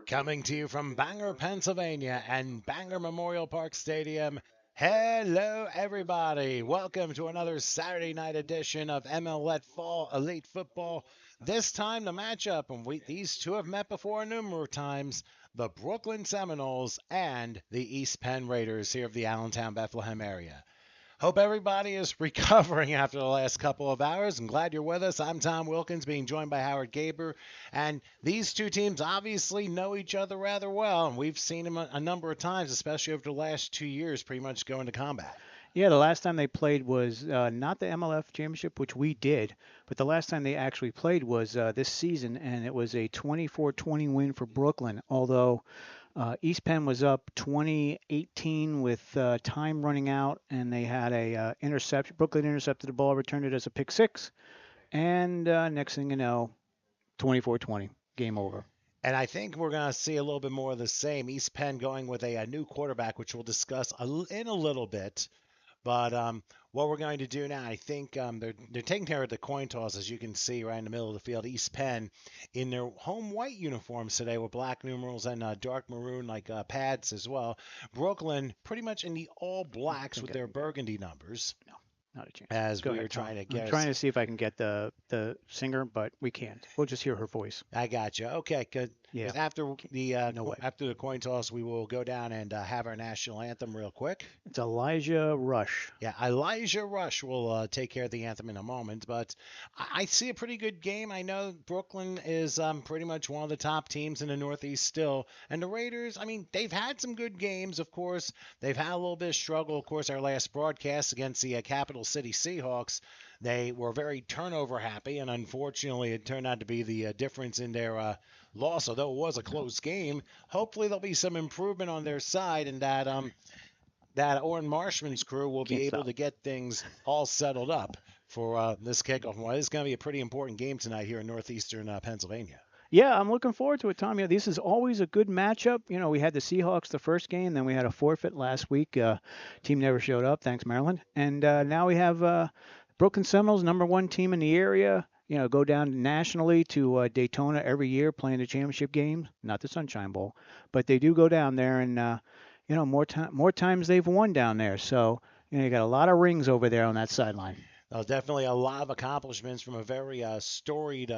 Coming to you from Bangor, Pennsylvania and Bangor Memorial Park Stadium. Hello, everybody. Welcome to another Saturday night edition of MLET Fall Elite Football. This time, the matchup, and these two have met before numerous times, the Brooklyn Seminoles and the East Penn Raiders here of the Allentown, Bethlehem area. Hope everybody is recovering after the last couple of hours. I'm glad you're with us. I'm Tom Wilkins, being joined by Howard Gaber. And these two teams obviously know each other rather well, and we've seen them a number of times, especially over the last 2 years, pretty much go into combat. Yeah, the last time they played was not the MLF championship, which we did, but the last time they actually played was this season, and it was a 24-20 win for Brooklyn. Although East Penn was up 2018 with time running out, and they had a interception. Brooklyn intercepted the ball, returned it as a pick six, and next thing you know, 24-20, game over. And I think we're going to see a little bit more of the same. East Penn going with a new quarterback, which we'll discuss in a little bit. But what we're going to do now, I think they're taking care of the coin toss, as you can see right in the middle of the field. East Penn in their home white uniforms today with black numerals and dark maroon like pads as well. Brooklyn pretty much in the all blacks with their burgundy numbers. No, not a chance. As Go we ahead, were trying to guess. I'm trying to see if I can get the singer, but we can't. We'll just hear her voice. I got you. Okay, good. Yeah. After the No way. after the coin toss, we will go down and have our national anthem real quick. It's Elijah Rush. Yeah, Elijah Rush will take care of the anthem in a moment, but I see a pretty good game. I know Brooklyn is pretty much one of the top teams in the Northeast still, and the Raiders, I mean, they've had some good games, of course. They've had a little bit of struggle, of course, our last broadcast against the Capital City Seahawks. They were very turnover happy, and unfortunately, it turned out to be the difference in their loss, although it was a close game. Hopefully, there'll be some improvement on their side, and that Orrin Marshman's crew will be able to get things all settled up for this kickoff. Well, it's going to be a pretty important game tonight here in northeastern Pennsylvania. Yeah, I'm looking forward to it, Tom. Yeah, this is always a good matchup. You know, we had the Seahawks the first game, then we had a forfeit last week. Team never showed up, thanks Maryland. And now we have Brooklyn Seminoles, number one team in the area. You know, go down nationally to Daytona every year playing the championship game, not the Sunshine Bowl, but they do go down there, and you know, more times they've won down there. So you know, you got a lot of rings over there on that sideline. Definitely a lot of accomplishments from a very storied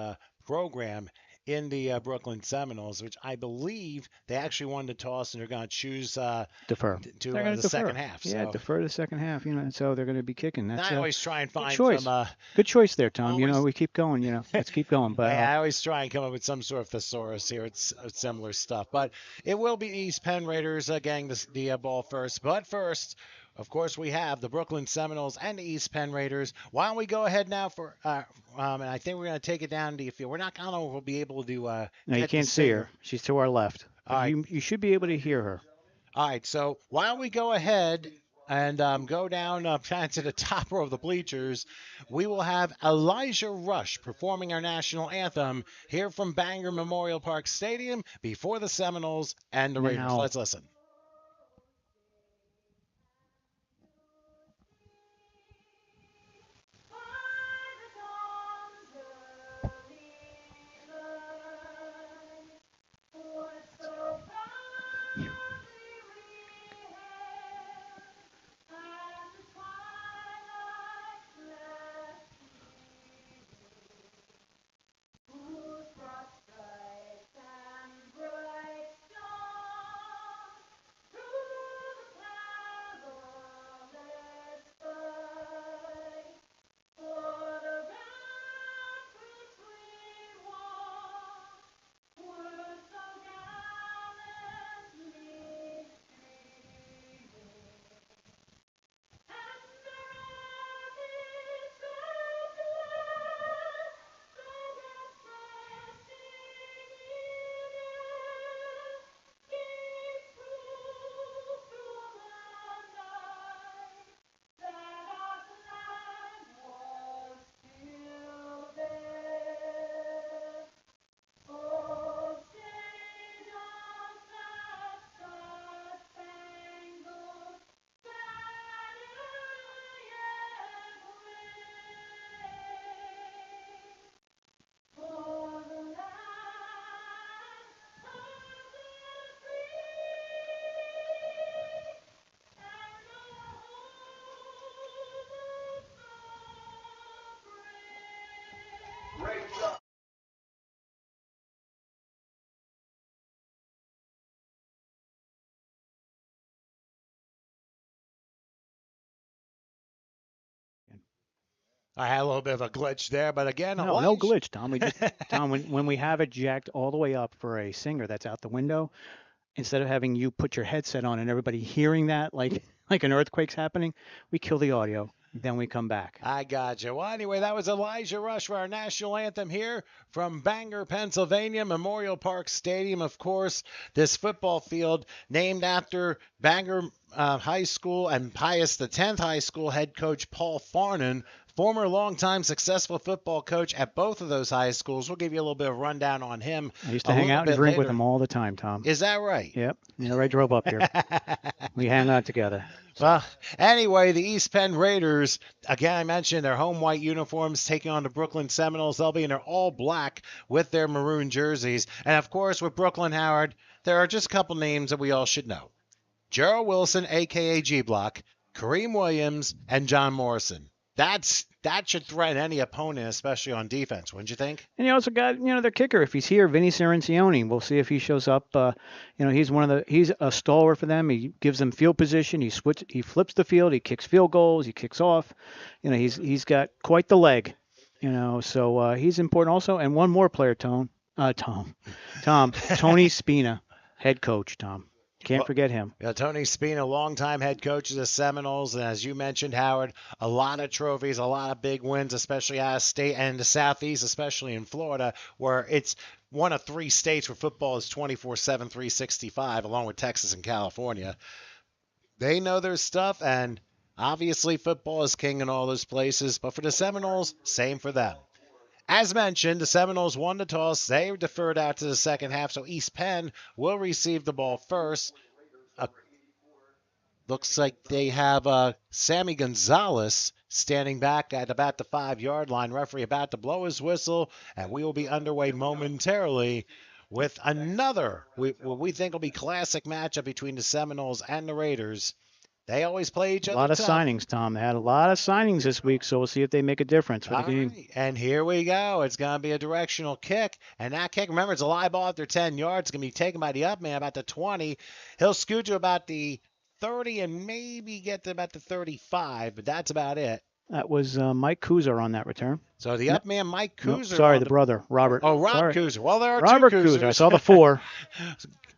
program in the Brooklyn Seminoles, which I believe they actually won the toss and they're going to choose defer to the second half. Yeah, so. Defer the second half. You know, so they're going to be kicking. That's I always try and find choice. some. Good choice there, Tom. You know, we keep going. You know, let's keep going. But I always try and come up with some sort of thesaurus here. It's similar stuff, but it will be East Penn Raiders getting the ball first. But first, of course, we have the Brooklyn Seminoles and the East Penn Raiders. Why don't we go ahead now for and I think we're going to take it down to the field. We're not going to be able to. No, you can't see her. She's to our left. All right. You should be able to hear her. All right. So why don't we go ahead and go down kind of to the top row of the bleachers. We will have Elijah Rush performing our national anthem here from Bangor Memorial Park Stadium before the Seminoles and the Raiders. Let's listen. I had a little bit of a glitch there, but again, No, no Elijah. glitch, Tom. Tom, when we have it jacked all the way up for a singer that's out the window, instead of having you put your headset on and everybody hearing that like like an earthquake's happening, we kill the audio. Then we come back. I gotcha. Well, anyway, that was Elijah Rush for our national anthem here from Bangor, Pennsylvania, Memorial Park Stadium. Of course, this football field named after Bangor High School and Pius X High School head coach Paul Farman, former longtime successful football coach at both of those high schools. We'll give you a little bit of rundown on him I used to a hang little out and bit drink with later. him all the time, Tom. Is that right? Yep. Whenever I drove up here, we hang out together. Well, anyway, the East Penn Raiders, again, I mentioned their home white uniforms taking on the Brooklyn Seminoles. They'll be in their all black with their maroon jerseys. And of course, with Brooklyn, Howard, there are just a couple names that we all should know. Gerald Wilson, a.k.a. G-Block, Kareem Williams, and John Morrison. That should threaten any opponent, especially on defense, wouldn't you think? And you also got, their kicker. If he's here, Vinny Cirincione. We'll see if he shows up. He's a stalwart for them. He gives them field position. He flips the field. He kicks field goals. He kicks off. He's got quite the leg. So he's important also. And one more player, Tony Spina, head coach. Tom, can't forget him. Yeah, Tony Spina, longtime head coach of the Seminoles, and as you mentioned, Howard, a lot of trophies, a lot of big wins, especially out of state and in the Southeast, especially in Florida, where it's one of three states where football is 24/7, 365, along with Texas and California. They know their stuff, and obviously football is king in all those places, but for the Seminoles, same for them. As mentioned, the Seminoles won the toss. They deferred out to the second half, so East Penn will receive the ball first. Looks like they have Sammy Gonzalez standing back at about the 5-yard line. Referee about to blow his whistle, and we will be underway momentarily with another, what we think will be classic matchup between the Seminoles and the Raiders. They always play each other. A lot of tough. signings, Tom. They had a lot of signings this week, so we'll see if they make a difference for the game. Right. And here we go. It's going to be a directional kick. And that kick, remember, it's a live ball after 10 yards. It's going to be taken by the up man about the 20. He'll scoot to about the 30 and maybe get to about the 35, but that's about it. That was Mike Kuzer on that return. So the up man, Mike Kuzer. Sorry, the brother, Robert. Oh, Rob Sorry. Kuzer. Well, there are Robert two Kuzers. Kuzer. I saw the 4.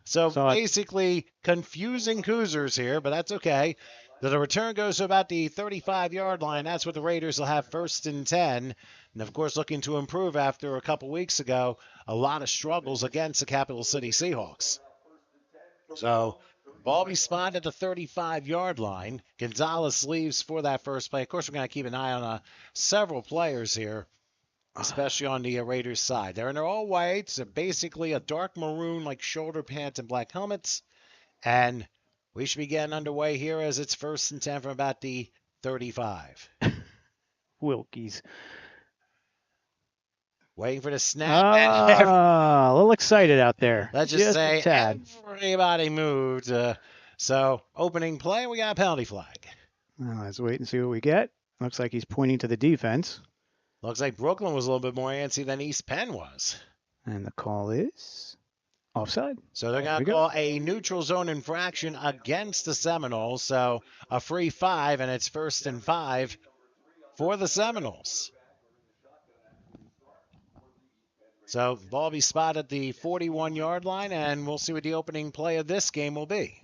So basically confusing Kuzers here, but that's okay. The return goes to about the 35-yard line. That's what the Raiders will have 1st and 10. And, of course, looking to improve after a couple weeks ago, a lot of struggles against the Capital City Seahawks. So ball be spotted at the 35-yard line. Gonzalez leaves for that first play. Of course, we're going to keep an eye on several players here, especially on the Raiders side. They're in their all whites. They're basically a dark maroon, like shoulder pads and black helmets. And we should be getting underway here as it's 1st and 10 from about the 35. Wilkies. Waiting for the snap. A little excited out there. Let's just say a tad. Everybody moved. So opening play, we got a penalty flag. Well, let's wait and see what we get. Looks like he's pointing to the defense. Looks like Brooklyn was a little bit more antsy than East Penn was. And the call is offside. So they're going to call a neutral zone infraction against the Seminoles. So a free 5, and it's 1st and 5 for the Seminoles. So ball be spotted at the 41-yard line, and we'll see what the opening play of this game will be.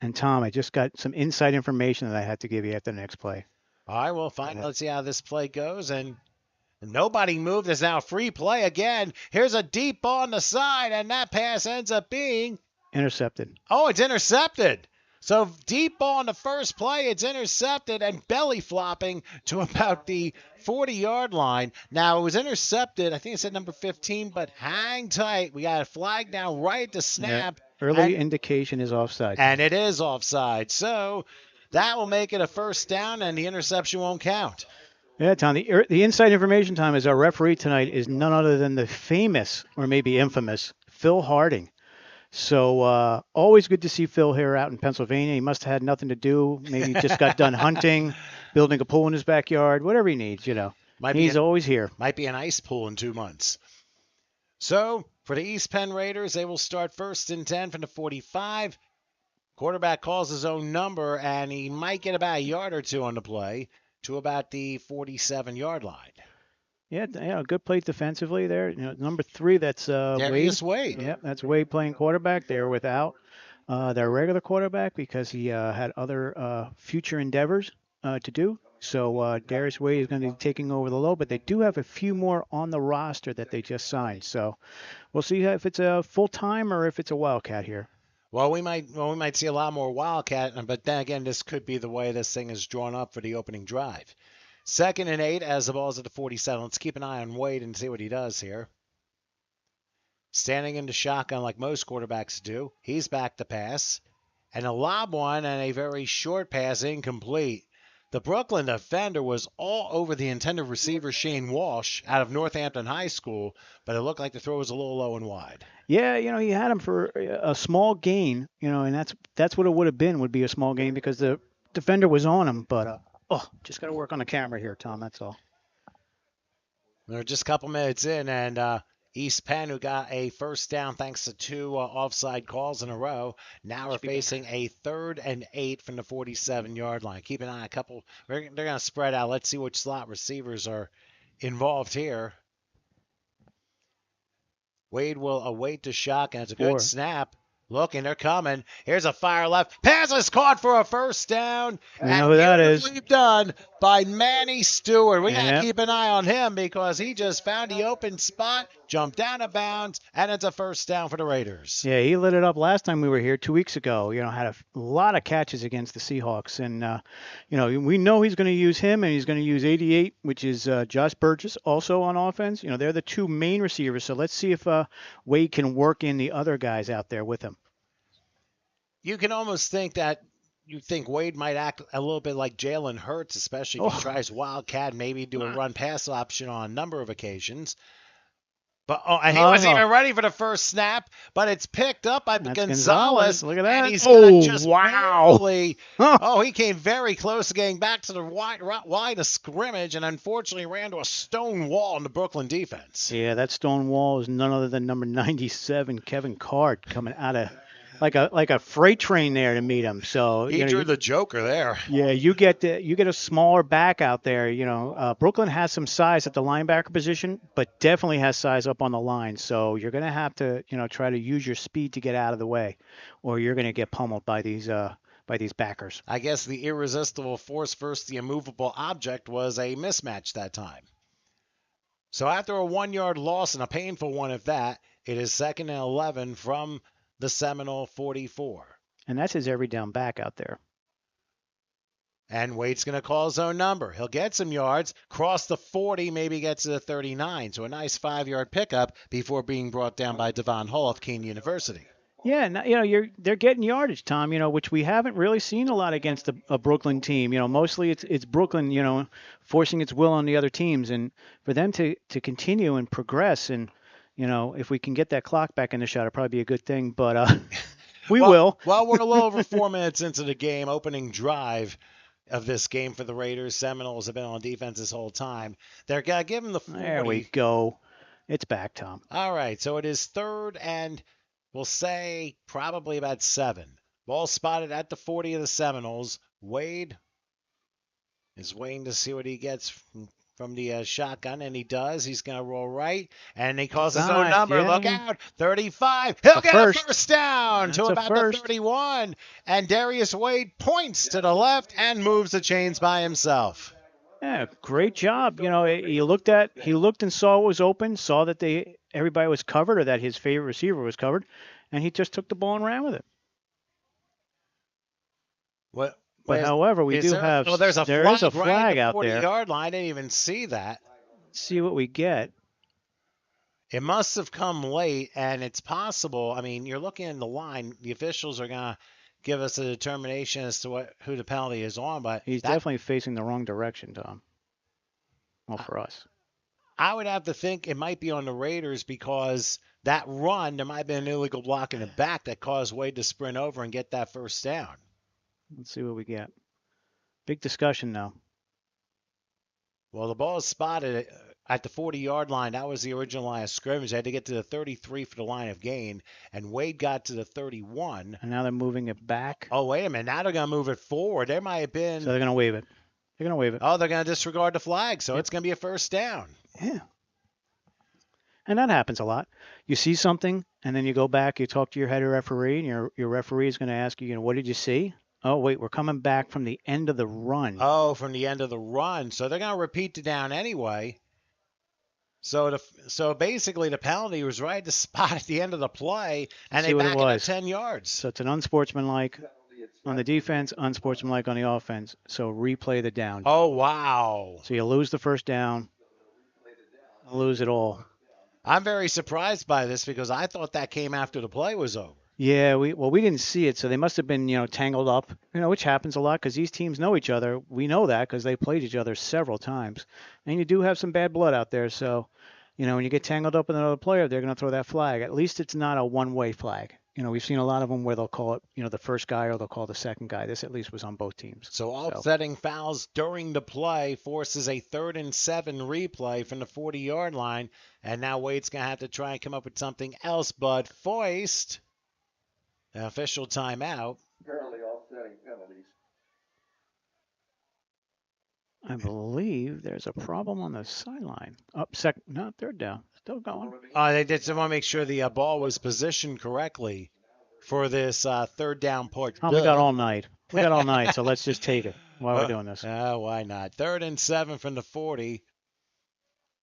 And Tom, I just got some inside information that I had to give you after the next play. All right, we'll find. Let's see how this play goes. And nobody moved. There's now a free play again. Here's a deep ball on the side, and that pass ends up being intercepted. Oh, it's intercepted. So deep ball on the first play, it's intercepted and belly flopping to about the 40-yard line. Now, it was intercepted. I think it said number 15, but hang tight. We got a flag down right at the snap. Yeah, early indication is offside. And it is offside. So that will make it a 1st down, and the interception won't count. Yeah, Tom, the inside information, Tom, is our referee tonight is none other than the famous, or maybe infamous, Phil Harding. So always good to see Phil here out in Pennsylvania. He must have had nothing to do. Maybe he just got done hunting, building a pool in his backyard, whatever he needs, He's always here. Might be an ice pool in 2 months. So for the East Penn Raiders, they will start 1st and 10 from the 45. Quarterback calls his own number, and he might get about a yard or two on the play. to about the 47-yard line. Yeah, good play defensively there. Number 3, that's Wade. Darius Wade. Yeah, that's Wade playing quarterback. They're without their regular quarterback because he had other future endeavors to do. So Darius Wade is going to be taking over the load, but they do have a few more on the roster that they just signed. So we'll see if it's a full time or if it's a Wildcat here. Well, we might see a lot more Wildcat, but then again, this could be the way this thing is drawn up for the opening drive. 2nd and 8 as the ball's at the 47. Let's keep an eye on Wade and see what he does here. Standing in the shotgun like most quarterbacks do. He's back to pass. And a lob one and a very short pass incomplete. The Brooklyn defender was all over the intended receiver, Shane Walsh, out of Northampton High School, but it looked like the throw was a little low and wide. Yeah, he had him for a small gain, and that's what it would have been, would be a small gain because the defender was on him. But, just got to work on the camera here, Tom, that's all. We're just a couple minutes in, and East Penn, who got a first down thanks to 2 offside calls in a row, now are facing a 3rd and 8 from the 47-yard line. Keep an eye on a couple. They're going to spread out. Let's see which slot receivers are involved here. Wade will await the shotgun. It's a good snap. Looking, they're coming. Here's a fire left. Pass is caught for a first down. We know who that is. Done by Manny Stewart. We got to keep an eye on him because he just found the open spot, jumped out of bounds, and it's a first down for the Raiders. Yeah, he lit it up last time we were here 2 weeks ago. Had a lot of catches against the Seahawks. And, we know he's going to use him, and he's going to use 88, which is Josh Burgess, also on offense. They're the 2 main receivers. So let's see if Wade can work in the other guys out there with him. You can almost think that you think Wade might act a little bit like Jalen Hurts, especially if he tries Wildcat, maybe do a run-pass option on a number of occasions. But and he wasn't even ready for the first snap, but it's picked up by Gonzalez. Look at that. And he's just wow. Barely, he came very close to getting back to the line of scrimmage and unfortunately ran to a stone wall in the Brooklyn defense. Yeah, that stone wall is none other than number 97, Kevin Card, coming out of like a freight train there to meet him. So he drew the Joker there. Yeah, you get a smaller back out there. Brooklyn has some size at the linebacker position, but definitely has size up on the line. So you're gonna have to try to use your speed to get out of the way, or you're gonna get pummeled by these backers. I guess the irresistible force versus the immovable object was a mismatch that time. So after a 1-yard loss and a painful one at that, it is 2nd and 11 from the Seminole 44. And that's his every down back out there. And Wade's going to call his own number. He'll get some yards, cross the 40, maybe gets to the 39. So a nice 5-yard pickup before being brought down by Devon Hull of Keene University. Yeah, and, they're getting yardage, Tom, which we haven't really seen a lot against a Brooklyn team. Mostly it's Brooklyn, forcing its will on the other teams. And for them to continue and progress and, if we can get that clock back in the shot, it'll probably be a good thing. But we will. Well, we're a little over 4 minutes into the game, opening drive of this game for the Raiders. Seminoles have been on defense this whole time. They're going to give them the 40. There we go. It's back, Tom. All right, so it is 3rd and we'll say probably about 7. Ball spotted at the 40 of the Seminoles. Wade is waiting to see what he gets from the shotgun, and he does. He's going to roll right, and he calls his own number. Yeah. Look out, 35. He'll get a first down to about the 31, and Darius Wade points to the left and moves the chains by himself. Yeah, great job. He looked and saw what was open, saw that everybody was covered or that his favorite receiver was covered, and he just took the ball and ran with it. What? But however, we do have there's a flag out there. 40-yard line. I didn't even see that. Let's see what we get. It must have come late, and it's possible. I mean, you're looking at the line. The officials are going to give us a determination as to who the penalty is on. But he's definitely facing the wrong direction, Tom. Well, for us. I would have to think it might be on the Raiders because that run, there might have been an illegal block in the back that caused Wade to sprint over and get that first down. Let's see what we get. Big discussion now. Well, the ball is spotted at the 40-yard line. That was the original line of scrimmage. They had to get to the 33 for the line of gain, and Wade got to the 31. And now they're moving it back. Oh, wait a minute. Now they're going to move it forward. There might have been. So they're going to wave it. They're gonna wave it. Oh, they're going to disregard the flag, so Yeah. it's going to be a first down. Yeah. And that happens a lot. You see something, and then you go back, you talk to your head referee, and your referee is going to ask you, what did you see? Oh, wait, we're coming back from the end of the run. Oh, from the end of the run. So they're going to repeat the down anyway. So basically the penalty was right at the spot at the end of the play, and See they what it back it up was. 10 yards. So it's an unsportsmanlike on the defense, unsportsmanlike on the offense. So replay the down. Oh, wow. So you lose the first down, lose it all. I'm very surprised by this because I thought that came after the play was over. Yeah, we didn't see it, so they must have been tangled up, which happens a lot because these teams know each other. We know that because they played each other several times, and you do have some bad blood out there. So, when you get tangled up with another player, they're going to throw that flag. At least it's not a one-way flag. We've seen a lot of them where they'll call it, the first guy or they'll call the second guy. This at least was on both teams. So offsetting fouls during the play forces a 3rd and 7 replay from the 40-yard line, and now Wade's going to have to try and come up with something else. But Foist, an official timeout. Apparently offsetting penalties. I believe there's a problem on the sideline. No, third down. Still going. They just want to make sure the ball was positioned correctly for this 3rd down point. Oh, we got all night. So let's just take it while we're doing this. Why not? 3rd and 7 from the 40.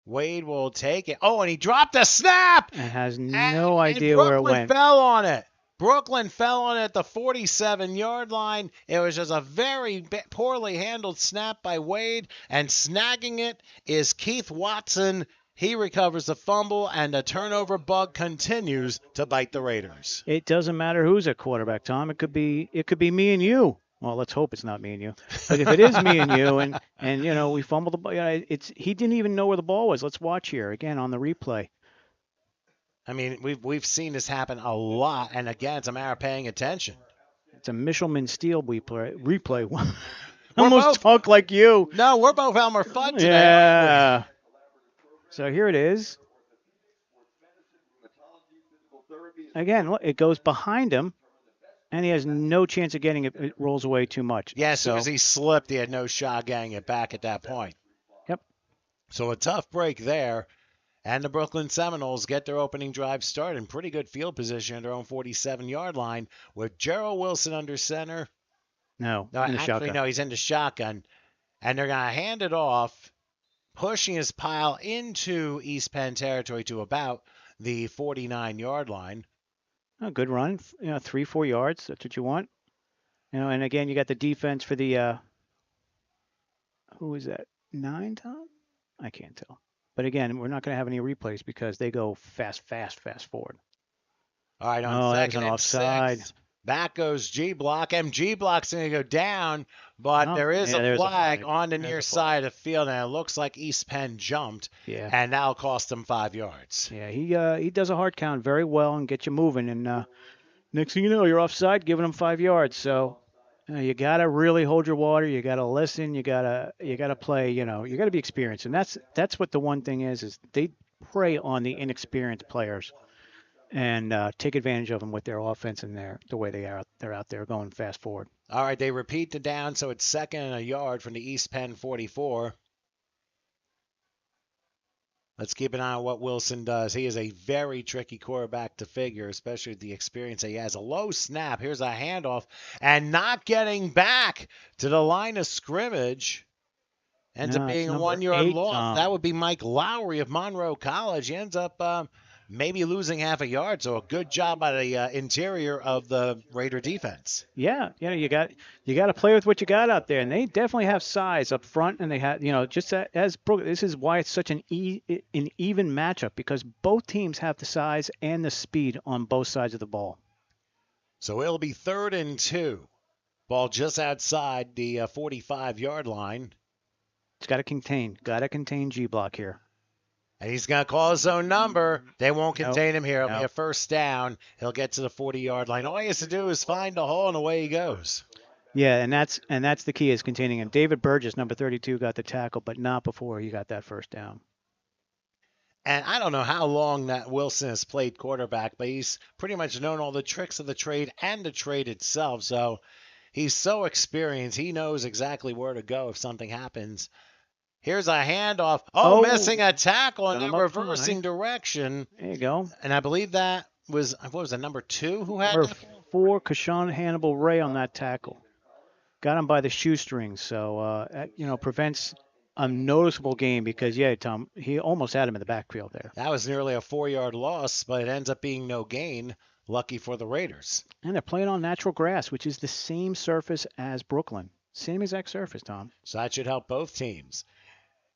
Wade will take it. Oh, and he dropped a snap! And has no idea where it went. Brooklyn fell on it. Brooklyn fell on it at the 47-yard line. It was just a very poorly handled snap by Wade, and snagging it is Keith Watson. He recovers the fumble, and the turnover bug continues to bite the Raiders. It doesn't matter who's at quarterback, Tom. It could be me and you. Well, let's hope it's not me and you. But if it is me and you, and we fumbled the ball, he didn't even know where the ball was. Let's watch here again on the replay. I mean, we've seen this happen a lot, and again, it's a matter of paying attention. It's a Michelman Steel replay. Almost talk like you. No, we're both Elmer Fudd today. Yeah. So here it is. Again, look, it goes behind him, and he has no chance of getting it. It rolls away too much. Yeah, so as he slipped, he had no shot getting it back at that point. Yep. So a tough break there. And the Brooklyn Seminoles get their opening drive started in pretty good field position at their own 47-yard line with Gerald Wilson under center. No, he's in the shotgun. And they're going to hand it off, pushing his pile into East Penn territory to about the 49-yard line. A good run, 3-4 yards. That's what you want. And again, you got the defense for the, who is that? 9, Tom? I can't tell. But again, we're not going to have any replays because they go fast forward. All right, on second and offside. 6, back goes G-Block. G-Block's going to go down, but there is a flag on the near side of the field, and it looks like East Penn jumped, and that'll cost them 5 yards. Yeah, he does a hard count very well and get you moving, and next thing you know, you're offside, giving them 5 yards. So you gotta really hold your water. You gotta listen. You gotta play. You gotta be experienced, and that's what the one thing is they prey on the inexperienced players and take advantage of them with their offense and the way they're out there going fast forward. All right, they repeat the down, so it's 2nd and a yard from the East Penn 44. Let's keep an eye on what Wilson does. He is a very tricky quarterback to figure, especially with the experience he has. A low snap. Here's a handoff. And not getting back to the line of scrimmage. Ends up being a 1-yard loss. That would be Mike Lowry of Monroe College. He ends up maybe losing half a yard. So a good job by the interior of the Raider defense. Yeah, you got to play with what you got out there, and they definitely have size up front, and they had just as this is why it's such an even matchup because both teams have the size and the speed on both sides of the ball. So it'll be 3rd and 2. Ball just outside the 45-yard line. It's got to contain G-Block here. And he's going to call his own number. They won't contain him here. It'll be a first down. He'll get to the 40-yard line. All he has to do is find a hole, and away he goes. Yeah, and that's the key is containing him. David Burgess, number 32, got the tackle, but not before he got that first down. And I don't know how long that Wilson has played quarterback, but he's pretty much known all the tricks of the trade and the trade itself. So He's so experienced. He knows exactly where to go if something happens. Here's a handoff. Oh, Oh, missing a tackle and got then him up reversing high. direction. There you go. And I believe that was, what was it, number 2 who had Number that? 4, Kashawn Hannibal Ray on that tackle. Got him by the shoestrings, so prevents a noticeable gain because Tom, he almost had him in the backfield there. That was nearly a 4-yard loss, but it ends up being no gain. Lucky for the Raiders. And they're playing on natural grass, which is the same surface as Brooklyn. Same exact surface, Tom. So that should help both teams.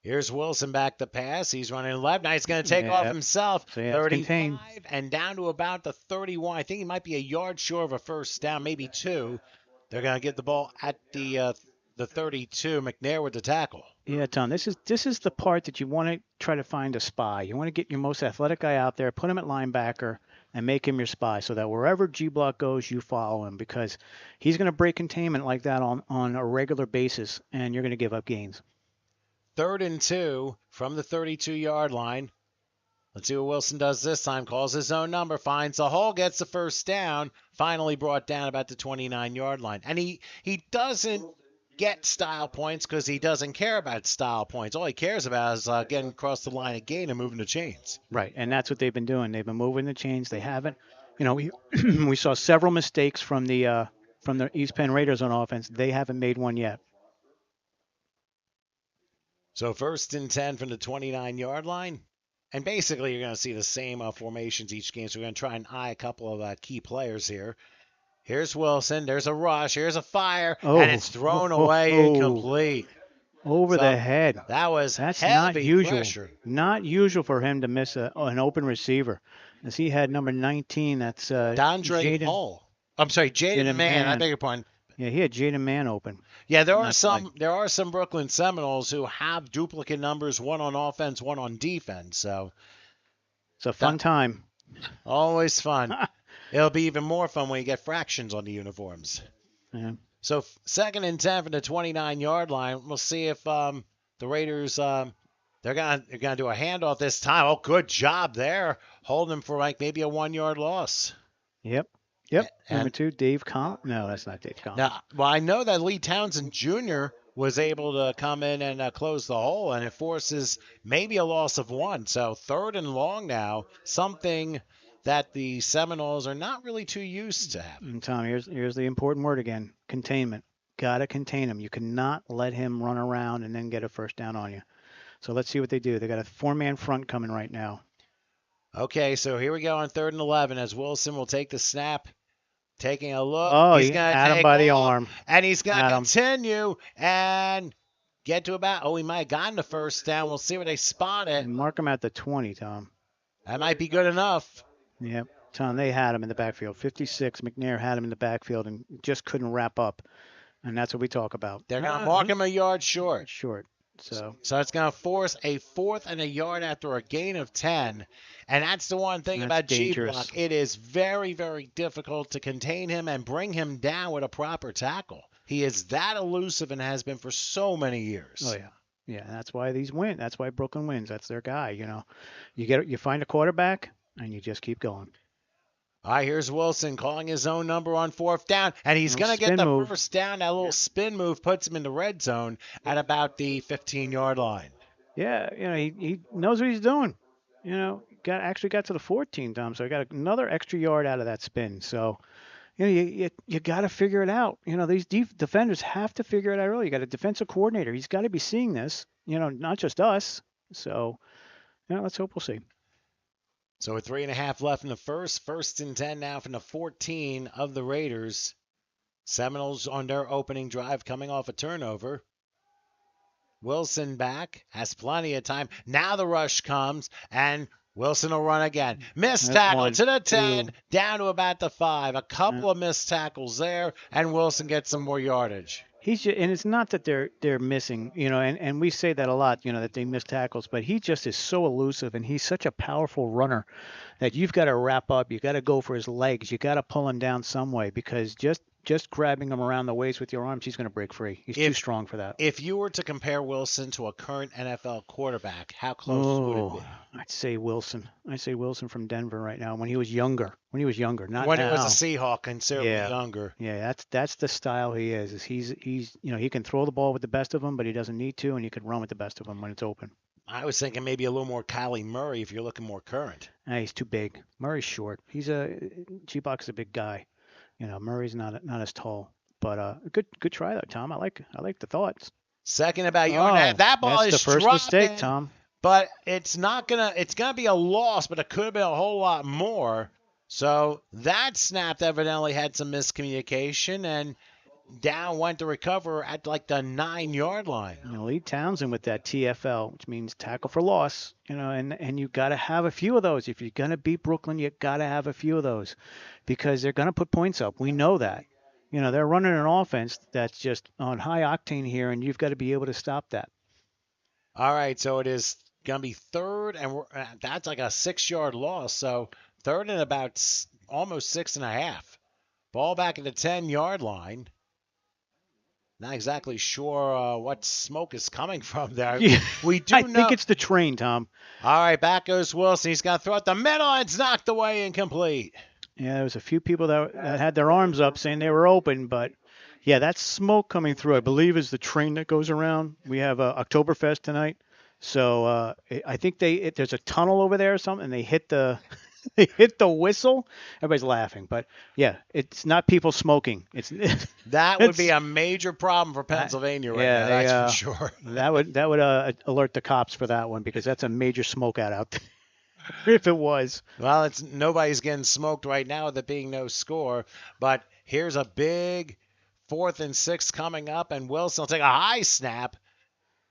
Here's Wilson back to pass. He's running left. Now he's going to take off himself. So, 35 and down to about the 31. I think he might be a yard short of a first down, maybe 2. They're going to get the ball at the 32. McNair with the tackle. Yeah, Tom, this is the part that you want to try to find a spy. You want to get your most athletic guy out there, put him at linebacker, and make him your spy so that wherever G-Block goes, you follow him because he's going to break containment like that on a regular basis, and you're going to give up gains. 3rd and 2 from the 32-yard line. Let's see what Wilson does this time. Calls his own number, finds a hole, gets the first down, finally brought down about the 29-yard line. And he doesn't get style points because he doesn't care about style points. All he cares about is getting across the line again and moving the chains. Right, and that's what they've been doing. They've been moving the chains. They haven't, we saw several mistakes from the East Penn Raiders on offense. They haven't made one yet. So 1st and 10 from the 29-yard line. And basically, you're going to see the same formations each game. So we're going to try and eye a couple of key players here. Here's Wilson. There's a rush. Here's a fire. And it's thrown away incomplete. Over the head. That's not usual. Pressure. Not usual for him to miss an open receiver. As he had number 19, that's Dondre Hall. I'm sorry, Jaden Mann. I beg your pardon. Yeah, he had Jaden Mann open. Yeah, there are some Brooklyn Seminoles who have duplicate numbers, one on offense, one on defense. So it's a fun time. Always fun. It'll be even more fun when you get fractions on the uniforms. Yeah. So 2nd and 10 from the 29-yard line. We'll see if the Raiders they're gonna do a handoff this time. Oh, good job there, holding them for maybe a 1-yard loss. Yep. Number 2, Dave Comp. No, that's not Dave Comp. Now, well, I know that Lee Townsend Jr. was able to come in and close the hole, and it forces maybe a loss of 1. So 3rd and long now, something that the Seminoles are not really too used to having. And Tom, here's the important word again: containment. Got to contain him. You cannot let him run around and then get a first down on you. So let's see what they do. They got a 4-man front coming right now. Okay, so here we go on 3rd and 11 as Wilson will take the snap. Taking a look. Oh, he's going to had him by the arm. And he's going to continue and get to about, he might have gotten the first down. We'll see where they spot it. And mark him at the 20, Tom. That might be good enough. Yep. Tom, they had him in the backfield. 56, McNair had him in the backfield and just couldn't wrap up. And that's what we talk about. They're going to mark him a yard short. So it's going to force a 4th and a yard after a gain of 10. And that's the one thing about G-Block. It is very, very difficult to contain him and bring him down with a proper tackle. He is that elusive and has been for so many years. Oh, yeah. Yeah, that's why these win. That's why Brooklyn wins. That's their guy, You find a quarterback, and you just keep going. All right, here's Wilson calling his own number on 4th down, and he's going to get the first down. That little spin move puts him in the red zone at about the 15-yard line. Yeah, he knows what he's doing. Actually got to the 14, Tom, so he got another extra yard out of that spin. So, you got to figure it out. These defenders have to figure it out early. You got a defensive coordinator. He's got to be seeing this, not just us. So, let's hope we'll see. So with 3.5 left in the first. 1st and 10 now from the 14 of the Raiders. Seminoles on their opening drive coming off a turnover. Wilson back, has plenty of time. Now the rush comes, and Wilson will run again. Missed tackle to the 10, down to about the 5. A couple of missed tackles there, and Wilson gets some more yardage. And it's not that they're missing, and we say that a lot, that they miss tackles, but he just is so elusive, and he's such a powerful runner that you've got to wrap up. You got to go for his legs. You got to pull him down some way because just just grabbing him around the waist with your arms, he's going to break free. He's too strong for that. If you were to compare Wilson to a current NFL quarterback, how close would it be? I'd say Wilson. I say Wilson from Denver right now. When he was younger, not now. When he was a Seahawk, considerably younger. Yeah, that's the style he is. He's he can throw the ball with the best of them, but he doesn't need to, and he can run with the best of them when it's open. I was thinking maybe a little more Kylie Murray if you're looking more current. He's too big. Murray's short. G-Box is a big guy. Murray's not as tall. But good try though, Tom. I like the thoughts. Second about that ball is the first mistake, Tom. But it's gonna be a loss, but it could have been a whole lot more. So that snap evidently had some miscommunication, and down went to recover at like the 9-yard line. Lee Townsend with that TFL, which means tackle for loss. And you got to have a few of those. If you're gonna beat Brooklyn, you got to have a few of those, because they're gonna put points up. We know that. They're running an offense that's just on high octane here, and you've got to be able to stop that. All right, so it is gonna be third, and that's like a 6-yard loss. So third and about almost 6.5. Ball back at the 10-yard line. Not exactly sure what smoke is coming from there. Yeah, we do I know. think it's the train, Tom. All right, back goes Wilson. He's going to throw it the middle, and it's knocked away incomplete. Yeah, there was a few people that had their arms up saying they were open, but yeah, that smoke coming through, I believe, is the train that goes around. We have Octoberfest tonight, so I think there's a tunnel over there or something, and they hit the whistle. Everybody's laughing, but yeah, it's not people smoking. That would be a major problem for Pennsylvania right now. That's for sure. That would alert the cops for that one, because that's a major smoke out there. If it was. Well, nobody's getting smoked right now, there being no score. But here's a big 4th and 6 coming up, and Wilson will take a high snap.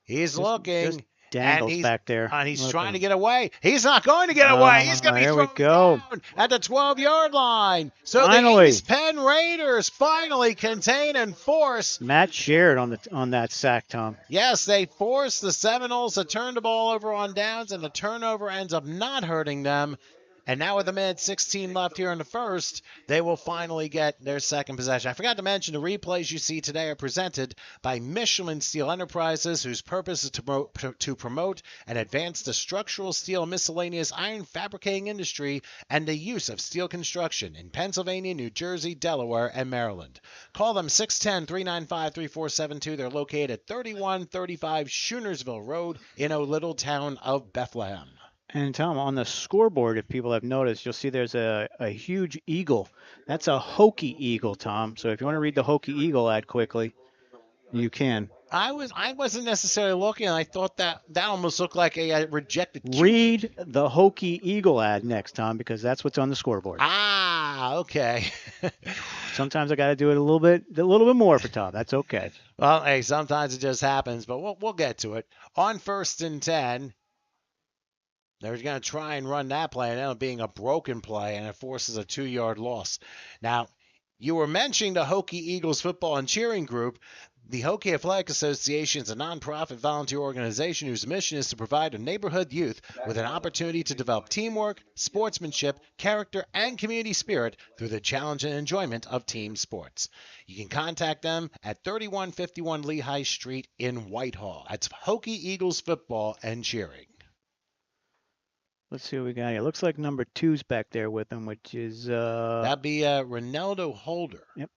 He's looking. Dangles back there. And he's trying to get away. He's not going to get away. He's going to be thrown down at the 12-yard line. So finally, these Penn Raiders finally contain and force. Matt shared on that sack, Tom. Yes, they forced the Seminoles to turn the ball over on downs, and the turnover ends up not hurting them. And now with a minute 16 left here in the first, they will finally get their second possession. I forgot to mention the replays you see today are presented by Michelin Steel Enterprises, whose purpose is to promote and advance the structural steel and miscellaneous iron fabricating industry and the use of steel construction in Pennsylvania, New Jersey, Delaware, and Maryland. Call them 610-395-3472. They're located at 3135 Schoonersville Road in a little town of Bethlehem. And Tom, on the scoreboard, if people have noticed, you'll see there's a huge eagle. That's a Hokie eagle, Tom. So if you want to read the Hokie eagle ad quickly, you can. I wasn't necessarily looking. I thought that almost looked like a rejected. Read the Hokie eagle ad next, Tom, because that's what's on the scoreboard. Ah, okay. Sometimes I got to do it a little bit more for Tom. That's okay. Well, hey, sometimes it just happens, but we'll get to it. On 1st and 10. They're going to try and run that play, and end up being a broken play, and it forces a 2-yard loss. Now, you were mentioning the Hokie Eagles football and cheering group. The Hokie Athletic Association is a nonprofit volunteer organization whose mission is to provide a neighborhood youth with an opportunity to develop teamwork, sportsmanship, character, and community spirit through the challenge and enjoyment of team sports. You can contact them at 3151 Lehigh Street in Whitehall. That's Hokie Eagles football and cheering. Let's see what we got here. Looks like number 2's back there with him, which is... That'd be Ronaldo Holder. Yep.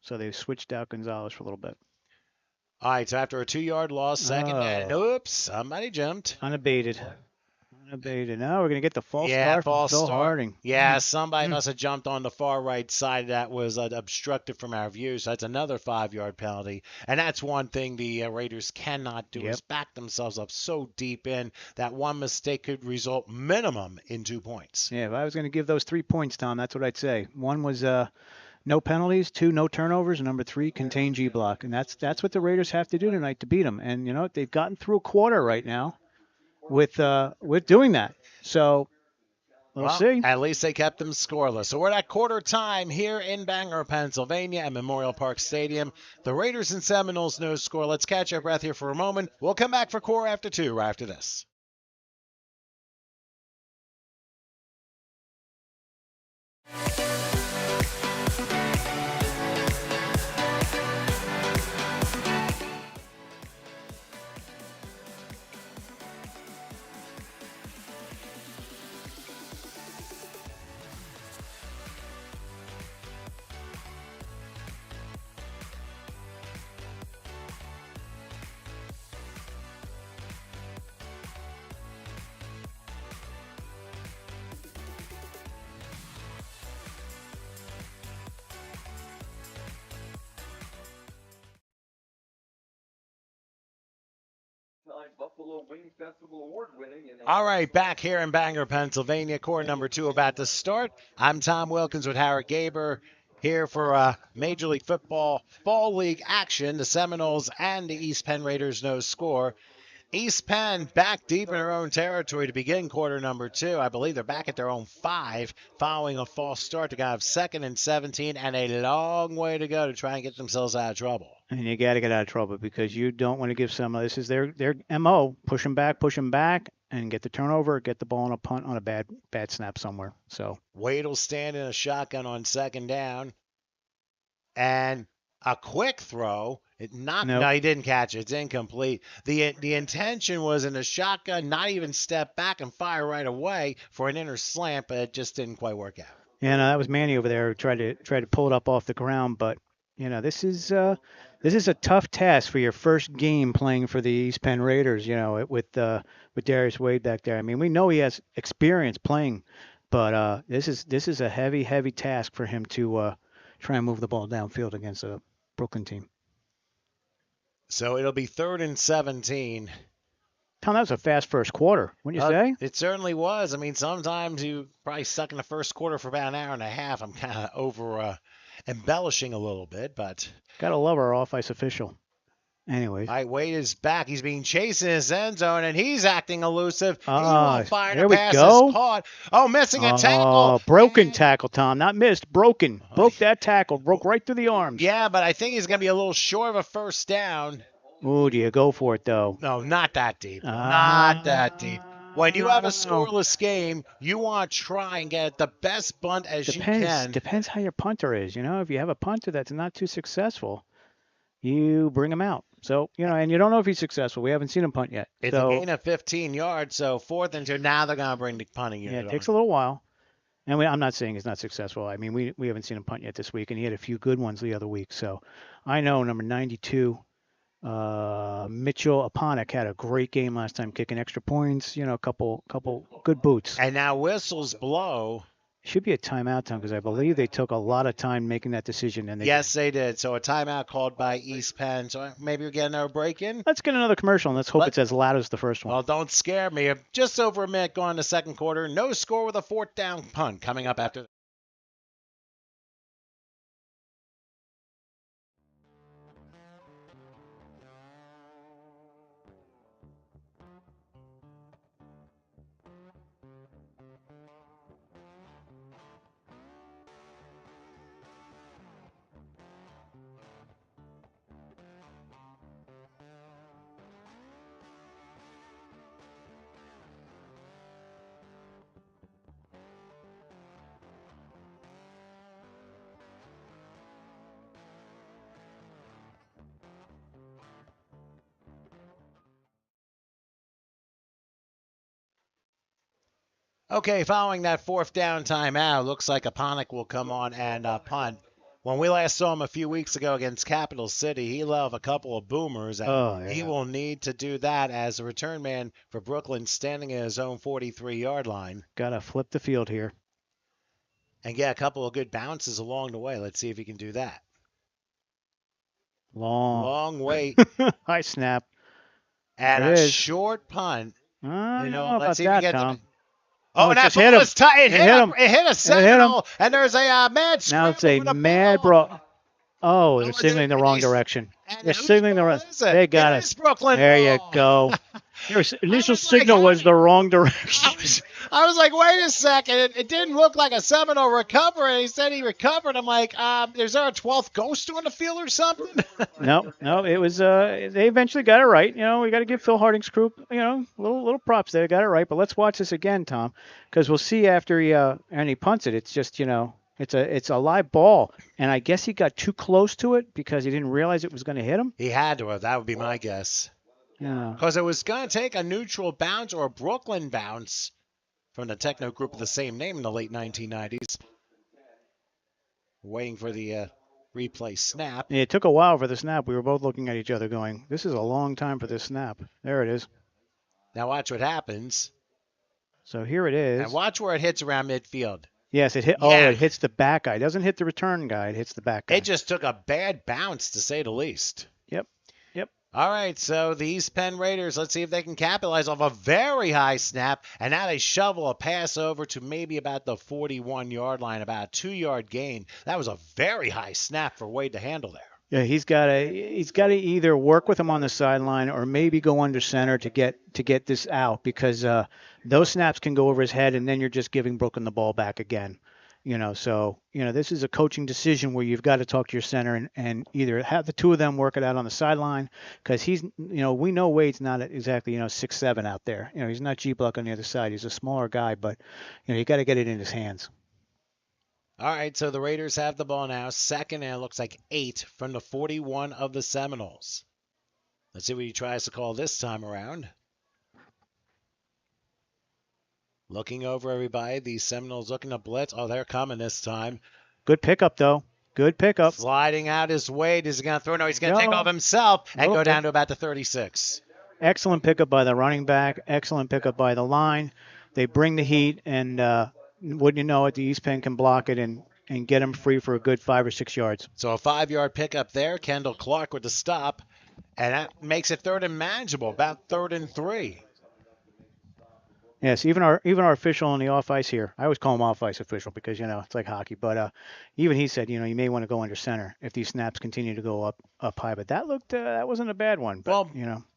So they switched out Gonzalez for a little bit. All right, so after a 2-yard loss, second and oops, somebody jumped. Unabated. Now we're going to get the false start from Phil Harding. Yeah, somebody must have jumped on the far right side that was obstructed from our view, so that's another 5-yard penalty. And that's one thing the Raiders cannot do is back themselves up so deep in that one mistake could result minimum in 2 points. Yeah, if I was going to give those 3 points, Tom, that's what I'd say. One was no penalties, 2 no turnovers, and number 3 contain G-block. And that's what the Raiders have to do tonight to beat them. And, they've gotten through a quarter right now with doing that. So we'll see. At least they kept them scoreless. So we're at quarter time here in Bangor, Pennsylvania at Memorial Park Stadium. The Raiders and Seminoles no score. Let's catch our breath here for a moment. We'll come back for Core After 2 right after this. Buffalo Wing Festival award winning. All right, back here in Bangor, Pennsylvania, quarter number 2 about to start. I'm Tom Wilkins with Howard Gaber here for Major League Football Fall League action. The Seminoles and the East Penn Raiders no score. East Penn back deep in their own territory to begin quarter number 2. I believe they're back at their own 5 following a false start. They're going to have 2nd and 17 and a long way to go to try and get themselves out of trouble. And you got to get out of trouble because you don't want to give some. This is their MO. Push them back, and get the turnover, get the ball on a punt on a bad snap somewhere. So Wade will stand in a shotgun on 2nd down. And a quick throw. No, he didn't catch it. It's incomplete. The intention was in a shotgun, not even step back and fire right away for an inner slant, but it just didn't quite work out. Yeah, no, that was Manny over there who tried to pull it up off the ground, but this is a tough task for your first game playing for the East Penn Raiders. With Darius Wade back there. I mean, we know he has experience playing, but this is a heavy task for him to try and move the ball downfield against a Brooklyn team. So it'll be 3rd and 17. Tom, that was a fast first quarter, wouldn't you say? It certainly was. I mean, sometimes you probably stuck in the first quarter for about an hour and a half. I'm kind of over embellishing a little bit, but gotta love our off-ice official. Anyways. All right, Wade is back. He's being chased in his end zone, and he's acting elusive. He won't fire the pass. Is caught. Oh, missing a tackle. Broken tackle, Tom. Not missed. Broken. Broke that tackle. Broke right through the arms. Yeah, but I think he's going to be a little short of a first down. Ooh, do you go for it, though? No, not that deep. Not that deep. When you have a scoreless game, you want to try and get the best bunt as you can. Depends how your punter is. If you have a punter that's not too successful, you bring him out. So, and you don't know if he's successful. We haven't seen him punt yet. It's a gain of 15 yards, so 4th and 2. Now they're going to bring the punting unit. Yeah, it takes a little while. And I'm not saying he's not successful. I mean, we haven't seen him punt yet this week, and he had a few good ones the other week. So I know number 92, Mitchell Aponik had a great game last time, kicking extra points, a couple good boots. And now whistles blow. Should be a timeout time because I believe they took a lot of time making that decision. And they did. So a timeout called by East Penn. So maybe we're getting our break in. Let's get another commercial and let's hope it's as loud as the first one. Well, don't scare me. Just over a minute gone in the second quarter. No score with a 4th down punt coming up after. Okay, following that 4th down timeout, looks like Aponik will come on and punt. When we last saw him a few weeks ago against Capital City, he let off a couple of boomers, and he will need to do that as a return man for Brooklyn, standing in his own 43-yard line. Got to flip the field here. And get a couple of good bounces along the way. Let's see if he can do that. Long wait. High snap. And a short punt. I don't know about that, Tom. Oh, that ball was tight. It hit a Seminole, and there's a mad scramble. Now it's a mad brawl. Oh, they're signaling the wrong direction. They're signaling the wrong. They got us. There you go. Your initial signal was the wrong direction. I was like, wait a second. It didn't look like a Seminole recover. And he said he recovered. I'm like, is there a 12th ghost on the field or something? No. It was. They eventually got it right. We got to give Phil Harding's crew, little props there. They got it right. But let's watch this again, Tom, because we'll see after he punts it. It's just, it's a live ball, and I guess he got too close to it because he didn't realize it was going to hit him. He had to have. That would be my guess. Yeah. Because it was going to take a neutral bounce or a Brooklyn bounce from the techno group of the same name in the late 1990s. Waiting for the replay snap. Yeah, it took a while for the snap. We were both looking at each other going, this is a long time for this snap. There it is. Now watch what happens. So here it is. And watch where it hits around midfield. Yes, it hit. Yeah. Oh, it hits the back guy. It doesn't hit the return guy. It hits the back guy. It just took a bad bounce, to say the least. Yep. All right, so the East Penn Raiders, let's see if they can capitalize off a very high snap, and now they shovel a pass over to maybe about the 41-yard line, about a 2-yard gain. That was a very high snap for Wade to handle there. Yeah, he's got to either work with him on the sideline or maybe go under center to get this out because those snaps can go over his head and then you're just giving Brooklyn the ball back again. So this is a coaching decision where you've got to talk to your center and either have the two of them work it out on the sideline because we know Wade's not exactly 6'7" out there. He's not G-Block on the other side. He's a smaller guy, but you got to get it in his hands. All right, so the Raiders have the ball now, second and it looks like 8 from the 41 of the Seminoles. Let's see what he tries to call this time around. Looking over everybody, the Seminoles looking to blitz. Oh, they're coming this time. Good pickup, though. Good pickup. Sliding out his Wade. Is he going to throw? No, he's going to take off himself and go down to about the 36. Excellent pickup by the running back. Excellent pickup by the line. They bring the heat, and wouldn't you know it, the East Penn can block it and get him free for a good 5 or 6 yards. So a 5-yard pickup there. Kendall Clark with the stop, and that makes it third and manageable, about 3rd and 3. Yes, even our official on the off ice here. I always call him off ice official because it's like hockey. But even he said you may want to go under center if these snaps continue to go up high. But that wasn't a bad one. But,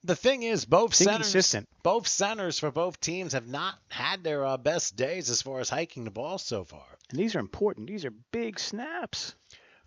the thing is, both centers for both teams have not had their best days as far as hiking the ball so far. And these are important. These are big snaps.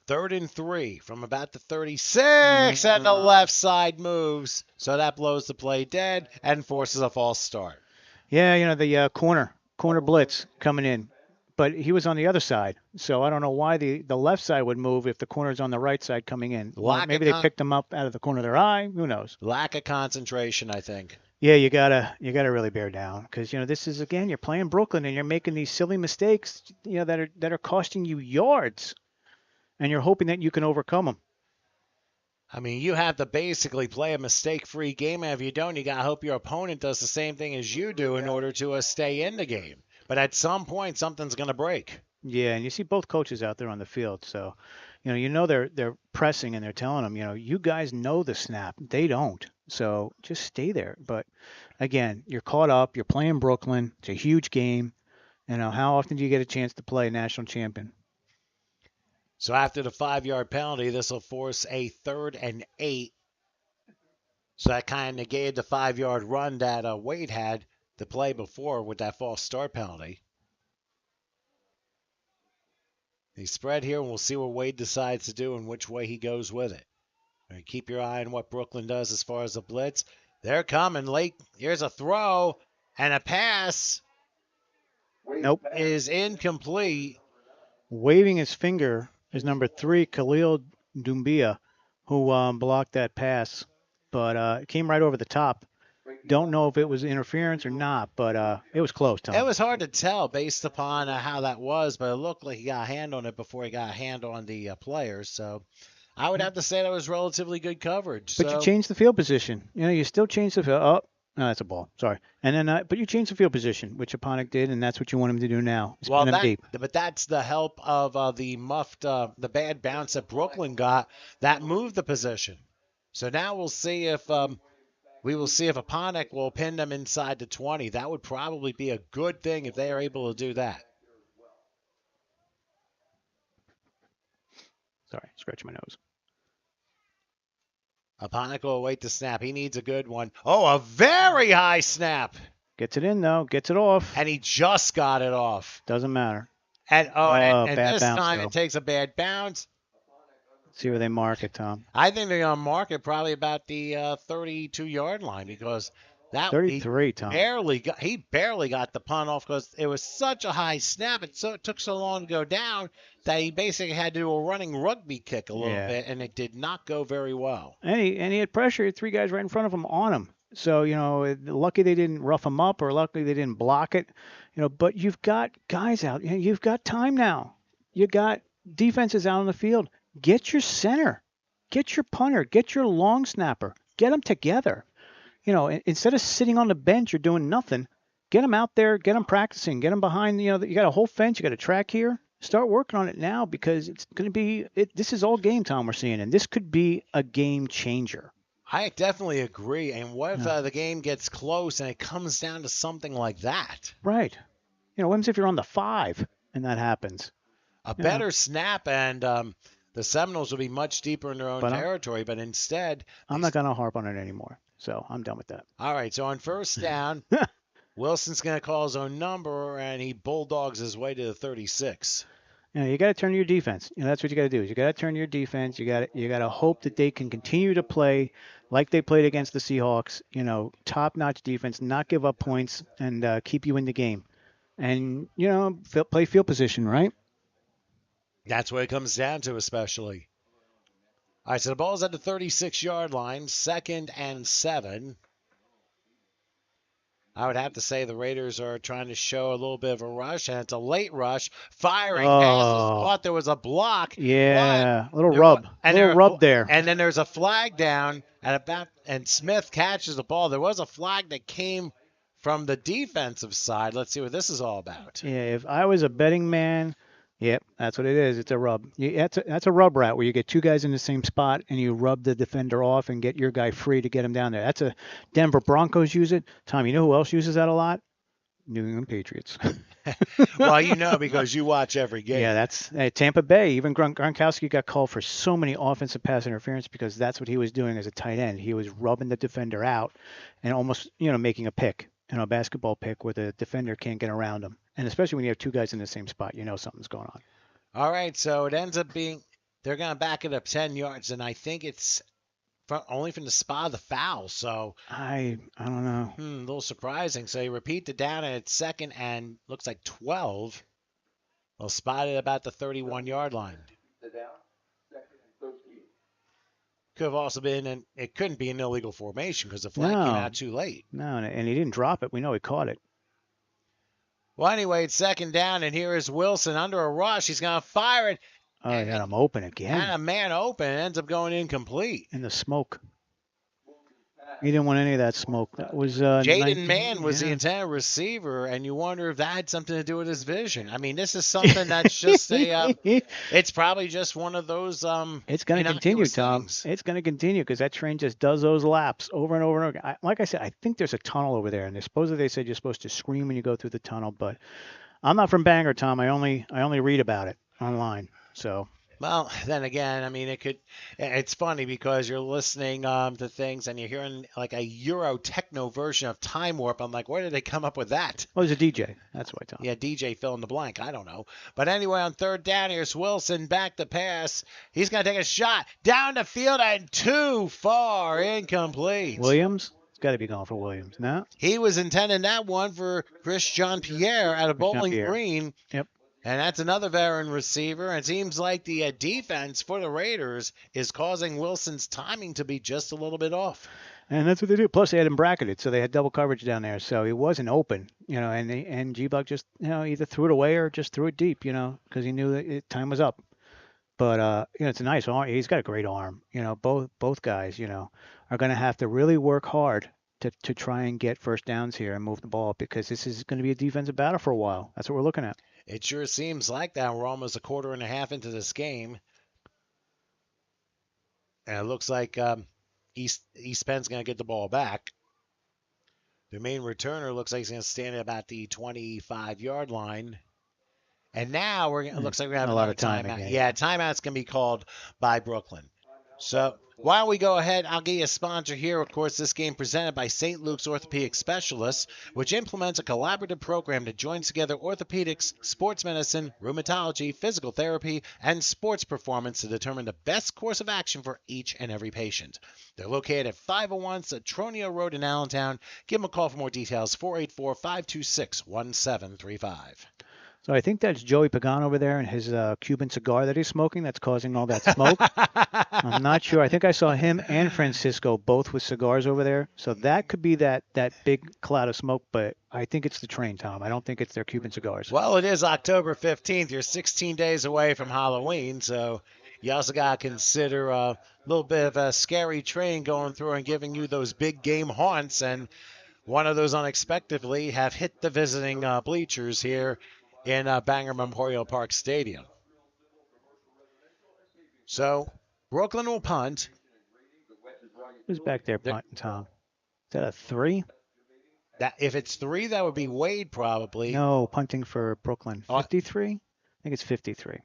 3rd and 3 from about the 36, and the left side moves, so that blows the play dead and forces a false start. Yeah, the corner blitz coming in, but he was on the other side, so I don't know why the left side would move if the corner's on the right side coming in. Maybe they picked him up out of the corner of their eye. Who knows? Lack of concentration, I think. Yeah, you gotta really bear down because this is again you're playing Brooklyn and you're making these silly mistakes that are costing you yards, and you're hoping that you can overcome them. I mean, you have to basically play a mistake-free game, and if you don't, you got to hope your opponent does the same thing as you do in order to stay in the game. But at some point, something's going to break. Yeah, and you see both coaches out there on the field, so they're pressing and they're telling them, you guys know the snap. They don't, so just stay there. But again, you're caught up. You're playing Brooklyn. It's a huge game. How often do you get a chance to play a national champion? So after the 5-yard penalty, this will force a 3rd and 8. So that kind of negated the 5-yard run that Wade had to play before with that false start penalty. He spread here, and we'll see what Wade decides to do and which way he goes with it. Right, keep your eye on what Brooklyn does as far as the blitz. They're coming late. Here's a throw and a pass. Nope. Is incomplete. Waving his finger is number 3, Khalil Doumbia, who blocked that pass, but it came right over the top. Don't know if it was interference or not, but it was close, Tom. It was hard to tell based upon how that was, but it looked like he got a hand on it before he got a hand on the players. So I would have to say that was relatively good coverage. But you changed the field position. You still changed the field. Oh, no, that's a ball. Sorry. And then, but you changed the field position, which Aponic did, and that's what you want him to do now. Spin him deep. But that's the help of the bad bounce that Brooklyn got that moved the position. So now we'll see if Aponic will pin them inside the 20. That would probably be a good thing if they are able to do that. Sorry, scratching my nose. Aponic will await the snap. He needs a good one. Oh, a very high snap. Gets it in, though. Gets it off. And he just got it off. Doesn't matter. And this time it takes a bad bounce. Let's see where they mark it, Tom. I think they're going to mark it probably about the 32-yard line because that 33, Tom. He barely got the punt off because it was such a high snap. It took so long to go down that he basically had to do a running rugby kick a little bit, and it did not go very well. And he had pressure. He had 3 guys right in front of him on him. So, lucky they didn't rough him up or luckily they didn't block it. But you've got guys out. You've got time now. You got defenses out on the field. Get your center. Get your punter. Get your long snapper. Get them together. Instead of sitting on the bench or doing nothing, get them out there, get them practicing, get them behind, you got a whole fence, you got a track here. Start working on it now because it's going to be, this is all game time we're seeing, and this could be a game changer. I definitely agree. And what if Yeah. the game gets close and it comes down to something like that? Right. What happens if you're on the 5 and that happens? A Yeah. better snap, and the Seminoles will be much deeper in their own But territory. But instead, I'm not going to harp on it anymore. So I'm done with that. all right, so on first down, Wilson's going to call his own number, and he bulldogs his way to the 36. You got to turn your defense. That's what you got to do. Is you got to turn your defense. You got to hope that they can continue to play like they played against the Seahawks. Top-notch defense, not give up points, and keep you in the game. And play field position, right? That's what it comes down to, especially. All right, so the ball's at the 36-yard line, 2nd and 7. I would have to say the Raiders are trying to show a little bit of a rush, and it's a late rush. Firing passes. Thought there was a block. Yeah, a little There rub. and A little rub there. And then there's a flag down and Smith catches the ball. There was a flag that came from the defensive side. Let's see what this is all about. Yeah, if I was a betting man, yep, that's what it is. It's a rub. That's a rub route where you get two guys in the same spot and you rub the defender off and get your guy free to get him down there. That's a Denver Broncos use it. Tom, you know who else uses that a lot? New England Patriots. Well, because you watch every game. Yeah, that's Tampa Bay. Even Gronkowski got called for so many offensive pass interference because that's what he was doing as a tight end. He was rubbing the defender out and almost, making a pick, a basketball pick where the defender can't get around him. And especially when you have two guys in the same spot, something's going on. All right, so it ends up being they're going to back it up 10 yards, and I think it's only from the spot of the foul. So I don't know. A little surprising. So you repeat the down, and it's 2nd and looks like 12. They'll spot it about the 31-yard line. The down, 2nd and 13. Could have also been, and it couldn't be an illegal formation because the flag came out too late. No, and he didn't drop it. We know he caught it. Well, anyway, it's 2nd down, and here is Wilson under a rush. He's going to fire it. Oh, he got him open again. And a man open. It ends up going incomplete. In the smoke. He didn't want any of that smoke. That was Jaden Mann was the intended receiver, and you wonder if that had something to do with his vision. I mean, this is something that's just it's probably just one of those It's going to continue, Tom. Things. It's going to continue because that train just does those laps over and over and over. Like I said, I think there's a tunnel over there, and they said you're supposed to scream when you go through the tunnel, but I'm not from Bangor, Tom. I only read about it online. So. Well, then again, I mean, it's funny because you're listening to things and you're hearing like a Euro techno version of Time Warp. I'm like, where did they come up with that? Well, he's a DJ. That's why, Tom. Yeah, DJ fill in the blank. I don't know. But anyway, on 3rd down, here's Wilson back to pass. He's going to take a shot down the field and too far, incomplete. Williams? It's got to be going for Williams, no? He was intending that one for Chris Jean-Pierre out of Bowling Green. Yep. And that's another veteran receiver. It seems like the defense for the Raiders is causing Wilson's timing to be just a little bit off. And that's what they do. Plus, they had him bracketed, so they had double coverage down there. So he wasn't open, and G-Buck just, either threw it away or just threw it deep, because he knew that time was up. But, it's a nice arm. He's got a great arm. Both guys, are going to have to really work hard to try and get first downs here and move the ball because this is going to be a defensive battle for a while. That's what we're looking at. It sure seems like that. We're almost a quarter and a half into this game. And it looks like East Penn's going to get the ball back. The main returner looks like he's going to stand at about the 25-yard line. And now it looks like we're going to have a lot of time timeout. again. Yeah, timeout's going to be called by Brooklyn. So why don't we go ahead? I'll give you a sponsor here. Of course, this game presented by St. Luke's Orthopedic Specialists, which implements a collaborative program that joins together orthopedics, sports medicine, rheumatology, physical therapy, and sports performance to determine the best course of action for each and every patient. They're located at 501 Satronio Road in Allentown. Give them a call for more details, 484-526-1735. So I think that's Joey Pagan over there and his Cuban cigar that he's smoking that's causing all that smoke. I'm not sure. I think I saw him and Francisco both with cigars over there. So that could be that big cloud of smoke, but I think it's the train, Tom. I don't think it's their Cuban cigars. Well, it is October 15th. You're 16 days away from Halloween, so you also got to consider a little bit of a scary train going through and giving you those big game haunts, and one of those unexpectedly have hit the visiting bleachers here in Bangor Memorial Park Stadium. So Brooklyn will punt. Who's back there punting, Tom? Is that a 3? That if it's 3, that would be Wade probably. No, punting for Brooklyn. Oh. 53? I think it's 53.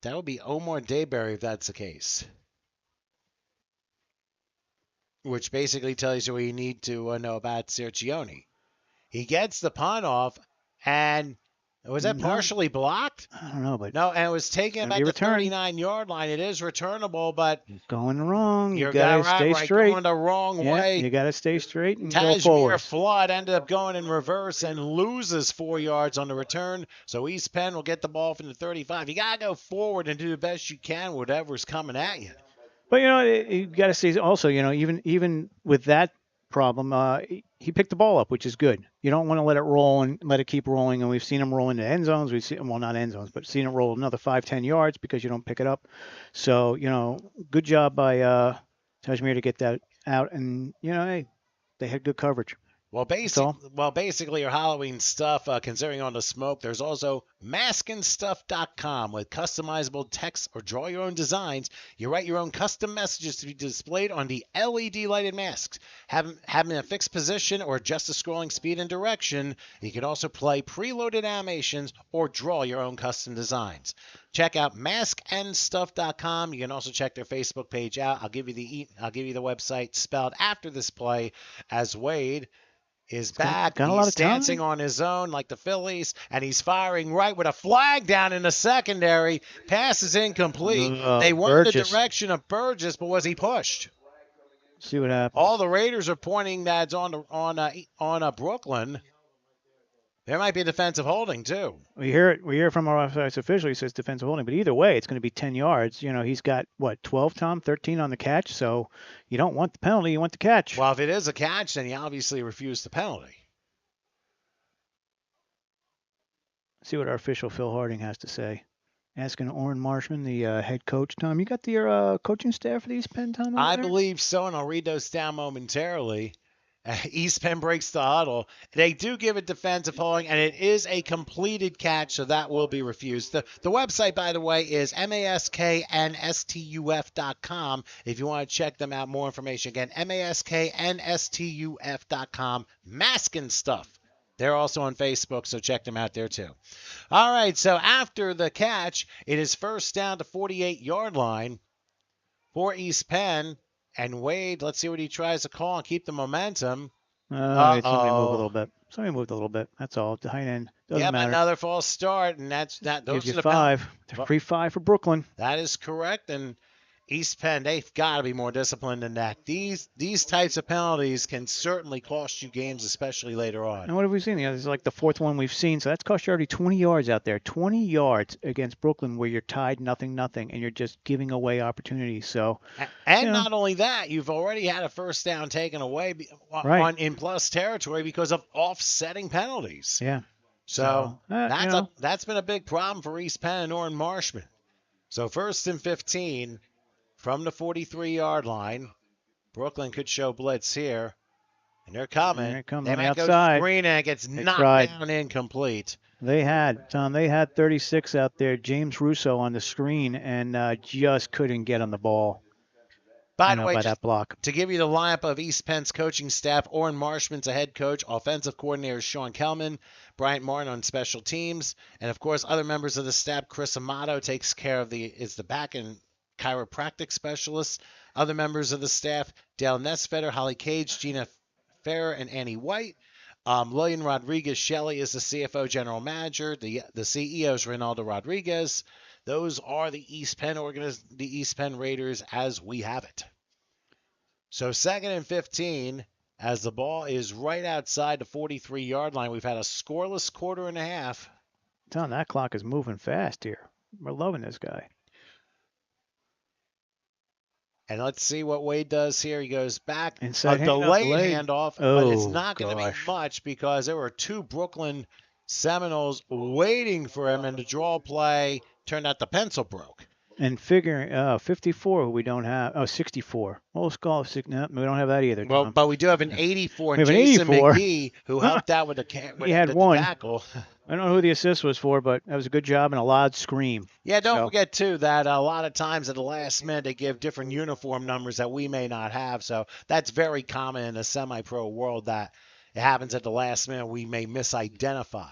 That would be Omar Dayberry if that's the case. Which basically tells you what you need to know about Sergioni. He gets the punt off, and was that partially blocked? I don't know, but no, and it was taken gonna back be the returned. 39-yard line. It is returnable, but going wrong. You you're gotta stay right, straight. going the wrong Yeah, way. you gotta stay straight and go Tajmir forward. Flood ended up going in reverse and loses 4 yards on the return. So East Penn will get the ball from the 35. You gotta go forward and do the best you can, whatever's coming at you. But you got to see also, even with that problem, he picked the ball up, which is good. You don't want to let it roll and let it keep rolling. And we've seen him roll into end zones. We've seen, well, not end zones, but seen it roll another 5-10 yards because you don't pick it up. So good job by Tajmir to get that out. And hey, they had good coverage. Well, basically, your Halloween stuff, considering on the smoke, there's also maskinstuff.com with customizable text or draw your own designs. You write your own custom messages to be displayed on the LED lighted masks. Have them in a fixed position or adjust the scrolling speed and direction. You can also play preloaded animations or draw your own custom designs. Check out maskandstuff.com. You can also check their Facebook page out. I'll give you the website spelled after this play as Wade is back. He's dancing on his own like the Phillies, and he's firing right with a flag down in the secondary. Pass is incomplete. They went in the direction of Burgess, but was he pushed? See what happens. All the Raiders are pointing that's on Brooklyn. There might be defensive holding too. We hear from our offside official. He says defensive holding, but either way, it's going to be 10 yards. He's got 12, Tom, 13 on the catch. So you don't want the penalty, you want the catch. Well, if it is a catch, then he obviously refused the penalty. See what our official Phil Harding has to say. Asking Orrin Marshman, the head coach. Tom, you got the coaching staff for the East Penn, Tom? I believe so, and I'll read those down momentarily. East Penn breaks the huddle. They do give it defensive holding, and it is a completed catch, so that will be refused. The website, by the way, is masknstuf.com. If you want to check them out, more information. Again, masknstuf.com. Mask and Stuff. They're also on Facebook, so check them out there too. All right, so after the catch, it is first down to 48-yard line for East Penn. And Wade, let's see what he tries to call and keep the momentum. Somebody moved a little bit. That's all. Tight end. Doesn't matter. Another false start, and those gives you 5. Free 5 for Brooklyn. That is correct, and East Penn, they've got to be more disciplined than that. These types of penalties can certainly cost you games, especially later on. And what have we seen? This is like the 4th one we've seen, so that's cost you already 20 yards out there. 20 yards against Brooklyn where you're tied 0-0, and you're just giving away opportunities. So, and not only that, you've already had a first down taken away in plus territory because of offsetting penalties. Yeah. So that's been a big problem for East Penn and Orrin Marshman. So 1st and 15. From the 43-yard line, Brooklyn could show blitz here, and they're coming. They might outside. Go screen, and it gets knocked down incomplete. They had 36 out there, James Russo on the screen, and just couldn't get on the ball. By the way, by that block. To give you the lineup of East Penn's coaching staff, Orrin Marshman's a head coach, offensive coordinator Sean Kelman, Bryant Martin on special teams, and of course other members of the staff. Chris Amato takes care of is the back and chiropractic specialist. Other members of the staff, Dale Nesvetter, Holly Cage, Gina Ferrer, and Annie White. Lillian Rodriguez Shelley is the CFO general manager. The CEO is Ronaldo Rodriguez. Those are the East Penn Raiders as we have it. So 2nd and 15, as the ball is right outside the 43-yard line. We've had a scoreless quarter and a half. Tom, that clock is moving fast here. We're loving this guy. And let's see what Wade does here. He goes back. Inside a delayed handoff, but it's not going to be much because there were 2 Brooklyn Seminoles waiting for him, and the draw play turned out the pencil broke. And figuring 54 who we don't have. Oh, 64. Well, let's call it no, we don't have that either, Well, Tom. but we do have an 84, We have an Jason 84. McGee, who helped out with He had the one. tackle. I don't know who the assist was for, but that was a good job and a loud scream. Yeah, don't So, forget too that a lot of times at the last minute they give different uniform numbers that we may not have. So that's very common in the semi-pro world that it happens at the last minute we may misidentify.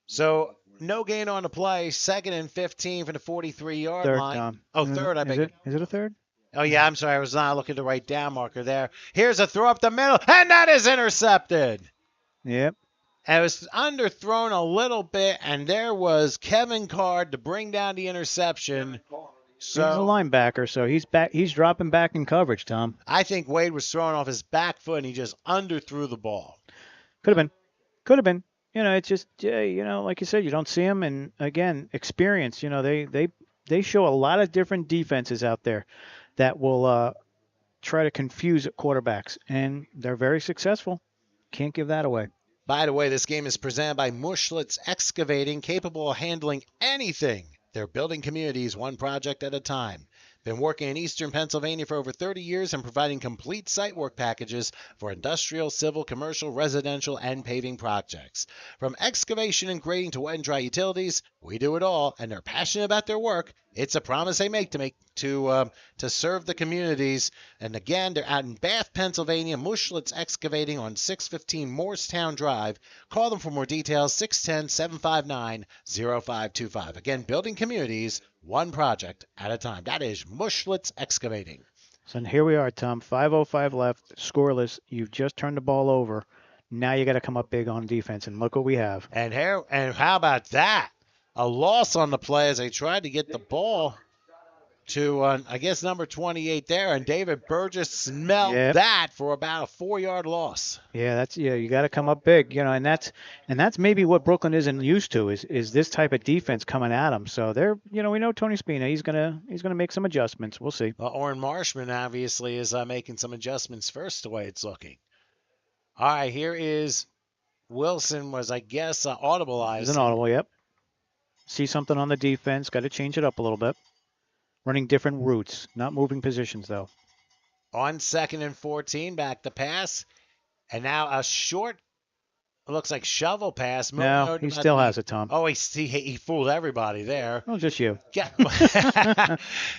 So no gain on the play. 2nd and 15 from the 43-yard third, line. Tom. Oh, third, I Is beg. it a third? Oh, yeah, I'm sorry. I was not looking at the right down marker there. Here's a throw up the middle, and that is intercepted. Yep. And it was underthrown a little bit, and there was Kevin Card to bring down the interception. He's a So linebacker, so he's back. He's dropping back in coverage, Tom. I think Wade was throwing off his back foot, and he just underthrew the ball. Could have been. Could have been. It's just like you said, you don't see them, and again, experience. They show a lot of different defenses out there that will try to confuse quarterbacks, and they're very successful. Can't give that away. By the way, this game is presented by Mushlitz Excavating, capable of handling anything. They're building communities one project at a time. Been working in eastern Pennsylvania for over 30 years and providing complete site work packages for industrial, civil, commercial, residential, and paving projects. From excavation and grading to wet and dry utilities, we do it all, and they're passionate about their work. It's a promise they make to serve the communities. And again, they're out in Bath, Pennsylvania. Mushlitz Excavating on 615 Morristown Drive. Call them for more details, 610-759-0525. Again, building communities one project at a time. That is Mushlitz Excavating. So here we are, Tom. 5:05 left, scoreless. You've just turned the ball over. Now you got to come up big on defense, and look what we have. And how about that? A loss on the play as they tried to get the ball to, I guess, number 28 there, and David Burgess smelled that for about a 4-yard loss. Yeah, you got to come up big, and that's maybe what Brooklyn isn't used to is this type of defense coming at them. So we know Tony Spina, he's gonna make some adjustments. We'll see. Well, Orrin Marshman obviously is making some adjustments first, the way it's looking. All right, here is Wilson was, I guess, audibleized. It's an audible, yep. See something on the defense, got to change it up a little bit. Running different routes, not moving positions, though. On 2nd and 14, back to pass. And now a short, looks like shovel pass. No, he still has it, Tom. Oh, he fooled everybody there. Oh, just you. Yeah. He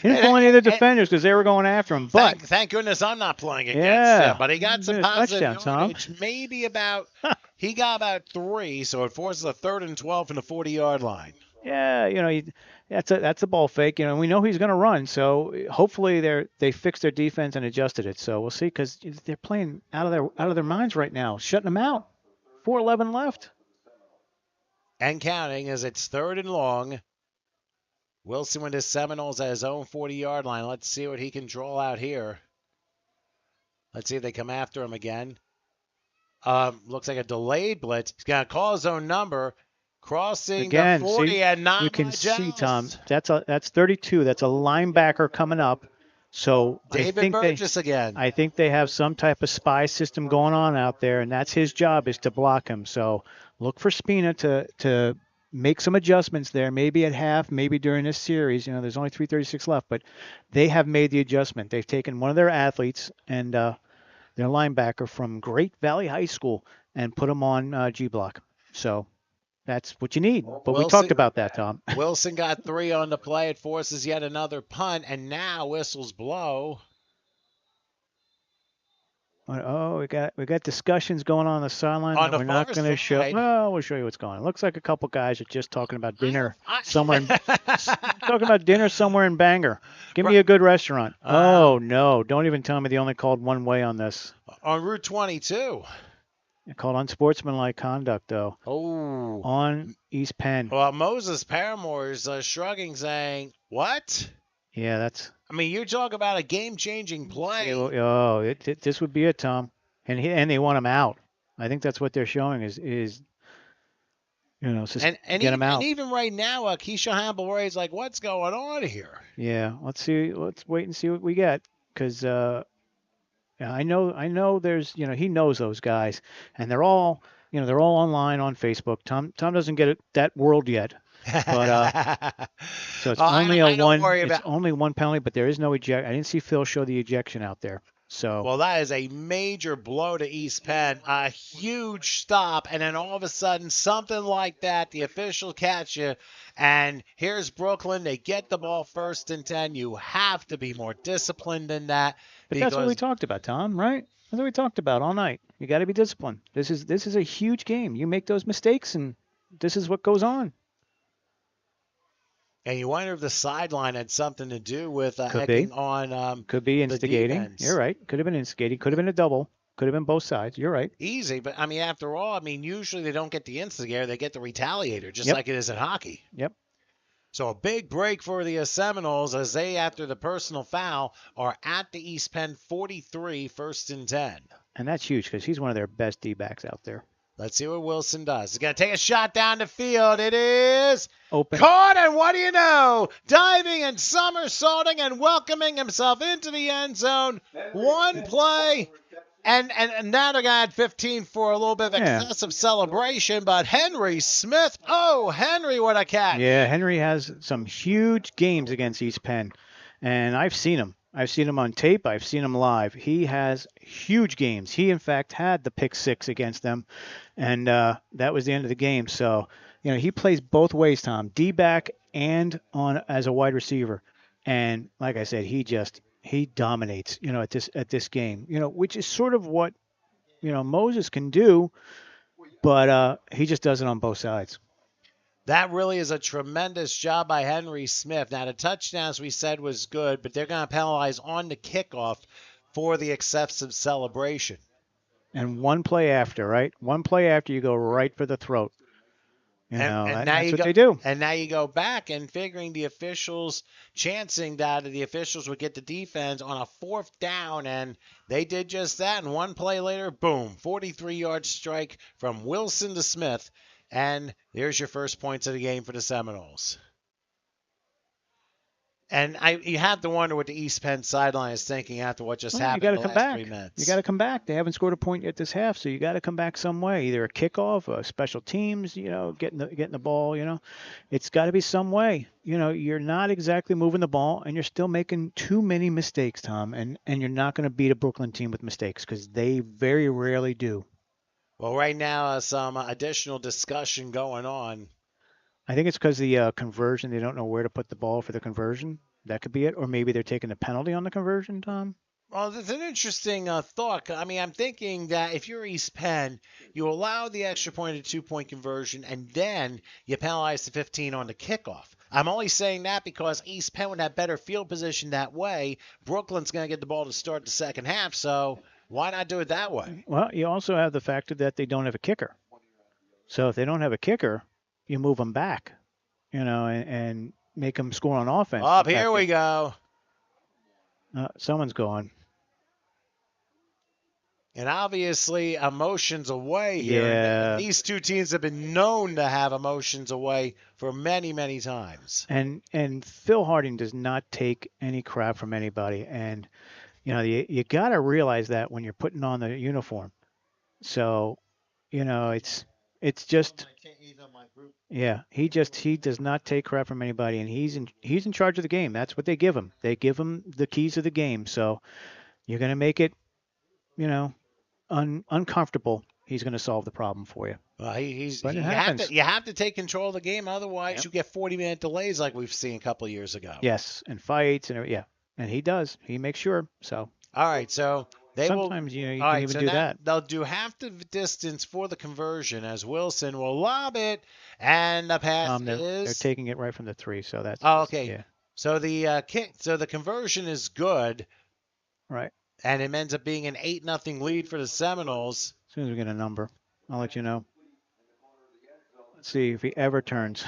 didn't fool any of the defenders because they were going after him. But thank goodness I'm not playing against him. But he got some positive touchdown, yardage. Maybe he got about 3, so it forces a 3rd and 12 from the 40-yard line. Yeah, that's a ball fake. We know he's going to run, so hopefully they fixed their defense and adjusted it. So we'll see, because they're playing out of their minds right now, shutting them out. 4:11 left. And counting as it's 3rd and long. Wilson with his Seminoles at his own 40-yard line. Let's see what he can draw out here. Let's see if they come after him again. Looks like a delayed blitz. He's going to call his own number. Crossing again, the 40 and not you can see, Tom. That's 32. That's a linebacker coming up. So David Burgess again. I think they have some type of spy system going on out there, and that's his job, is to block him. So look for Spina to make some adjustments there, maybe at half, maybe during this series. There's only 3:36 left, but they have made the adjustment. They've taken one of their athletes and their linebacker from Great Valley High School and put him on G block. So that's what you need. But we talked about that, Tom. Wilson got 3 on the play. It forces yet another punt, and now whistles blow. Oh, we got discussions going on the sideline that we're not going to show. Well, we'll show you what's going on. It looks like a couple guys are just talking about dinner somewhere. Talking about dinner somewhere in Bangor. Give me a good restaurant. Oh no! Don't even tell me they only called one way on this. On Route 22. They're called unsportsmanlike conduct, though. Oh. On East Penn. Well, Moses Paramore is shrugging, saying, "What?" Yeah, that's. I mean, you talk about a game-changing play. This would be it, Tom. And they want him out. I think that's what they're showing is just get him out. And even right now, Keisha Hamble is like, "What's going on here?" Yeah, let's see. Let's wait and see what we get, because I know there's he knows those guys, and they're all online on Facebook. Tom doesn't get that world yet. But so it's Oh, only a I don't one. worry It's about. only one penalty, but there is no eject. I didn't see Phil show the ejection out there. So Well, that is a major blow to East Penn, a huge stop, and then all of a sudden, something like that, the official catch you, and here's Brooklyn. They get the ball 1st and 10. You have to be more disciplined than that But that's what we because, talked about, Tom, right? That's what we talked about all night. You got to be disciplined. This is a huge game. You make those mistakes, and this is what goes on. and you wonder if the sideline had something to do with Could be, egging on could be the instigating. You're defense. right. Could have been instigating. Could have been a double. Could have been both sides. You're right. Easy, but I mean, after all, I mean, usually they don't get the instigator, they get the retaliator, just Yep. like it is in hockey. Yep. So a big break for the Seminoles as they, after the personal foul, are at the East Penn 43, 1st and 10. And that's huge because he's one of their best D-backs out there. Let's see what Wilson does. He's going to take a shot down the field. It is Open. caught, and what do you know? Diving and somersaulting and welcoming himself into the end zone. One play. And now they're going to add 15 for a little bit of excessive celebration. But Henry Smith, oh, Henry, what a catch. Yeah, Henry has some huge games against East Penn. And I've seen him. I've seen him on tape. I've seen him live. He has huge games. He, in fact, had the pick six against them. And that was the end of the game. So, he plays both ways, Tom, D-back and on as a wide receiver. And like I said, he dominates, at this game, which is sort of what, Moses can do, but he just does it on both sides. That really is a tremendous job by Henry Smith. Now, the touchdown, as we said, was good, but they're going to penalize on the kickoff for the excessive celebration. And one play after, right? One play after, you go right for the throat. That's what they do. And now you go back and figuring the officials, chancing that the officials would get the defense on a 4th down, and they did just that. And one play later, boom, 43-yard strike from Wilson to Smith. And there's your first points of the game for the Seminoles. And you have to wonder what the East Penn sideline is thinking after what just happened in the last 3 minutes. You got to come back. They haven't scored a point yet this half, so you got to come back some way. Either a kickoff, a special teams, getting the ball. It's got to be some way. You're not exactly moving the ball, and you're still making too many mistakes, Tom. And you're not going to beat a Brooklyn team with mistakes because they very rarely do. Well, right now, some additional discussion going on. I think it's because the conversion, they don't know where to put the ball for the conversion. That could be it. Or maybe they're taking a penalty on the conversion, Tom. Well, it's an interesting thought. I mean, I'm thinking that if you're East Penn, you allow the extra point of 2-point conversion, and then you penalize the 15 on the kickoff. I'm only saying that because East Penn would have better field position that way. Brooklyn's going to get the ball to start the second half, so why not do it that way? Well, you also have the factor that they don't have a kicker. So if they don't have a kicker, you move them back, and make them score on offense. Up here we go. Someone's gone. And obviously, emotions away here. Yeah. These two teams have been known to have emotions away for many, many times. And Phil Harding does not take any crap from anybody. And, you got to realize that when you're putting on the uniform. So, it's just, yeah, he does not take crap from anybody, and he's in charge of the game. That's what they give him. They give him the keys of the game. So you're going to make it, uncomfortable. He's going to solve the problem for you. Well, you have to take control of the game, otherwise you get 40-minute delays like we've seen a couple of years ago. Yes, and fights and he does. He makes sure. So all right, so sometimes you can even do that. They'll do half the distance for the conversion as Wilson will lob it, and the pass they're taking it right from the 3. So that's okay. Yeah. So the conversion is good, right? And it ends up being an 8-0 lead for the Seminoles. As soon as we get a number, I'll let you know. Let's see if he ever turns.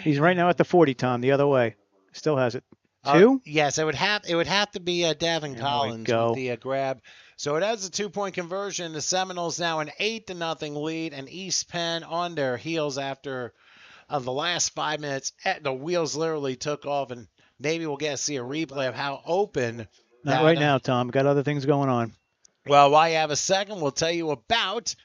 He's right now at the 40, Tom. The other way, still has it. 2? Yes, it would have to be Davin Collins with the grab. So it has a 2-point conversion. The Seminoles now an 8-0 lead, and East Penn on their heels after the last 5 minutes. The wheels literally took off, and maybe we'll get to see a replay of how open. Not right now, Tom. Got other things going on. Well, while you have a second, we'll tell you about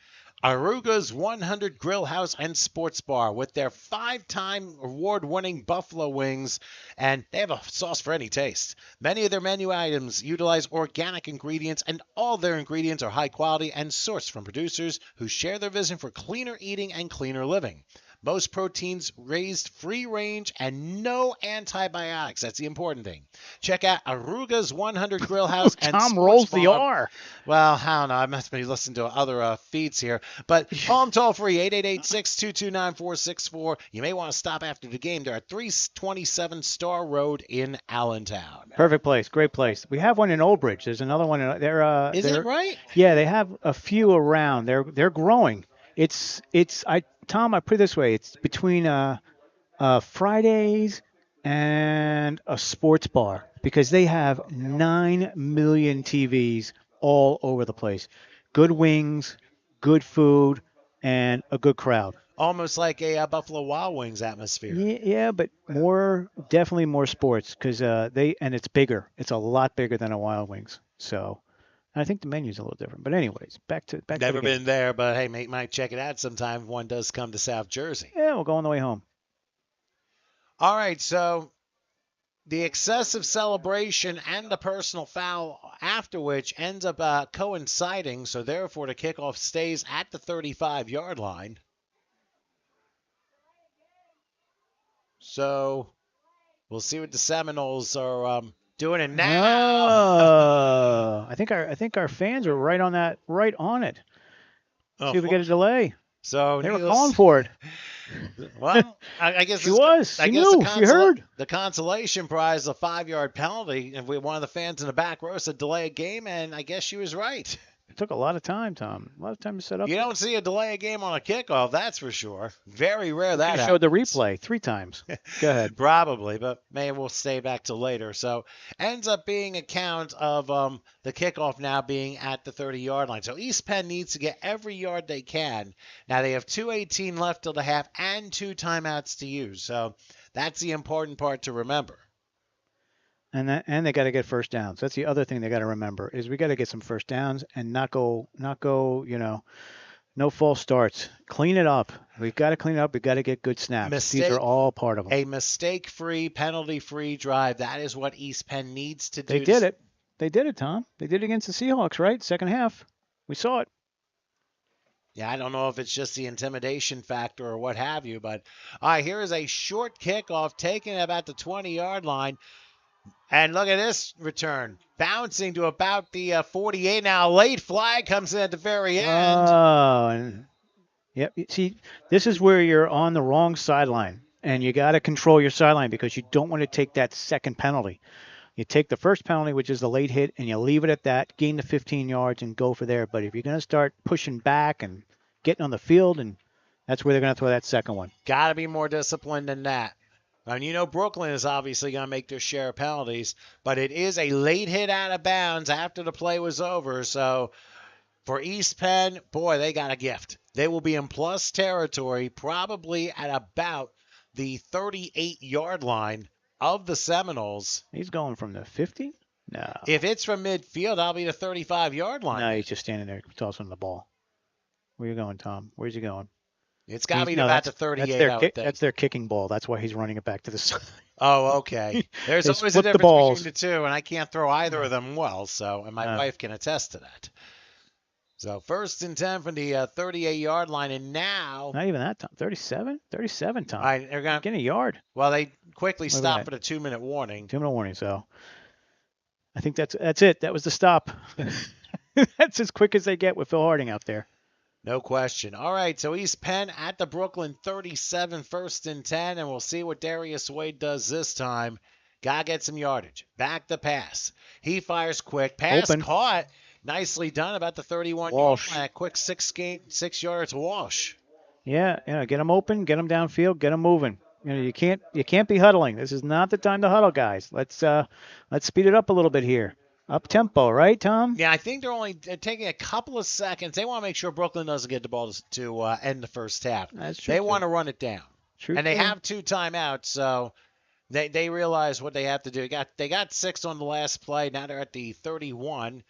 Aruga's 100 Grill House and Sports Bar with their 5-time award-winning buffalo wings, and they have a sauce for any taste. Many of their menu items utilize organic ingredients, and all their ingredients are high quality and sourced from producers who share their vision for cleaner eating and cleaner living. Most proteins raised free range and no antibiotics. That's the important thing. Check out Aruga's 100 Grill House and Tom Sports rolls the Bar. R. Well, I don't know. I must be listening to other feeds here. But call them toll free, 888-622-9464. You may want to stop after the game. They're at 327 Star Road in Allentown. Perfect place. Great place. We have one in Old Bridge. There's another one. Is it right? Yeah, they have a few around. They're growing. Tom, I put it this way. It's between Fridays and a sports bar because they have 9 million TVs all over the place. Good wings, good food, and a good crowd. Almost like a Buffalo Wild Wings atmosphere. Yeah, but definitely more sports because and it's bigger. It's a lot bigger than a Wild Wings. So I think the menu's a little different. But anyways, back to Never the game. been there, but hey, might check it out sometime if one does come to South Jersey. Yeah, we'll go on the way home. All right, so the excessive celebration and the personal foul after which ends up coinciding, so therefore the kickoff stays at the 35-yard line. So we'll see what the Seminoles are doing. And now, I think our fans are right on it. oh, See if we get a delay. So They were calling for it. Well, I guess She was. She knew. She heard. The consolation prize, a 5-yard penalty. And one of the fans in the back row said delay a game, and I guess she was right. It took a lot of time, Tom. A lot of time to set up. You don't see a delay a game on a kickoff, that's for sure. Very rare that You happens. showed the replay 3 times. Go ahead. Probably, but maybe we'll stay back to later. So ends up being a count of the kickoff now being at the 30-yard line. So East Penn needs to get every yard they can. Now they have 2:18 left till the half and 2 timeouts to use. So that's the important part to remember. And they got to get first downs. That's the other thing they got to remember is we got to get some first downs and not go, no false starts. Clean it up. We've got to clean it up. We've got to get good snaps. These are all part of them. A mistake-free, penalty-free drive. That is what East Penn needs to do. They did it. They did it, Tom. They did it against the Seahawks, right? Second half. We saw it. Yeah, I don't know if it's just the intimidation factor or what have you, but all right, here is a short kickoff taken about the 20-yard line. And look at this return, bouncing to about the 48. Now, a late flag comes in at the very end. Oh, and yep. See, this is where you're on the wrong sideline, and you got to control your sideline because you don't want to take that second penalty. You take the first penalty, which is the late hit, and you leave it at that, gain the 15 yards, and go for there. But if you're going to start pushing back and getting on the field, and that's where they're going to throw that second one. Got to be more disciplined than that. And Brooklyn is obviously going to make their share of penalties, but it is a late hit out of bounds after the play was over. So for East Penn, boy, they got a gift. They will be in plus territory probably at about the 38-yard line of the Seminoles. He's going from the 50? No. If it's from midfield, I'll be the 35-yard line. No, he's just standing there tossing the ball. Where you going, Tom? Where's he going? It's got to be about the 38. That's their kicking ball. That's why he's running it back to the side. Oh, okay. There's They always a split the difference balls. between the two, and I can't throw either of them well, and my wife can attest to that. So 1st and 10 from the 38-yard line, and now... Not even that, Tom. 37? 37, Tom. All right, they're going to... Get a yard. Well, they quickly stopped for the 2-minute warning. 2-minute warning, so... I think that's it. That was the stop. That's as quick as they get with Phil Harding out there. No question. All right, so East Penn at the Brooklyn 37, 1st and 10, and we'll see what Darius Wade does this time. Got to get some yardage. Back the pass. He fires quick. Pass Open. Caught. Nicely done about the 31-yard line. A quick 6-yard to Walsh. Yeah, get him open, get him downfield, get him moving. You can't be huddling. This is not the time to huddle, guys. Let's speed it up a little bit here. Up tempo, right, Tom? Yeah, I think they're taking a couple of seconds. They want to make sure Brooklyn doesn't get the ball to end the first half. That's true. They want to run it down. True. And they have 2 timeouts, so they realize what they have to do. They got 6 on the last play. Now they're at the 31.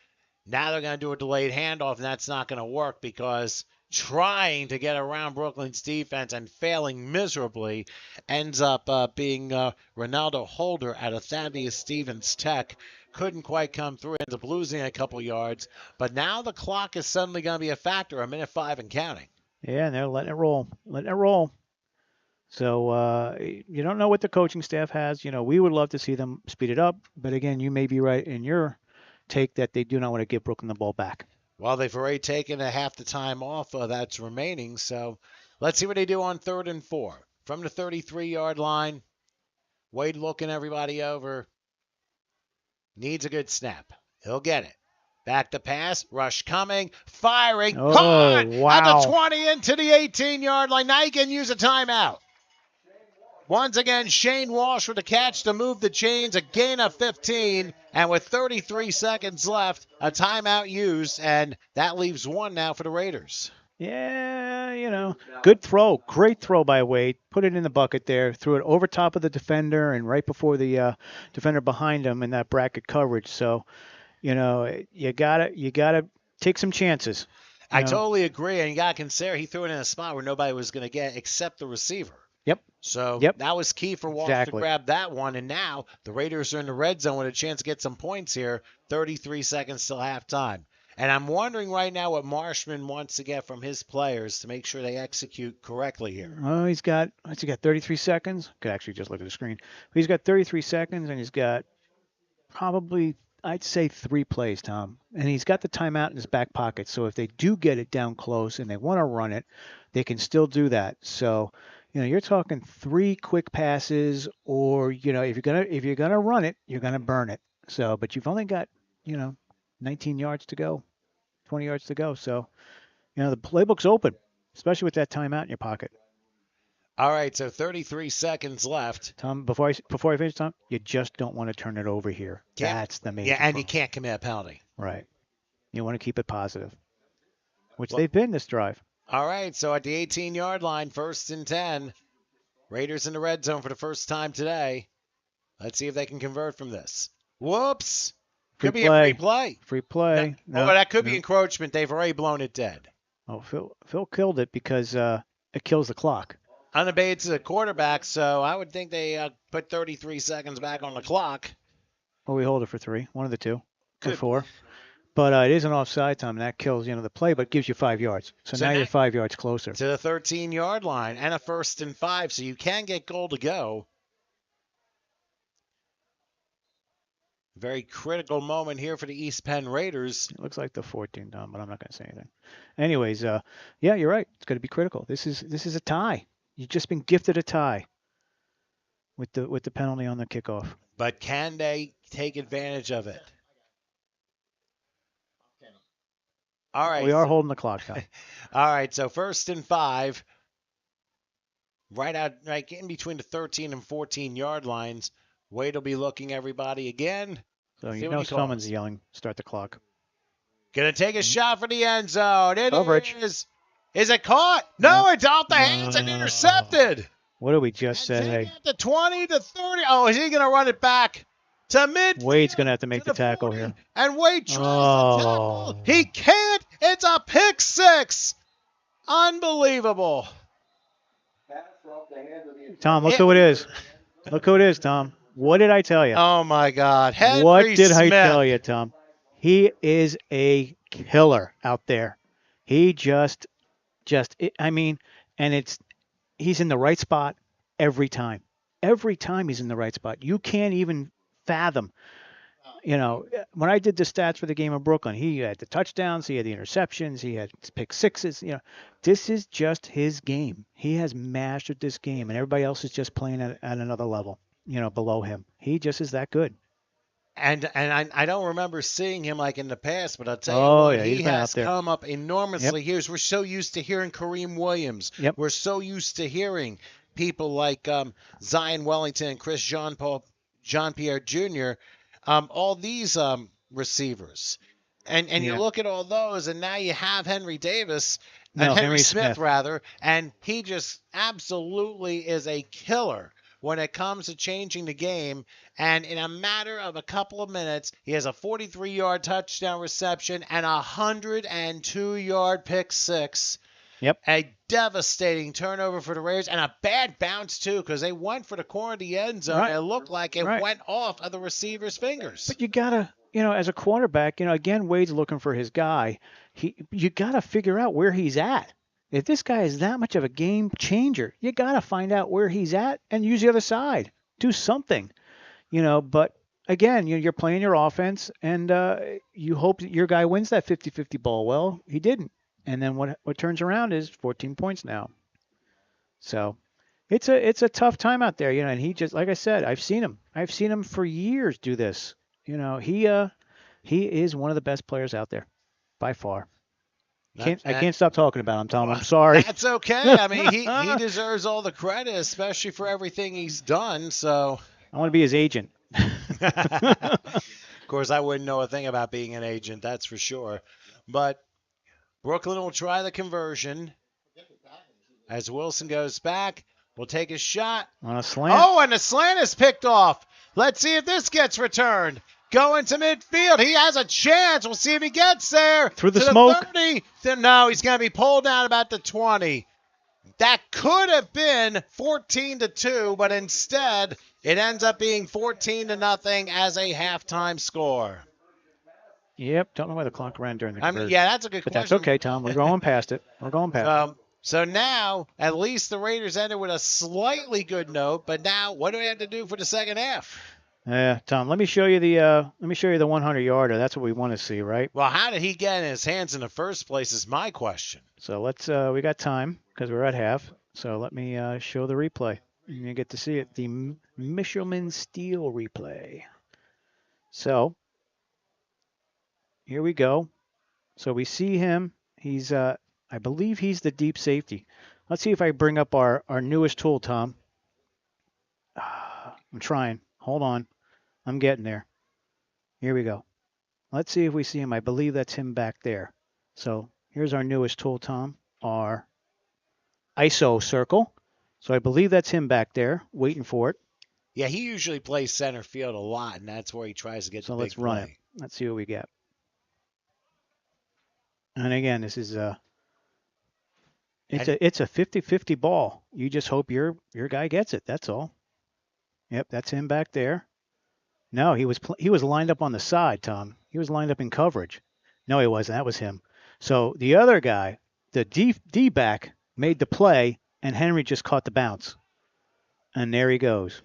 Now they're going to do a delayed handoff, and that's not going to work because trying to get around Brooklyn's defense and failing miserably. Ends up being Ronaldo Holder out of Thaddeus Stevens Tech. Couldn't quite come through, ends up losing a couple yards. But now the clock is suddenly going to be a factor, a minute 5 and counting. Yeah, and they're letting it roll. Letting it roll. So you don't know what the coaching staff has. We would love to see them speed it up. But again, you may be right in your take that they do not want to give Brooklyn the ball back. Well, they've already taken a half the time off that's remaining. So let's see what they do on 3rd and 4. From the 33-yard line, Wade looking everybody over. Needs a good snap. He'll get it. Back to pass. Rush coming. Firing. Oh, Caught wow. at the 20 into the 18-yard line. Now you can use a timeout. Once again, Shane Walsh with a catch to move the chains, a gain of 15, and with 33 seconds left, a timeout used, and that leaves one now for the Raiders. Yeah, good throw. Great throw by Wade. Put it in the bucket there. Threw it over top of the defender and right before the defender behind him in that bracket coverage. So, you gotta take some chances. I totally agree, and you got to consider he threw it in a spot where nobody was going to get except the receiver. Yep. So that was key for Walsh to grab that one, and now the Raiders are in the red zone with a chance to get some points here. 33 seconds till halftime. And I'm wondering right now what Marshman wants to get from his players to make sure they execute correctly here. Oh, he's got 33 seconds. Could actually just look at the screen. He's got 33 seconds, and he's got probably, I'd say, 3 plays, Tom. And he's got the timeout in his back pocket. So if they do get it down close and they want to run it, they can still do that. So, you're talking 3 quick passes, or if you're gonna run it, you're gonna burn it. So, but you've only got 19 yards to go, 20 yards to go. So, the playbook's open, especially with that timeout in your pocket. All right, so 33 seconds left. Tom, before I finish, Tom, you just don't want to turn it over here. That's the main. Yeah, and you can't commit a penalty. Right. You want to keep it positive, which they've been this drive. All right, so at the 18-yard line, 1st and 10. Raiders in the red zone for the first time today. Let's see if they can convert from this. Whoops. Could be a free play. Free play. No, but that could be encroachment. They've already blown it dead. Oh, Phil killed it because it kills the clock. Unabated to the quarterback, so I would think they put 33 seconds back on the clock. Well, we hold it for 3. One of the two. Or 4. But it is an offside time, and that kills the play, but gives you 5 yards. So now you're 5 yards closer. To the 13-yard line and a 1st and 5, so you can get goal to go. Very critical moment here for the East Penn Raiders. It looks like the 14, Tom, but I'm not going to say anything. Anyways, yeah, you're right. It's going to be critical. This is a tie. You've just been gifted a tie with the penalty on the kickoff. But can they take advantage of it? All right. We are holding the clock, Tom. All right, so 1st and 5. Right in between the 13 and 14-yard lines. Wade will be looking everybody again. So someone's yelling, start the clock. Gonna take a shot for the end zone. Coverage. Is it caught? No, it's off the hands and intercepted. What did we just say? Hey, the 20 to 30. Oh, is he gonna run it back to mid? Wade's gonna have to make the tackle 40. here. And Wade tries to tackle. He can't. It's a pick 6. Unbelievable. Tom, look who it is. Look who it is, Tom. What did I tell you? Oh my God. What did I tell you, Tom? He is a killer out there. He he's in the right spot every time. Every time he's in the right spot. You can't even fathom. When I did the stats for the game of Brooklyn, he had the touchdowns, he had the interceptions, he had pick 6s. This is just his game. He has mastered this game, and everybody else is just playing at another level, below him. He just is that good. And I don't remember seeing him like in the past, but I'll tell you he has come up enormously. Yep. We're so used to hearing Kareem Williams. Yep. We're so used to hearing people like Zion Wellington and Chris Jean-Pierre Jr., all these receivers. And you look at all those, and now you have Henry Smith, and he just absolutely is a killer when it comes to changing the game. And in a matter of a couple of minutes, he has a 43-yard touchdown reception and a 102-yard pick 6. Yep. A devastating turnover for the Raiders and a bad bounce, too, because they went for the corner of the end zone. Right. And it looked like it Right. went off of the receiver's fingers. But you gotta, as a quarterback, again, Wade's looking for his guy. You gotta figure out where he's at. If this guy is that much of a game changer, you gotta find out where he's at and use the other side. Do something, But again, you're playing your offense, and you hope that your guy wins that 50-50 ball. Well, he didn't, and then what turns around is 14 points now. So it's a tough time out there, And he just, like I said, I've seen him for years do this. He is one of the best players out there, by far. I can't stop talking about him, Tom. I'm sorry. That's okay. I mean, he deserves all the credit, especially for everything he's done. So I want to be his agent. of course, I wouldn't know a thing about being an agent, that's for sure. But Brooklyn will try the conversion as Wilson goes back. We'll take a shot. On a slant. Oh, and the slant is picked off. Let's see if this gets returned. Going to midfield. He has a chance. We'll see if he gets there. Through the to smoke. The 30. No, he's going to be pulled down about the 20. That could have been 14-2, but instead it ends up being 14-0 as a halftime score. Yep. Don't know why the clock ran during the conversion. Yeah, that's a good but question. That's okay, Tom. We're going past it. So now, at least the Raiders ended with a slightly good note. But now, what do we have to do for the second half? Tom, let me show you the 100-yarder. That's what we want to see, right? Well, how did he get in his hands in the first place is my question. So let's we got time because we're at half. So let me show the replay. You get to see it, the Michelin Steel replay. So here we go. So we see him. He's I believe he's the deep safety. Let's see if I bring up our newest tool, Tom. I'm trying. Hold on. I'm getting there. Here we go. Let's see if we see him. I believe that's him back there. So here's our newest tool, Tom, our ISO circle. So I believe that's him back there, waiting for it. Yeah, he usually plays center field a lot, and that's where he tries to get the big play. So let's run it. Let's see what we get. And again, this is it's a 50-50 ball. You just hope your guy gets it. That's all. Yep, that's him back there. No, he was lined up on the side, Tom. He was lined up in coverage. No, he wasn't. That was him. So the other guy, the D-back, made the play, and Henry just caught the bounce. And there he goes.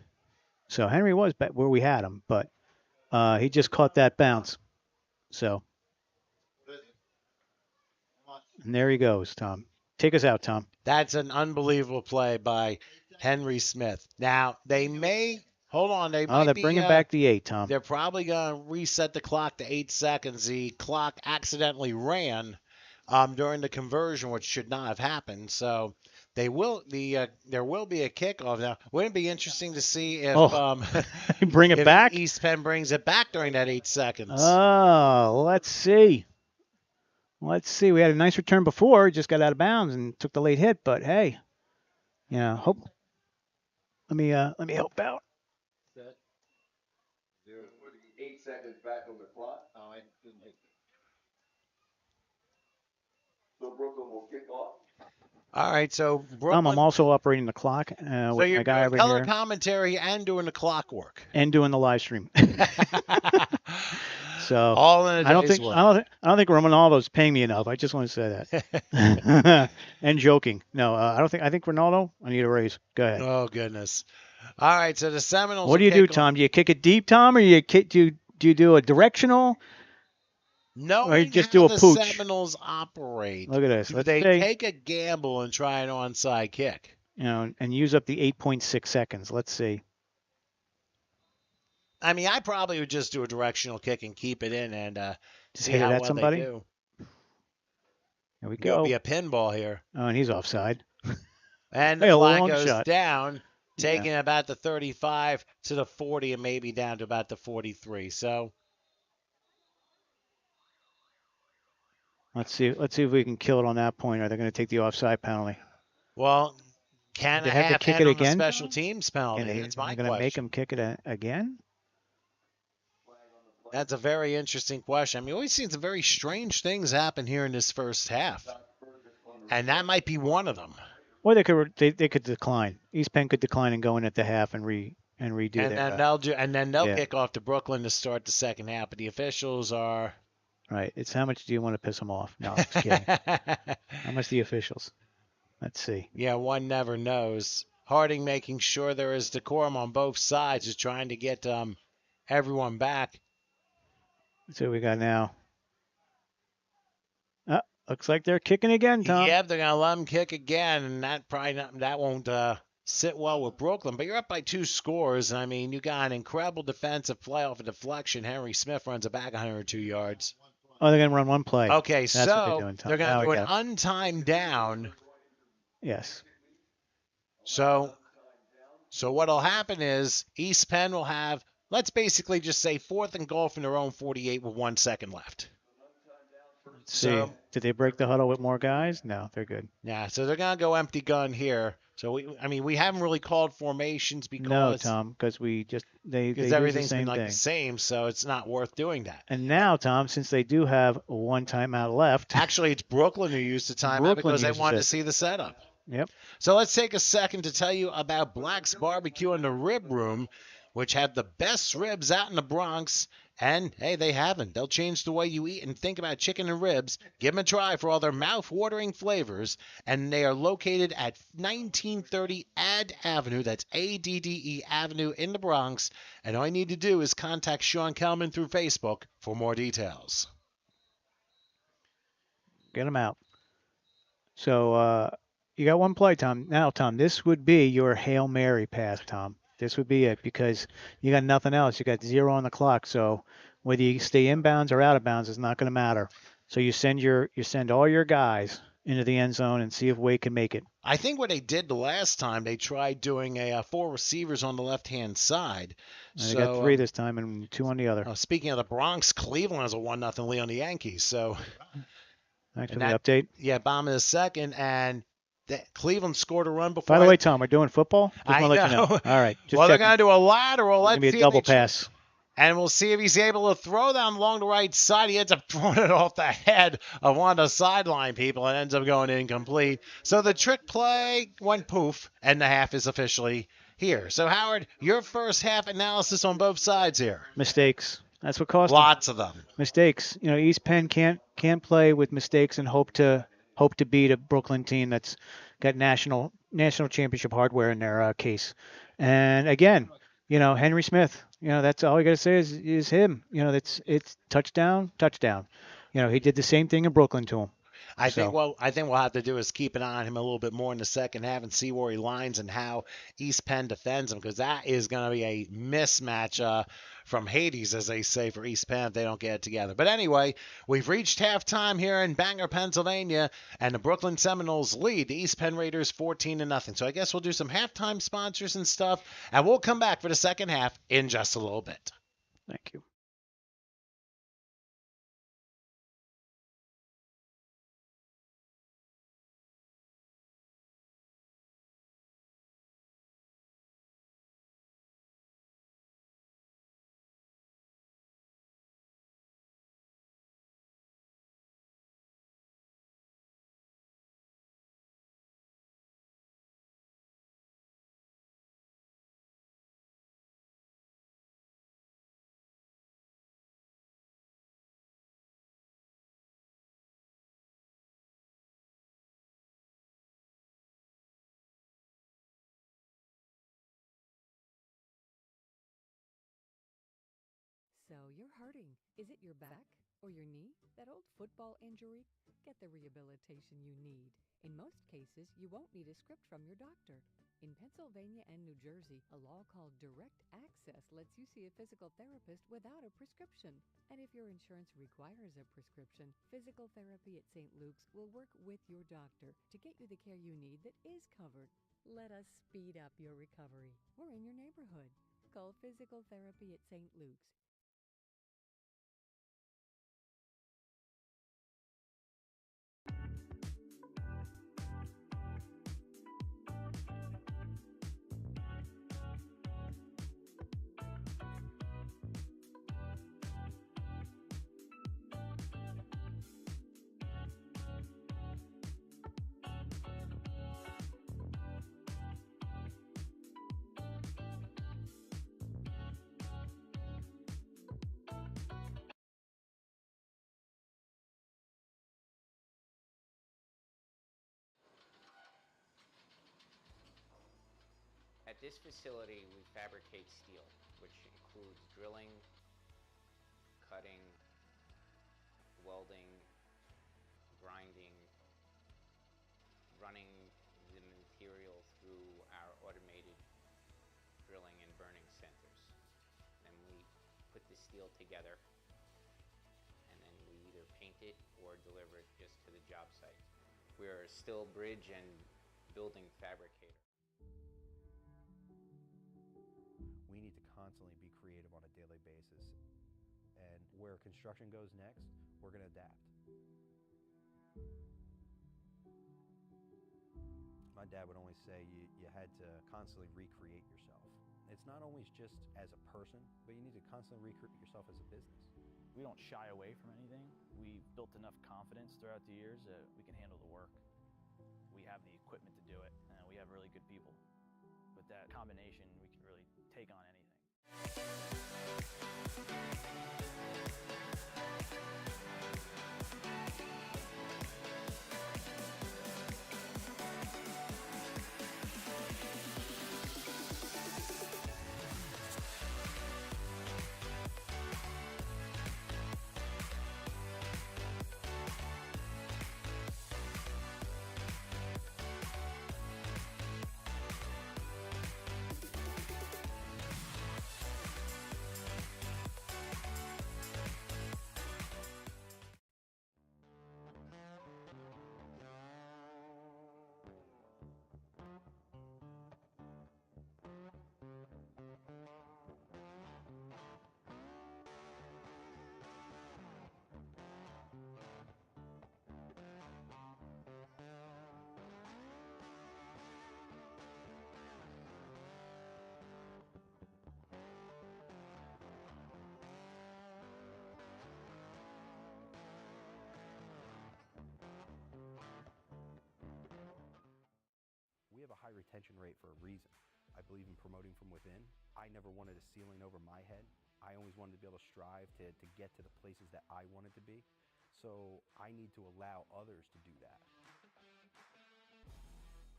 So Henry was back where we had him, but he just caught that bounce. So, and there he goes, Tom. Take us out, Tom. That's an unbelievable play by Henry Smith. Now, they may... Hold on. They're bringing back the 8, Tom. They're probably going to reset the clock to 8 seconds. The clock accidentally ran during the conversion, which should not have happened. So there will be a kickoff. Now, wouldn't it be interesting to see if bring it back? East Penn brings it back during that 8 seconds. Oh, let's see. Let's see. We had a nice return before. Just got out of bounds and took the late hit. But hey, hope. Let me help out. 8 seconds back on the clock. Oh, I didn't hit. So Brooklyn will kick off. All right, so Brooklyn. I'm also operating the clock with my guy over here. Color commentary and doing the clock work. And doing the live stream. So all in a day's work. I don't think Ronaldo's paying me enough. I just want to say that. And joking. No, I think Ronaldo. I need a raise. Go ahead. Oh goodness. All right, so the Seminoles. What do you do, Tom? Do you kick it deep, Tom, or do you do a directional? No, or you just do a the pooch. Seminoles operate. Look at this. They take a gamble and try an onside kick. And use up the 8.6 seconds. Let's see. I mean, I probably would just do a directional kick and keep it in and see hit how it at well somebody? they do. Here we It'll go. be a pinball here. Oh, and he's offside. And Hey, the a flag long goes shot. down, taking about the 35 to the 40 and maybe down to about the 43. So let's see if we can kill it on that point. Are they going to take the offside penalty? Well, can they a have to half kick head it on the again? special teams penalty? That's my question. Going to make him kick it again? That's a very interesting question. I mean, we've seen some very strange things happen here in this first half. And that might be one of them. Or they could decline. East Penn could decline and go in at the half and redo And that. then they'll Yeah. kick off to Brooklyn to start the second half. But the officials are. Right. It's how much do you want to piss them off? No, just kidding. How much the officials? Let's see. Yeah, one never knows. Harding making sure there is decorum on both sides, is trying to get everyone back. Let's see what we got now. Looks like they're kicking again, Tom. Yep, they're gonna let them kick again, and that won't sit well with Brooklyn. But you're up by 2 scores. I mean, you got an incredible defensive play off a deflection. Henry Smith runs it back 102 yards. Oh, they're gonna run one play. Okay, That's what they're doing, Tom. they're gonna Now do we an got it. untimed down. Yes. So what'll happen is East Penn will have, let's basically just say, 4th and goal from their own 48 with 1 second left. Let's see. Did they break the huddle with more guys? No, they're good. Yeah, so they're gonna go empty gun here. So we haven't really called formations because No, Tom, because we just they do everything's the same been like thing. the same, so it's not worth doing that. And now, Tom, since they do have one timeout left, Actually, it's Brooklyn who used the timeout because they wanted to see the setup. Yep. So let's take a second to tell you about Black's Barbecue in the Rib Room, which have the best ribs out in the Bronx. And, hey, they haven't. They'll change the way you eat and think about chicken and ribs. Give them a try for all their mouth-watering flavors. And they are located at 1930 Add Avenue. That's ADDE Avenue in the Bronx. And all you need to do is contact Sean Kelman through Facebook for more details. Get them out. So you got one play, Tom. Now, Tom, this would be your Hail Mary pass, Tom. This would be it because you got nothing else. You got 0 on the clock. So whether you stay inbounds or out of bounds is not going to matter. So you send all your guys into the end zone and see if Wade can make it. I think what they did the last time, they tried doing 4 receivers on the left-hand side. And they got 3 this time and 2 on the other. Speaking of the Bronx, Cleveland has a 1-0 lead on the Yankees. So thanks for the update. Yeah, bomb in the second, and Cleveland scored a run before. By the way, Tom, we're doing football? I know. Let you know. All right. Well, they're going to do a lateral. Let's see. It's going to be a double pass. And we'll see if he's able to throw down along the right side. He ends up throwing it off the head of one of the sideline people and ends up going incomplete. So the trick play went poof, and the half is officially here. So, Howard, your first half analysis on both sides here. Mistakes. That's what cost Lots of them. Mistakes. You know, East Penn can't play with mistakes and hope to beat a Brooklyn team that's got national championship hardware in their case. And again, you know, Henry Smith, you know, that's all you got to say is him. You know, it's touchdown. You know, he did the same thing in Brooklyn to him. I think we'll have to do is keep an eye on him a little bit more in the second half and see where he lines and how East Penn defends him, because that is going to be a mismatch from Hades, as they say, for East Penn if they don't get it together. But anyway, we've reached halftime here in Bangor, Pennsylvania, and the Brooklyn Seminoles lead the East Penn Raiders 14-0. So I guess we'll do some halftime sponsors and stuff, and we'll come back for the second half in just a little bit. Thank you. So you're hurting. Is it your back or your knee? That old football injury? Get the rehabilitation you need. In most cases, you won't need a script from your doctor. In Pennsylvania and New Jersey, a law called Direct Access lets you see a physical therapist without a prescription. And if your insurance requires a prescription, physical therapy at St. Luke's will work with your doctor to get you the care you need that is covered. Let us speed up your recovery. We're in your neighborhood. Call Physical Therapy at St. Luke's. At this facility, we fabricate steel, which includes drilling, cutting, welding, grinding, running the material through our automated drilling and burning centers. Then we put the steel together, and then we either paint it or deliver it just to the job site. We're a steel bridge and building fabricator. We need to constantly be creative on a daily basis. And where construction goes next, we're going to adapt. My dad would always say you had to constantly recreate yourself. It's not always just as a person, but you need to constantly recreate yourself as a business. We don't shy away from anything. We've built enough confidence throughout the years that we can handle the work. We have the equipment to do it, and we have really good people. With that combination, we can really take on anything. We have a high retention rate for a reason. I believe in promoting from within. I never wanted a ceiling over my head. I always wanted to be able to strive to get to the places that I wanted to be. So I need to allow others to do that.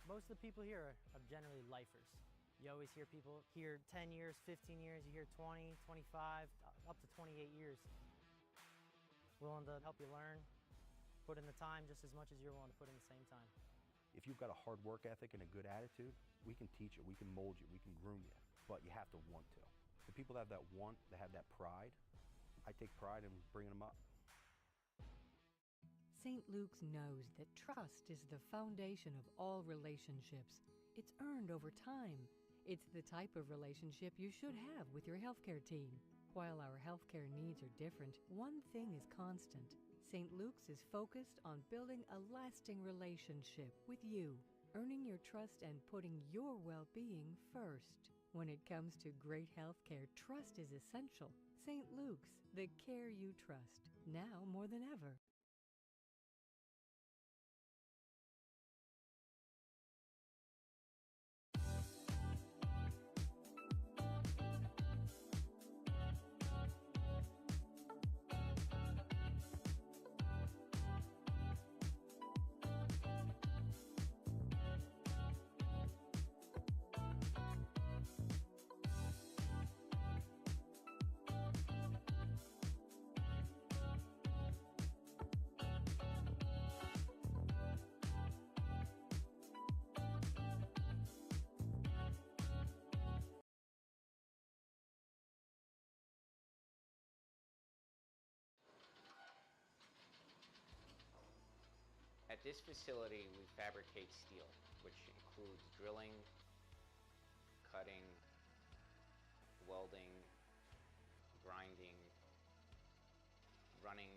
Most of the people here are generally lifers. You always hear people here 10 years, 15 years, you hear 20, 25, up to 28 years. Willing to help you learn, put in the time just as much as you're willing to put in the same time. If you've got a hard work ethic and a good attitude, we can teach you, we can mold you, we can groom you, but you have to want to. The people that have that want, that have that pride, I take pride in bringing them up. St. Luke's knows that trust is the foundation of all relationships. It's earned over time. It's the type of relationship you should have with your healthcare team. While our healthcare needs are different, one thing is constant. St. Luke's is focused on building a lasting relationship with you, earning your trust and putting your well-being first. When it comes to great healthcare, trust is essential. St. Luke's, the care you trust, now more than ever. At this facility, we fabricate steel, which includes drilling, cutting, welding, grinding, running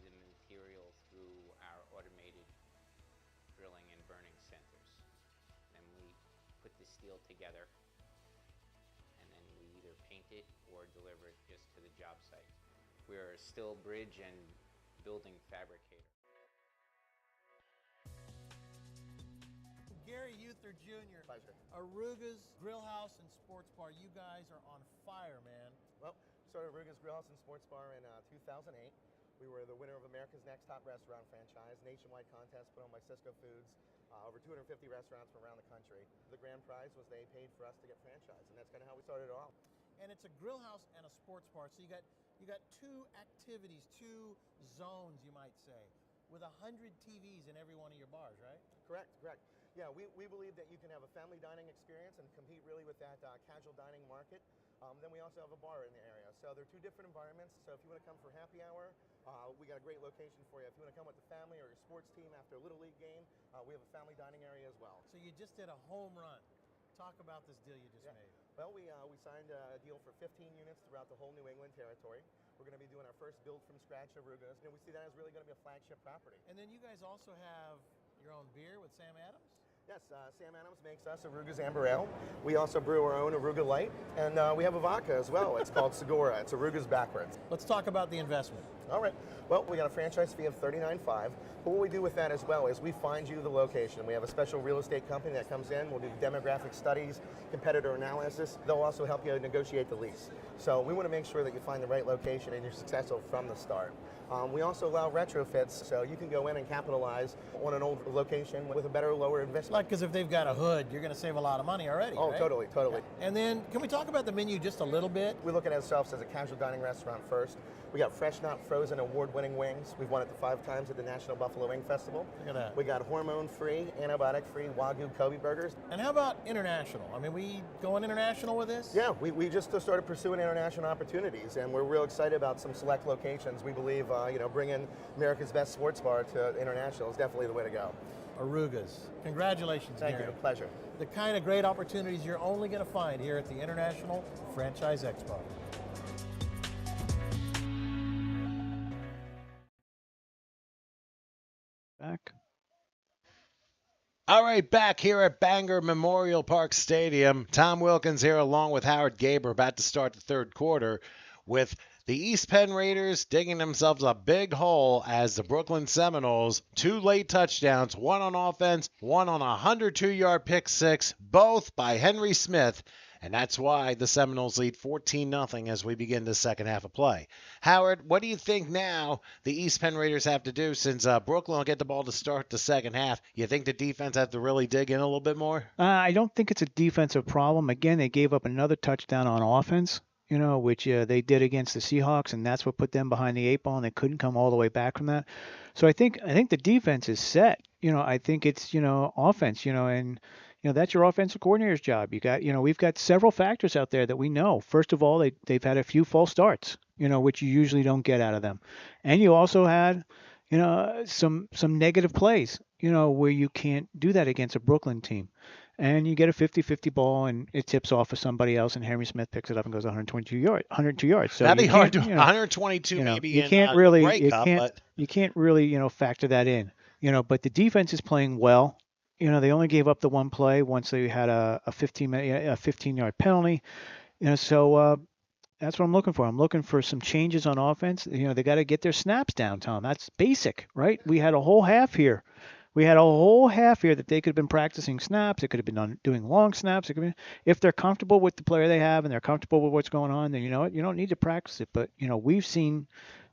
the material through our automated drilling and burning centers. Then we put the steel together, and then we either paint it or deliver it just to the job site. We're a steel bridge and building fabricator. Gary Uther Jr. Pleasure. Aruga's Grill House and Sports Bar. You guys are on fire, man. Well, started Ruga's Grill House and Sports Bar in 2008. We were the winner of America's Next Top Restaurant franchise, nationwide contest put on by Cisco Foods. Over 250 restaurants from around the country. The grand prize was they paid for us to get franchised, and that's kind of how we started it all. And it's a grill house and a sports bar. So you got two activities, two zones, you might say, with 100 TVs in every one of your bars, right? Correct. Yeah, we believe that you can have a family dining experience and compete really with that casual dining market. Then we also have a bar in the area. So they're two different environments. So if you want to come for happy hour, we got a great location for you. If you want to come with the family or your sports team after a Little League game, we have a family dining area as well. So you just did a home run. Talk about this deal you just made. Well, we signed a deal for 15 units throughout the whole New England territory. We're going to be doing our first build from scratch Arugas, and we see that as really going to be a flagship property. And then you guys also have your own beer with Sam Adams? Yes, Sam Adams makes us Aruga's Amber Ale. We also brew our own Aruga Light, and we have a vodka as well. It's called Segura. It's Aruga's backwards. Let's talk about the investment. All right. Well, we got a franchise fee of $39.5. But what we do with that as well is we find you the location. We have a special real estate company that comes in. We'll do demographic studies, competitor analysis. They'll also help you negotiate the lease. So we want to make sure that you find the right location and you're successful from the start. We also allow retrofits, so you can go in and capitalize on an old location with a better, lower investment. Like, because if they've got a hood, you're going to save a lot of money already, Oh, right? totally. Yeah. And then, can we talk about the menu just a little bit? We look at ourselves as a casual dining restaurant first. We got fresh, not frozen, award-winning wings. We've won it 5 times at the National Buffalo Wing Festival. Look at that. We got hormone-free, antibiotic-free Wagyu Kobe burgers. And how about international? I mean, we going international with this? Yeah, we just started pursuing international opportunities, and we're real excited about some select locations. We believe, bringing America's best sports bar to international is definitely the way to go. Arugas. Congratulations, Thank Gary. you. Pleasure. The kind of great opportunities you're only going to find here at the International Franchise Expo. Back. All right, back here at Bangor Memorial Park Stadium. Tom Wilkins here along with Howard Gaber about to start the third quarter with the East Penn Raiders digging themselves a big hole as the Brooklyn Seminoles, 2 late touchdowns, one on offense, one on a 102-yard pick six, both by Henry Smith. And that's why the Seminoles lead 14-0 as we begin the second half of play. Howard, what do you think now the East Penn Raiders have to do since Brooklyn will get the ball to start the second half? You think the defense have to really dig in a little bit more? I don't think it's a defensive problem. Again, they gave up another touchdown on offense, which they did against the Seahawks, and that's what put them behind the 8 ball, and they couldn't come all the way back from that. So I think the defense is set. I think it's, offense, and that's your offensive coordinator's job. You got, we've got several factors out there that we know. First of all, they've had a few false starts, which you usually don't get out of them. And you also had, some negative plays, where you can't do that against a Brooklyn team. And you get a 50-50 ball, and it tips off of somebody else, and Henry Smith picks it up and goes 122 yards. So that'd be hard to 122 maybe. You can't really factor that in. But the defense is playing well. They only gave up the one play once they had a 15-yard penalty. So that's what I'm looking for. I'm looking for some changes on offense. They got to get their snaps down, Tom. That's basic, right? We had a whole half here. That they could have been practicing snaps. They could have been doing long snaps. If they're comfortable with the player they have and they're comfortable with what's going on, then you know what? You don't need to practice it. But, we've seen,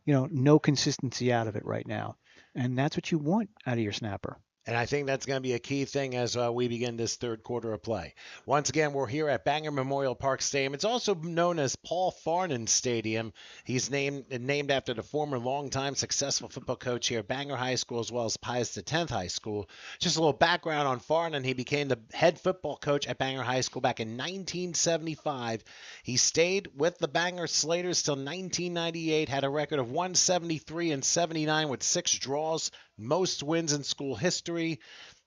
no consistency out of it right now. And that's what you want out of your snapper. And I think that's going to be a key thing as we begin this third quarter of play. Once again, we're here at Bangor Memorial Park Stadium. It's also known as Paul Farman Stadium. He's named after the former longtime successful football coach here at Bangor High School as well as Pius X High School. Just a little background on Farman. He became the head football coach at Bangor High School back in 1975. He stayed with the Bangor Slaters till 1998, had a record of 173-79 with 6 draws, most wins in school history.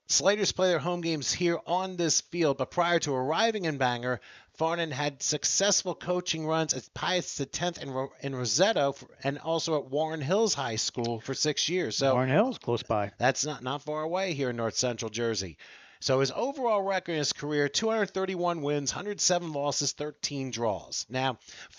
Slaters play their home games here on this field, but prior to arriving in Bangor, Farnan had successful coaching runs at Pius X in Roseto and also at Warren Hills High School for 6 years. So Warren Hills, close by. That's not far away here in North Central Jersey. So his overall record in his career, 231 wins, 107 losses, 13 draws. Now,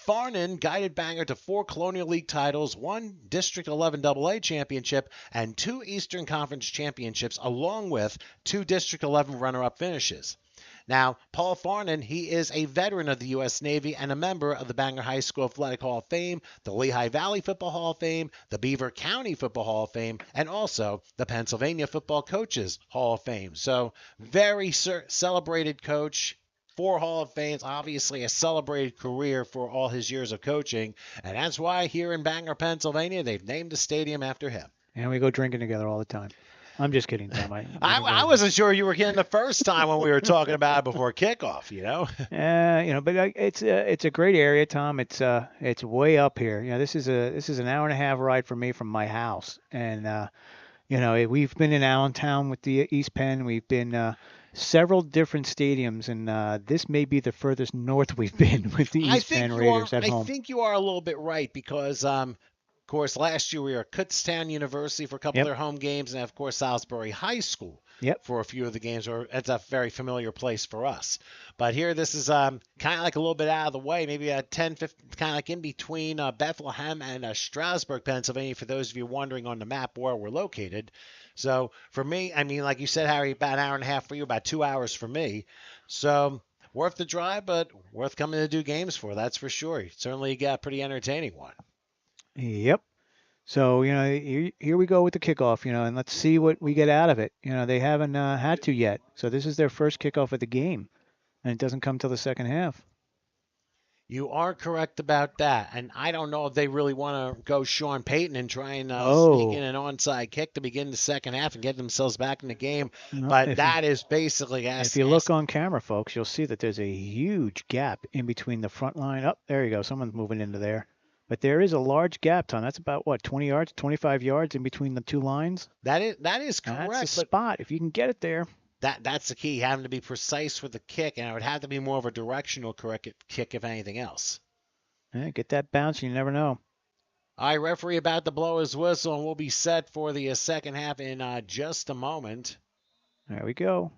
Farnan guided Bangor to 4 Colonial League titles, 1 District 11 AA championship, and 2 Eastern Conference championships, along with 2 District 11 runner-up finishes. Now, Paul Farman, he is a veteran of the U.S. Navy and a member of the Bangor High School Athletic Hall of Fame, the Lehigh Valley Football Hall of Fame, the Beaver County Football Hall of Fame, and also the Pennsylvania Football Coaches Hall of Fame. So, very celebrated coach. 4 Hall of Fames, obviously a celebrated career for all his years of coaching, and that's why here in Bangor, Pennsylvania, they've named the stadium after him. And we go drinking together all the time. I'm just kidding, Tom. I wasn't sure you were kidding the first time when we were talking about it before kickoff, you know? But it's a great area, Tom. It's way up here. This is an hour and a half ride for me from my house. And we've been in Allentown with the East Penn. We've been several different stadiums, and this may be the furthest north we've been with the East Penn Raiders at home. I think you are a little bit right because of course, last year we were at Kutztown University for a couple of their home games, and of course Salisbury High School for a few of the games. It's a very familiar place for us. But here, this is kind of like a little bit out of the way, maybe 10, 15, kind of like in between Bethlehem and Strasburg, Pennsylvania, for those of you wondering on the map where we're located. So for me, I mean, like you said, Harry, about an hour and a half for you, about 2 hours for me. So worth the drive, but worth coming to do games for, that's for sure. Certainly got a pretty entertaining one. Yep. So, here we go with the kickoff, and let's see what we get out of it. They haven't had to yet. So this is their first kickoff of the game, and it doesn't come till the second half. You are correct about that. And I don't know if they really want to go Sean Payton and try and sneak in an onside kick to begin the second half and get themselves back in the game. No, but that is basically... If you look on camera, folks, you'll see that there's a huge gap in between the front line. Oh, there you go. Someone's moving into there. But there is a large gap, Tom. That's about, 20 yards, 25 yards in between the two lines? That is correct. That's the spot. If you can get it there. That's the key, having to be precise with the kick, and it would have to be more of a directional correct kick, if anything else. Yeah, get that bounce, you never know. All right, referee about to blow his whistle, and we'll be set for the second half in just a moment. There we go.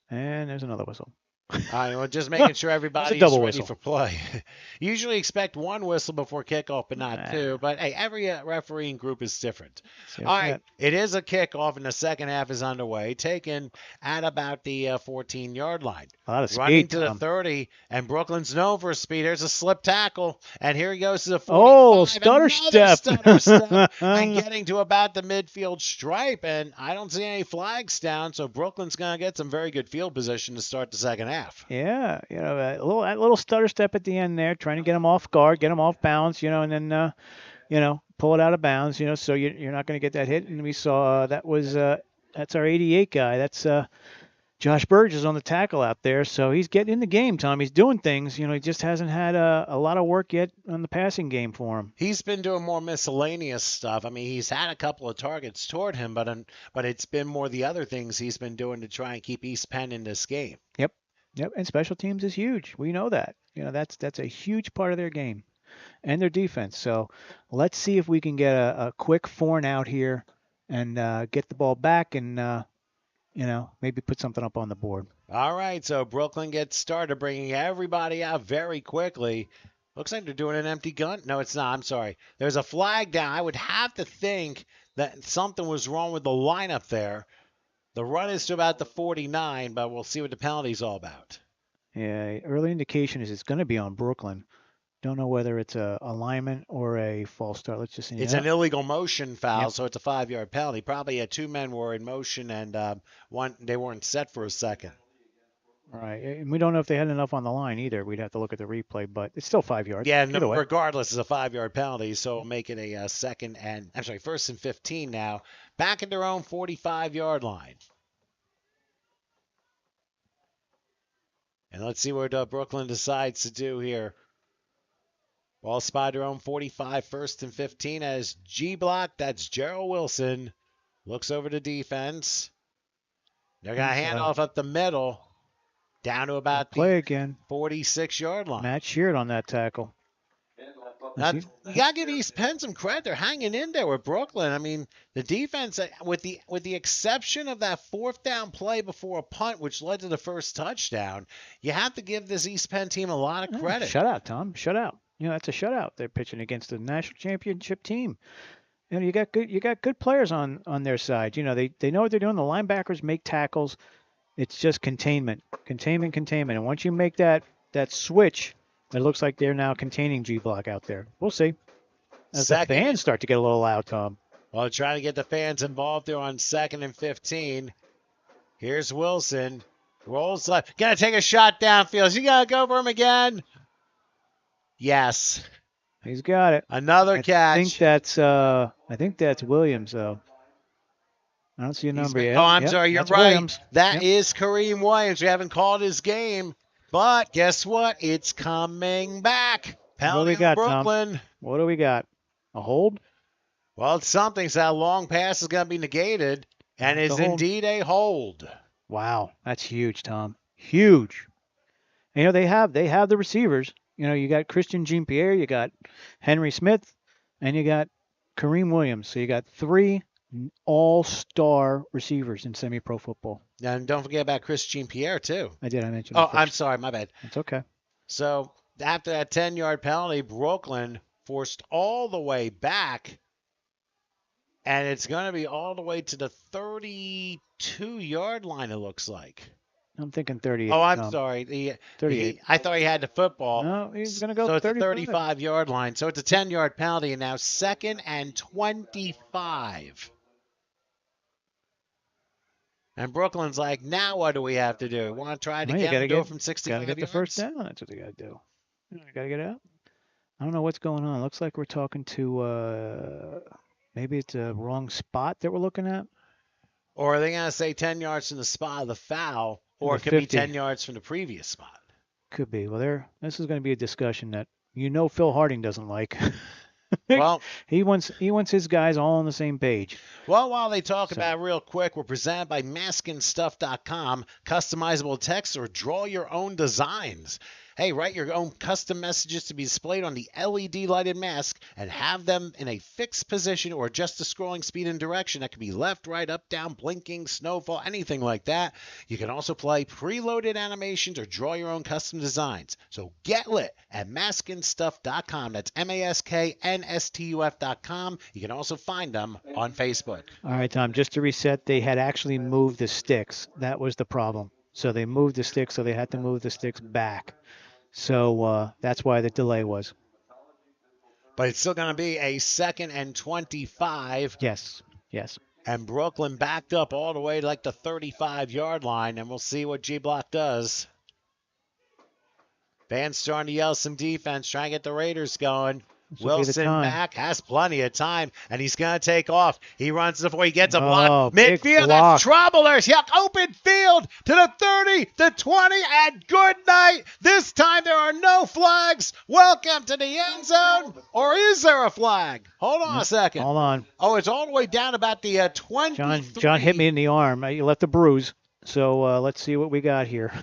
And there's another whistle. All right, well, just making sure everybody's ready whistle for play. Usually expect one whistle before kickoff, but not two. But, hey, every refereeing group is different. All right, it is a kickoff, and the second half is underway, taken at about the 14-yard line. A lot of speed. Running to the 30, and Brooklyn's known for speed. There's a slip tackle, and here he goes to the 45. Oh, stutter step. And getting to about the midfield stripe, and I don't see any flags down, so Brooklyn's going to get some very good field position to start the second half. Yeah, that little stutter step at the end there, trying to get him off guard, get him off balance, and then, pull it out of bounds, so you're not going to get that hit. And we saw that's our 88 guy. That's Josh Burgess on the tackle out there. So he's getting in the game, Tom. He's doing things. He just hasn't had a lot of work yet on the passing game for him. He's been doing more miscellaneous stuff. I mean, he's had a couple of targets toward him, but it's been more the other things he's been doing to try and keep East Penn in this game. Yep, and special teams is huge. We know that. That's a huge part of their game and their defense. So let's see if we can get a quick 4-and-out here and get the ball back and, maybe put something up on the board. All right, so Brooklyn gets started, bringing everybody out very quickly. Looks like they're doing an empty gun. No, it's not. I'm sorry. There's a flag down. I would have to think that something was wrong with the lineup there. The run is to about the 49, but we'll see what the penalty's all about. Yeah, early indication is it's going to be on Brooklyn. Don't know whether it's a alignment or a false start. Let's just see. It's an illegal motion foul, so it's a 5-yard penalty. Probably 2 men were in motion, and they weren't set for a second. Right, and we don't know if they had enough on the line either. We'd have to look at the replay, but it's still 5 yards. Yeah, no, regardless, it's a 5-yard penalty, so we'll make it a first and 15 now. Back at their own 45-yard line. And let's see what Brooklyn decides to do here. Ball spot their own 45, first and 15 as G-block. That's Gerald Wilson. Looks over the defense. They're going to hand off up the middle. Down to about the 46-yard line. Matt Sheard on that tackle. Now, you got to give East Penn some credit. They're hanging in there with Brooklyn. I mean, the defense, with the exception of that 4th down play before a punt, which led to the first touchdown, you have to give this East Penn team a lot of credit. Shutout, Tom. Shutout. That's a shutout. They're pitching against the national championship team. You got good players on their side. They know what they're doing. The linebackers make tackles. It's just containment, containment, containment. And once you make that switch, it looks like they're now containing G Block out there. We'll see. As the Second, fans start to get a little loud, Tom. well, trying to get the fans involved there on 2nd and 15. Here's Wilson. Rolls left. Gonna take a shot downfield. You gotta go for him again. Yes. He's got it. Another catch. I think that's Williams, though. I don't see a number yet. Oh, I'm Yep, sorry. You're that's right. Williams. That is Kareem Williams. We haven't called his game. But guess what? It's coming back. What do we Penalty got, Brooklyn. Tom? What do we got? A hold? Well, it's something. So that long pass is going to be negated. And It's is a hold. indeed a hold. Wow, that's huge, Tom. Huge. You know, they have the receivers. You know, you got Christian Jean-Pierre, you got Henry Smith, and you got Kareem Williams. So you got 3 all-star receivers in semi-pro football. And don't forget about Chris Jean-Pierre, too. I mention Oh, him I'm first. sorry. My bad. It's okay. So after that 10-yard penalty, Brooklyn forced all the way back. And it's going to be all the way to the 32-yard line, it looks like. I'm thinking 38. Oh, I'm Tom. sorry. 38. I thought he had the football. No, he's going to go So it's a 35. 35-yard line. So it's a 10-yard penalty, and now 2nd and 25. And Brooklyn's like, now what do we have to do? Want to try it Well, you again gotta and do get- it from 65 Got to get the yards? first down. That's what they got to do. You got to get it out. I don't know what's going on. Looks like we're talking to maybe it's a wrong spot that we're looking at. Or are they going to say 10 yards from the spot of the foul, or The it could be 50. 10 yards from the previous spot? Could be. Well, this is going to be a discussion that Phil Harding doesn't like. Well, he wants his guys all on the same page. Well, while they talk So- about it real quick, we're presented by maskinstuff.com. Customizable text or draw your own designs. Hey, write your own custom messages to be displayed on the LED lighted mask and have them in a fixed position or adjust the scrolling speed and direction. That could be left, right, up, down, blinking, snowfall, anything like that. You can also play preloaded animations or draw your own custom designs. So get lit at maskinstuff.com. That's MASKNSTUF.com. You can also find them on Facebook. All right, Tom, just to reset, they had actually moved the sticks. That was the problem. So they moved the sticks, so they had to move the sticks back. So that's why the delay was. But it's still going to be a 2nd and 25. Yes. And Brooklyn backed up all the way to like the 35-yard line, and we'll see what G-Block does. Van's starting to yell some defense, trying to get the Raiders going. This will be the Wilson time. back, has plenty of time, and he's going to take off. He runs before he gets a block. Oh, big Midfield, block. that's troublers. Yuck, open field to the 30, the 20, and good night. This time there are no flags. Welcome to the end zone. Or is there a flag? Hold on a second. Hold on. Oh, it's all the way down about the 23. John hit me in the arm. You left a bruise. So let's see what we got here.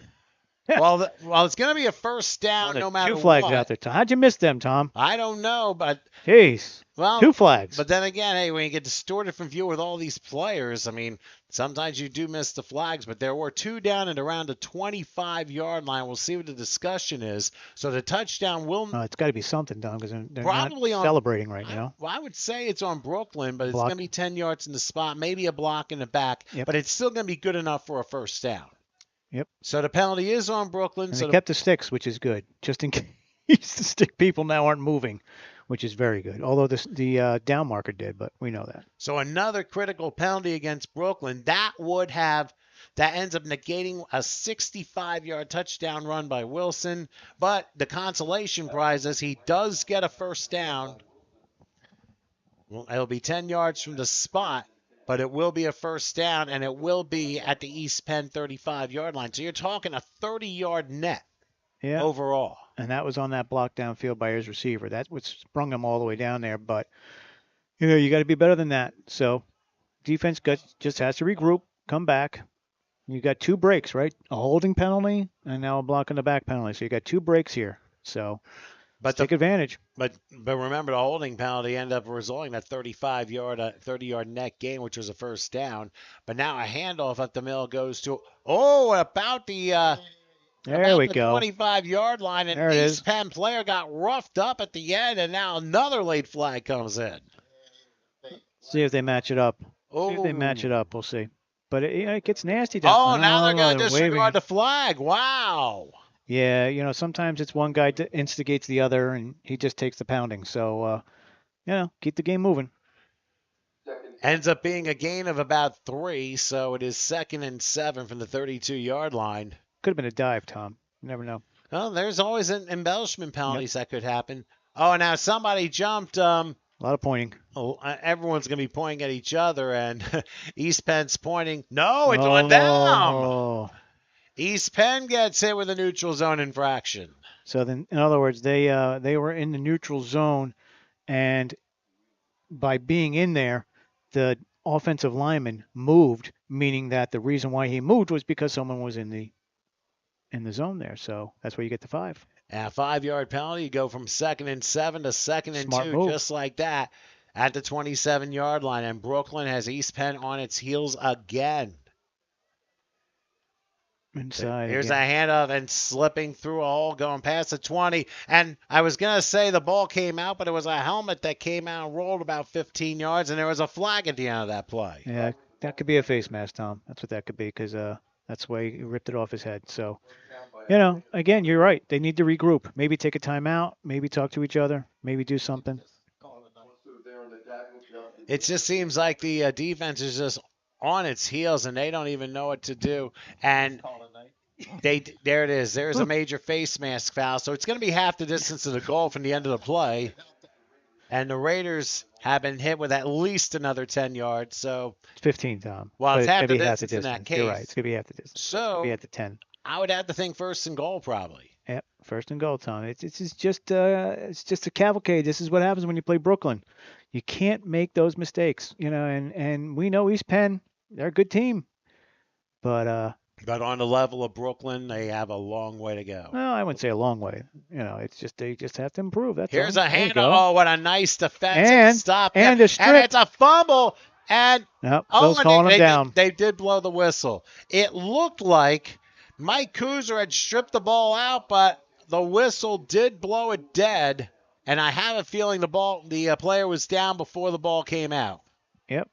Well, it's going to be a first down no matter Two flags what. out there, Tom. How'd you miss them, Tom? I don't know, but Jeez. well, 2 flags. But then again, hey, when you get distorted from view with all these players, I mean, sometimes you do miss the flags, but there were 2 down and around the 25-yard line. We'll see what the discussion is. So the touchdown will It's got to be something, Tom, because they're probably not on celebrating right now. Well, I would say it's on Brooklyn, but it's Block. going to be 10 yards in the spot, maybe a block in the back, Yep. but it's still going to be good enough for a first down. Yep. So the penalty is on Brooklyn. And So they kept the sticks, which is good, just in case the stick people now aren't moving, which is very good. Although the down marker did, but we know that. So another critical penalty against Brooklyn. That ends up negating a 65-yard touchdown run by Wilson. But the consolation prize is he does get a first down. Well, it'll be 10 yards from the spot, but it will be a first down, and it will be at the East Penn 35-yard line. So you're talking a 30-yard net overall. And that was on that block downfield by his receiver. That's what sprung him all the way down there. But, you got to be better than that. So defense just has to regroup, come back. You got 2 breaks, right? A holding penalty and now a block in the back penalty. So you got 2 breaks here. So take advantage. But remember, the holding penalty ended up resulting in a 30-yard net gain, which was a first down. But now a handoff up the middle goes to about the There we go. 25-yard line, and There it is. East Penn player got roughed up at the end, and now another late flag comes in. See if they match it up. See if they Oh. match it up. We'll see. but it gets nasty down. Oh, now they're going to they're waving. disregard the flag. Wow. Yeah, sometimes it's one guy instigates the other, and he just takes the pounding. So, keep the game moving. Ends up being a gain of about 3, so it is 2nd and 7 from the 32-yard line. Could have been a dive, Tom. You never know. Well, there's always an embellishment penalties that could happen. Oh, now somebody jumped. A lot of pointing. Everyone's going to be pointing at each other, and East Penn's pointing. No, it went down. East Penn gets hit with a neutral zone infraction. So then, in other words, they were in the neutral zone, and by being in there, the offensive lineman moved, meaning that the reason why he moved was because someone was in the zone there. So that's where you get the 5. A 5-yard penalty, you go from 2nd and 7 to 2nd and Smart 2, move. just like that, at the 27-yard line. And Brooklyn has East Penn on its heels again. Inside. Here's again. a handoff and slipping through a hole, going past the 20. And I was going to say the ball came out, but it was a helmet that came out and rolled about 15 yards, and there was a flag at the end of that play. Yeah, that could be a face mask, Tom. That's what that could be, because that's why he ripped it off his head. So, again, you're right. They need to regroup. Maybe take a timeout. Maybe talk to each other. Maybe do something. It just seems like the defense is just on its heels, and they don't even know what to do. And there it is. There's a major face mask foul. So it's going to be half the distance of the goal from the end of the play. And the Raiders have been hit with at least another 10 yards. So it's 15, Tom. Well, it's but half the half distance in that case. You're right. It's going to be half the distance. So it's going to be at the 10. I would have to think 1st and goal probably. Yep, 1st and goal, Tom. It's just a cavalcade. This is what happens when you play Brooklyn. You can't make those mistakes, and we know East Penn, they're a good team. But on the level of Brooklyn, they have a long way to go. Well, I wouldn't say a long way. It's just they just have to improve. That's Here's all. a handoff. Oh, what a nice defensive and, stop. And a strip. And it's a fumble. And Bill's calling him down. They did blow the whistle. It looked like Mike Kuzer had stripped the ball out, but the whistle did blow it dead. And I have a feeling the player was down before the ball came out. Yep.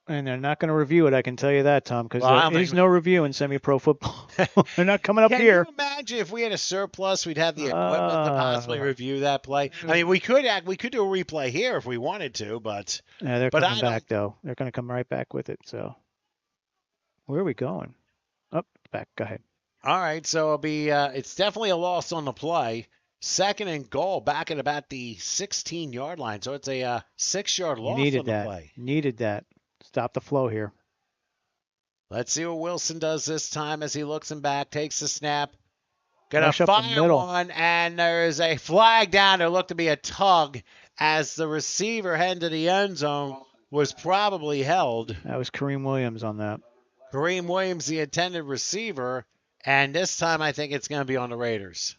And they're not going to review it, I can tell you that, Tom, because there's no review in semi-pro football. They're not coming up here. Can you imagine if we had a surplus, we'd have the equipment to possibly review that play? I mean, we could do a replay here if we wanted to, but yeah, they're coming back though. They're going to come right back with it. So where are we going? Up back. Go ahead. All right, so it'll be it's definitely a loss on the play. 2nd and goal back at about the 16-yard line. So it's a 6-yard loss on the play. Needed that. Stop the flow here. Let's see what Wilson does this time as he looks him back, takes the snap. Gonna fire one, and there is a flag down. There looked to be a tug as the receiver heading to the end zone was probably held. That was Kareem Williams on that. Kareem Williams, the intended receiver, and this time I think it's going to be on the Raiders.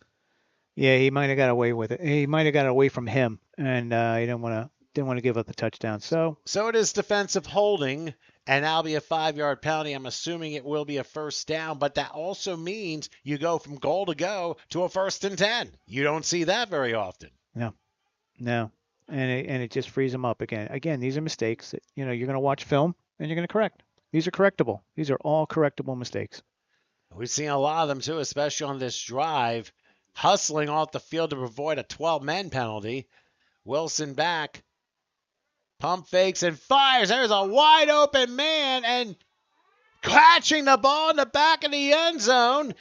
Yeah, he might have got away with it. He might have got away from him, and he didn't want to give up the touchdown. So it is defensive holding, and that'll be a 5-yard penalty. I'm assuming it will be a 1st down, but that also means you go from goal to go to a 1st and 10. You don't see that very often. No, and it just frees them up again. Again, these are mistakes that you're going to watch film and you're going to correct. These are correctable. These are all correctable mistakes. We've seen a lot of them too, especially on this drive. Hustling off the field to avoid a 12-man penalty. Wilson back. Pump fakes and fires. There's a wide open man, and catching the ball in the back of the end zone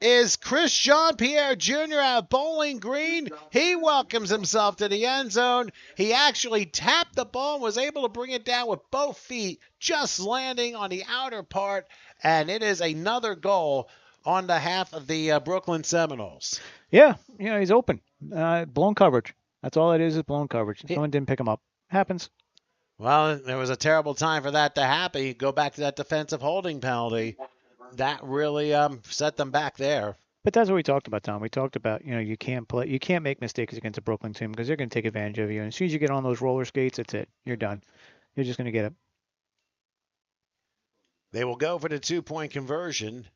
is Chris Jean-Pierre Jr. out of Bowling Green. He welcomes himself to the end zone. He actually tapped the ball and was able to bring it down with both feet, just landing on the outer part, and it is another goal on behalf of the Brooklyn Seminoles. Yeah, he's open. Blown coverage. That's all it is blown coverage. Someone didn't pick him up. Happens. Well, there was a terrible time for that to happen. You go back to that defensive holding penalty. That really set them back there. But that's what we talked about, Tom. We talked about, you can't make mistakes against a Brooklyn team because they're going to take advantage of you. And as soon as you get on those roller skates, that's it. You're done. You're just going to get it. They will go for the 2-point conversion.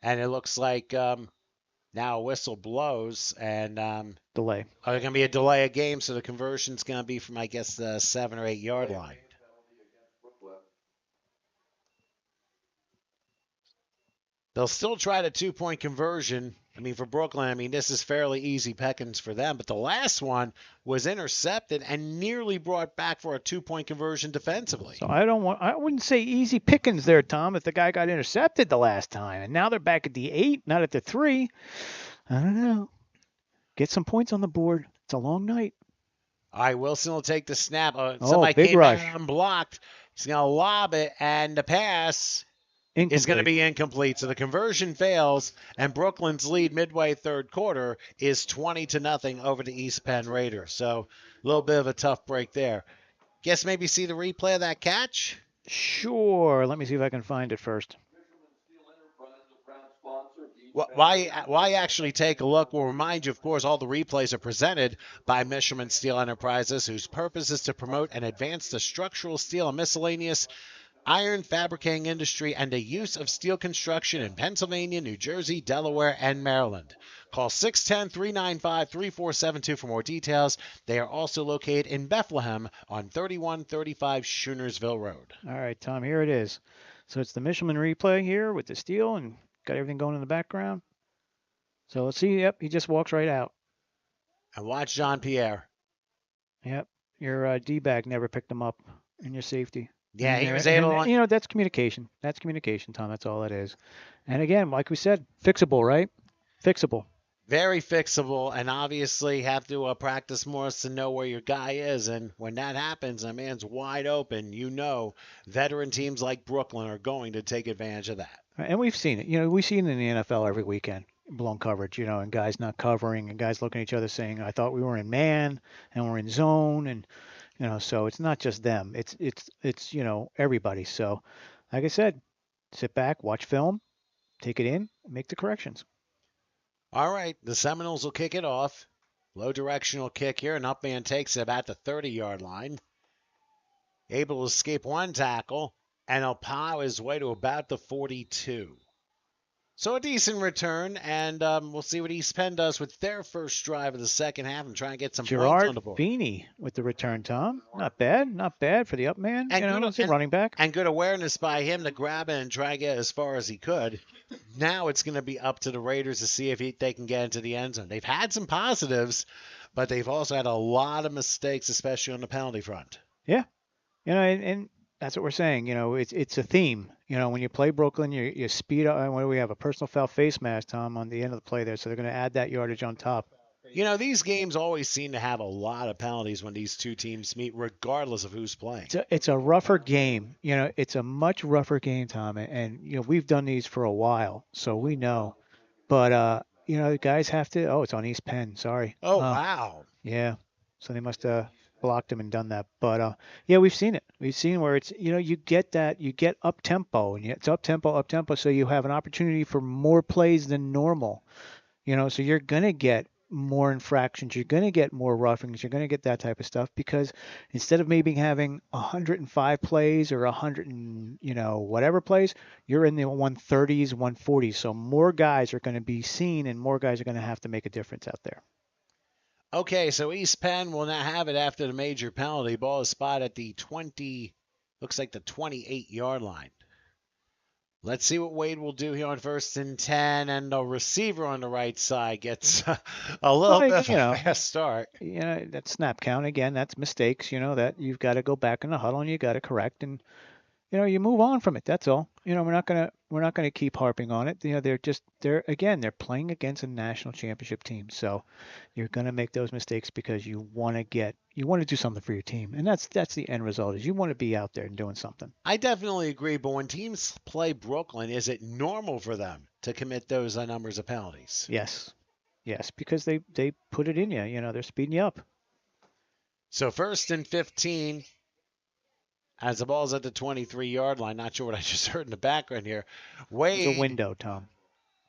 And it looks like now a whistle blows and delay. There's going to be a delay of game, so the conversion's going to be from, I guess, the 7 or 8 yard line. They'll still try the 2-point conversion. I mean, for Brooklyn, this is fairly easy pickings for them. But the last one was intercepted and nearly brought back for a 2-point conversion defensively. So I wouldn't say easy pickings there, Tom, if the guy got intercepted the last time. And now they're back at the 8, not at the 3. I don't know. Get some points on the board. It's a long night. All right, Wilson will take the snap. Big came rush. out unblocked. He's going to lob it, and the pass is going to be incomplete. So the conversion fails, and Brooklyn's lead midway third quarter is 20-0 over the East Penn Raiders. So a little bit of a tough break there. Guess maybe see the replay of that catch? Sure. Let me see if I can find it first. Why actually take a look? We'll remind you, of course, all the replays are presented by Michelin Steel Enterprises, whose purpose is to promote and advance the structural steel and miscellaneous iron fabricating industry and the use of steel construction in Pennsylvania, New Jersey, Delaware, and Maryland. Call 610-395-3472 for more details. They are also located in Bethlehem on 3135 Schoonersville Road. All right, Tom, here it is. So it's the Michelin replay here with the steel and got everything going in the background. So let's see. Yep, he just walks right out. And watch Jean-Pierre. Yep, your D-bag never picked him up in your safety. Yeah, he was able to... that's communication. That's communication, Tom. That's all it is. And again, like we said, fixable, right? Fixable. Very fixable, and obviously have to practice more to know where your guy is. And when that happens, a man's wide open. Veteran teams like Brooklyn are going to take advantage of that. And we've seen it. We see it in the NFL every weekend, blown coverage, and guys not covering and guys looking at each other saying, I thought we were in man and we're in zone. And, so it's not just them. It's everybody. So, like I said, sit back, watch film, take it in, and make the corrections. All right, the Seminoles will kick it off. Low directional kick here. An up man takes it about the 30-yard line. Able to escape one tackle, and he'll pow his way to about the 42. So a decent return, and we'll see what East Penn does with their first drive of the second half and try and get some points on the board. Feeney with the return, Tom. Not bad for the up man. And running back. And good awareness by him to grab it and try to get as far as he could. Now it's going to be up to the Raiders to see if they can get into the end zone. They've had some positives, but they've also had a lot of mistakes, especially on the penalty front. Yeah. And that's what we're saying. It's a theme. When you play Brooklyn, you speed up. We have a personal foul face mask, Tom, on the end of the play there, so they're going to add that yardage on top. These games always seem to have a lot of penalties when these two teams meet, regardless of who's playing. It's a rougher game. It's a much rougher game, Tom, and we've done these for a while, so we know. But the guys have to. Oh, it's on East Penn. Sorry. Oh, wow. Yeah. So they must have blocked him and done that. But yeah, we've seen it. We've seen where it's you get up tempo, and it's up tempo, so you have an opportunity for more plays than normal. So you're gonna get more infractions, you're gonna get more roughings, you're gonna get that type of stuff because instead of maybe having 105 plays or 100 and whatever plays, you're in the 130s, 140s. So more guys are going to be seen, and more guys are going to have to make a difference out there. Okay, so East Penn will now have it after the major penalty. Ball is spotted at the 28-yard line. Let's see what Wade will do here on 1st and 10, and the receiver on the right side gets a little bit of a fast start. That snap count, again, that's mistakes, that you've got to go back in the huddle and you got to correct, and you move on from it. That's all. We're not gonna keep harping on it. They're playing against a national championship team, so you're gonna make those mistakes because you want to do something for your team, and that's the end result. Is you want to be out there and doing something. I definitely agree, but when teams play Brooklyn, is it normal for them to commit those numbers of penalties? Yes, because they put it in you. They're speeding you up. So 1st and 15. As the ball's at the 23-yard line, not sure what I just heard in the background here. Wade. It's a window, Tom.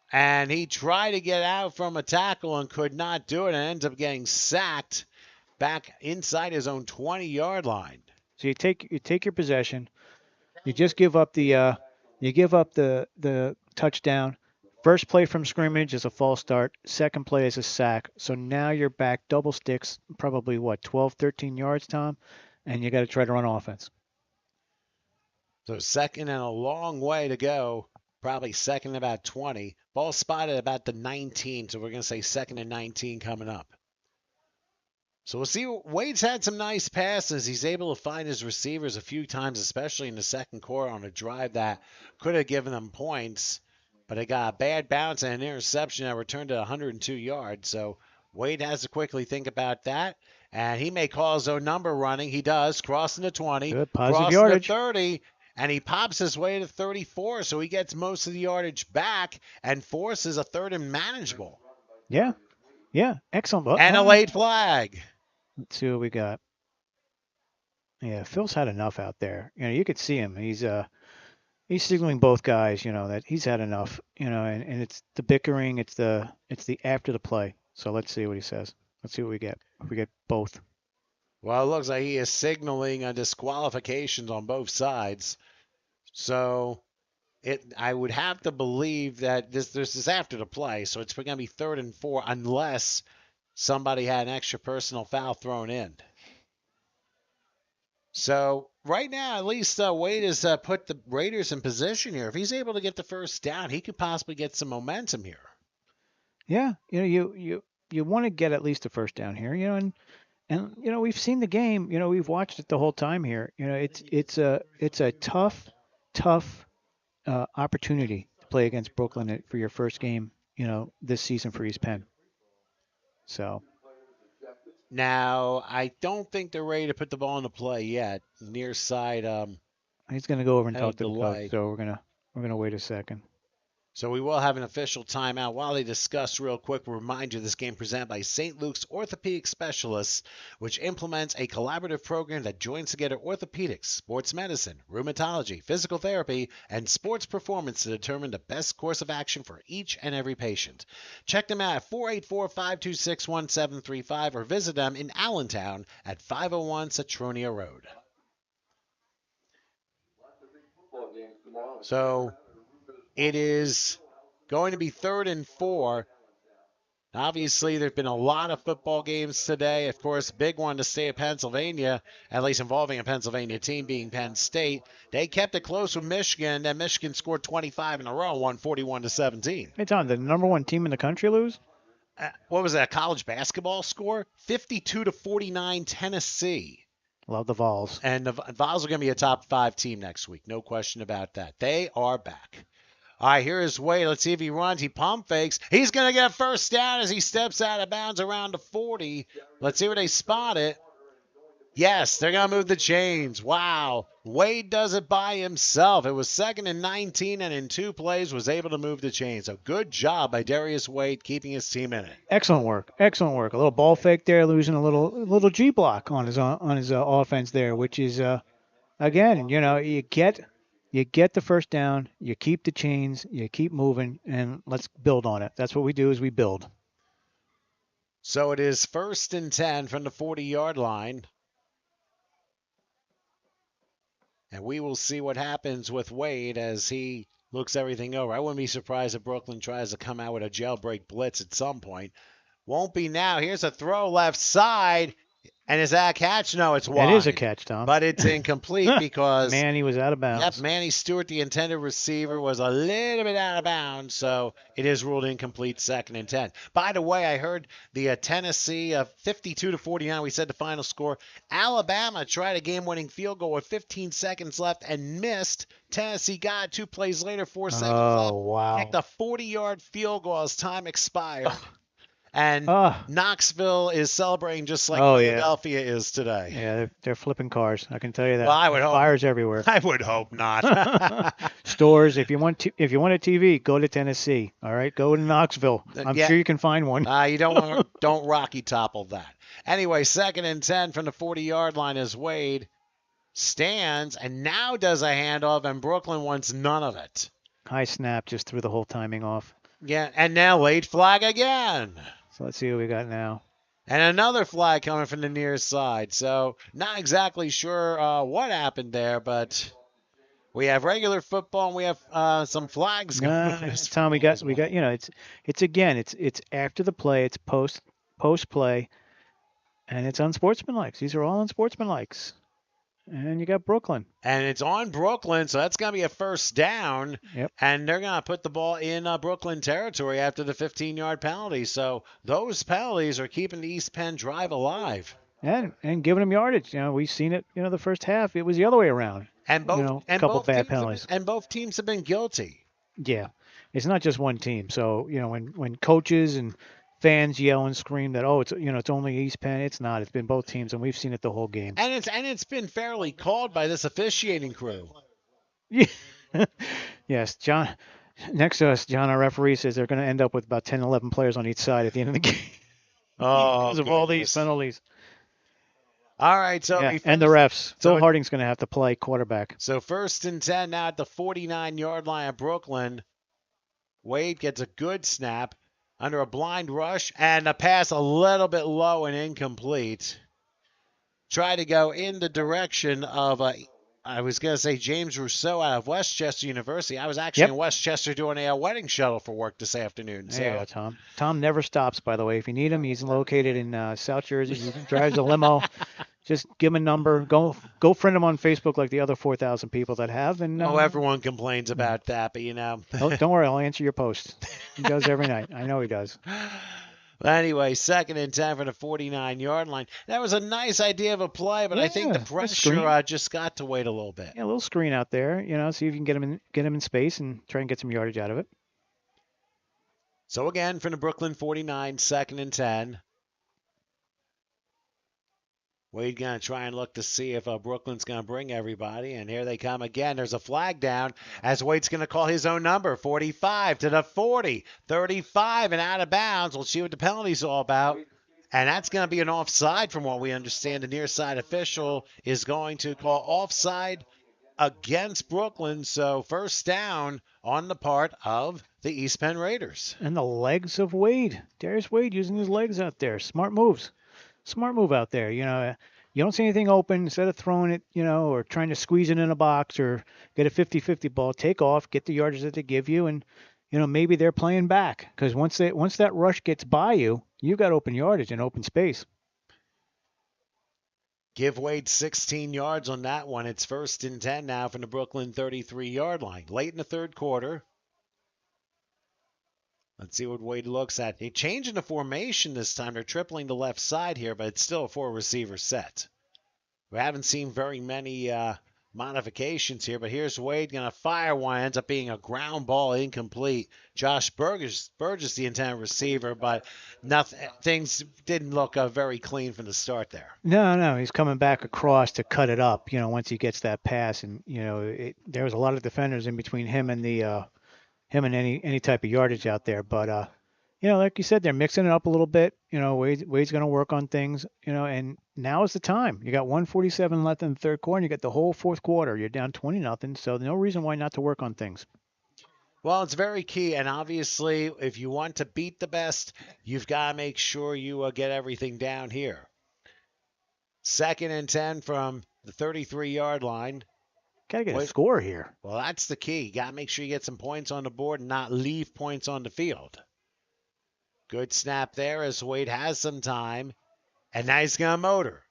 And he tried to get out from a tackle and could not do it, and ends up getting sacked back inside his own 20-yard line. So you take your possession, you just give up the touchdown. First play from scrimmage is a false start. Second play is a sack. So now you're back double sticks, probably 12, 13 yards, Tom, and you got to try to run offense. So 2nd and a long way to go probably second and about 20. Ball spotted about the 19, so we're going to say second and 19 coming up. So we'll see. Wade's had some nice passes. He's able to find his receivers a few times, especially in the second quarter on a drive that could have given them points. But it got a bad bounce and an interception that returned to 102 yards. So Wade has to quickly think about that. And he may call his own number running. He does, crossing the 20, Good, positive crossing yardage. the 30, and he pops his way to 34. So he gets most of the yardage back and forces a third and manageable. Yeah. Yeah. Excellent. And a late flag. Let's see what we got. Yeah, Phil's had enough out there. You could see him. He's signaling both guys, that he's had enough, and it's the bickering, it's the after the play. So let's see what he says. Let's see what we get. If we get both. Well, it looks like he is signaling disqualifications on both sides. So I would have to believe that this is after the play, so it's going to be 3rd and 4 unless somebody had an extra personal foul thrown in. So right now, at least Wade has put the Raiders in position here. If he's able to get the first down, he could possibly get some momentum here. Yeah, you want to get at least a first down here, and we've seen the game. We've watched it the whole time here. It's a tough opportunity to play against Brooklyn for your first game, this season for East Penn. So. Now, I don't think they're ready to put the ball in the play yet. Near side. He's going to go over and talk to the delay. coach, so we're gonna wait a second. So we will have an official timeout. While they discuss real quick, we'll remind you this game presented by St. Luke's Orthopedic Specialists, which implements a collaborative program that joins together orthopedics, sports medicine, rheumatology, physical therapy, and sports performance to determine the best course of action for each and every patient. Check them out at 484-526-1735 or visit them in Allentown at 501 Satronia Road. So it is going to be 3rd and 4. Obviously, there's been a lot of football games today. Of course, big one to state of Pennsylvania, at least involving a Pennsylvania team being Penn State. They kept it close with Michigan, and Michigan scored 25 in a row, won 41-17. Hey, Tom, the number 1 team in the country lose? What was that, college basketball score? 52-49 Tennessee. Love the Vols. And the Vols are going to be a top 5 team next week. No question about that. They are back. All right, here is Wade. Let's see if he runs. He pump fakes. He's going to get a first down as he steps out of bounds around the 40. Let's see where they spot it. Yes, they're going to move the chains. Wow. Wade does it by himself. It was 2nd and 19, and in 2 plays was able to move the chains. So good job by Darius Wade keeping his team in it. Excellent work. Excellent work. A little ball fake there, losing a little G block on his offense there, which is, again, you get the first down, you keep the chains, you keep moving, and let's build on it. That's what we do is we build. So it is 1st and 10 from the 40-yard line. And we will see what happens with Wade as he looks everything over. I wouldn't be surprised if Brooklyn tries to come out with a jailbreak blitz at some point. Won't be now. Here's a throw left side. And is that a catch? No, it's wide. It is a catch, Tom. But it's incomplete because Manny was out of bounds. Yep, Manny Stewart, the intended receiver, was a little bit out of bounds, so it is ruled incomplete, 2nd and 10. By the way, I heard the Tennessee 52-49, we said the final score. Alabama tried a game-winning field goal with 15 seconds left and missed. Tennessee got it 2 plays later, 4 seconds left. Oh, wow. Kicked a 40-yard field goal as time expired. And Knoxville is celebrating just like Philadelphia is today. Yeah, they're flipping cars. I can tell you that. Well, I would hope. Fires everywhere. I would hope not. Stores, if you want a TV, go to Tennessee. All right, go to Knoxville. I'm sure you can find one. You don't Rocky topple that. Anyway, 2nd and 10 from the 40-yard line as Wade stands and now does a handoff, and Brooklyn wants none of it. High snap just threw the whole timing off. Yeah, and now late flag again. So let's see what we got now. And another flag coming from the near side. So not exactly sure what happened there, but we have regular football and we have some flags going. Tom, we got it's after the play, it's post play, and it's unsportsmanlike. These are all unsportsmanlikes. And you got Brooklyn. And it's on Brooklyn, so that's going to be a first down. Yep. And they're going to put the ball in Brooklyn territory after the 15-yard penalty. So those penalties are keeping the East Penn drive alive. And giving them yardage. We've seen it. The first half it was the other way around. And both a couple bad teams penalties. and both teams have been guilty. Yeah, it's not just one team. So when coaches and fans yell and scream that it's only East Penn, it's not. It's been both teams, and we've seen it the whole game. And it's been fairly called by this officiating crew. Yeah. Yes, John. Next to us, John, our referee, says they're going to end up with about 10, 11 players on each side at the end of the game. Oh, because of all these penalties. All right, so and the refs. Phil Harding's going to have to play quarterback. So 1st and 10 now at the 49-yard line of Brooklyn. Wade gets a good snap under a blind rush, and a pass a little bit low and incomplete. Try to go in the direction of I was going to say James Rousseau out of Westchester University. I was actually in Westchester doing a wedding shuttle for work this afternoon. There you go, Tom. Tom never stops, by the way. If you need him, he's located in South Jersey. He drives a limo. Just give him a number. Go friend him on Facebook like the other 4,000 people that have. And everyone complains about that, but don't worry, I'll answer your post. He does every night. I know he does. But anyway, 2nd and 10 for the 49-yard line. That was a nice idea of a play, but I think the pressure just got to Wade a little bit. Yeah, a little screen out there, see if you can get him in space and try and get some yardage out of it. So again, from the Brooklyn 49, 2nd and 10. Wade going to try and look to see if Brooklyn's going to bring everybody. And here they come again. There's a flag down as Wade's going to call his own number. 45 to the 40. 35 and out of bounds. We'll see what the penalty's all about. And that's going to be an offside from what we understand. The near side official is going to call offside against Brooklyn. So first down on the part of the East Penn Raiders. And the legs of Wade. Darius Wade using his legs out there. Smart moves. Smart move out there. You don't see anything open. Instead of throwing it, or trying to squeeze it in a box or get a 50-50 ball, take off, get the yardage that they give you, and maybe they're playing back because once that rush gets by you, you've got open yardage and open space. Give Wade 16 yards on that one. It's 1st and 10 now from the Brooklyn 33-yard line. Late in the third quarter. Let's see what Wade looks at. They're changing the formation this time. They're tripling the left side here, but it's still a 4-receiver set. We haven't seen very many modifications here, but here's Wade going to fire one. Ends up being a ground ball, incomplete. Josh Burgess, the intended receiver, but things didn't look very clean from the start there. No, he's coming back across to cut it up, once he gets that pass. And, there was a lot of defenders in between him and any type of yardage out there. But, like you said, they're mixing it up a little bit. Wade's going to work on things, and now is the time. You got 1:47 left in the third quarter, and you got the whole fourth quarter. You're down 20-0, so no reason why not to work on things. Well, it's very key, and obviously, if you want to beat the best, you've got to make sure you get everything down here. 2nd and 10 from the 33-yard line. Got to get a score here. Well, that's the key. You got to make sure you get some points on the board and not leave points on the field. Good snap there as Wade has some time. And now he's going to motor.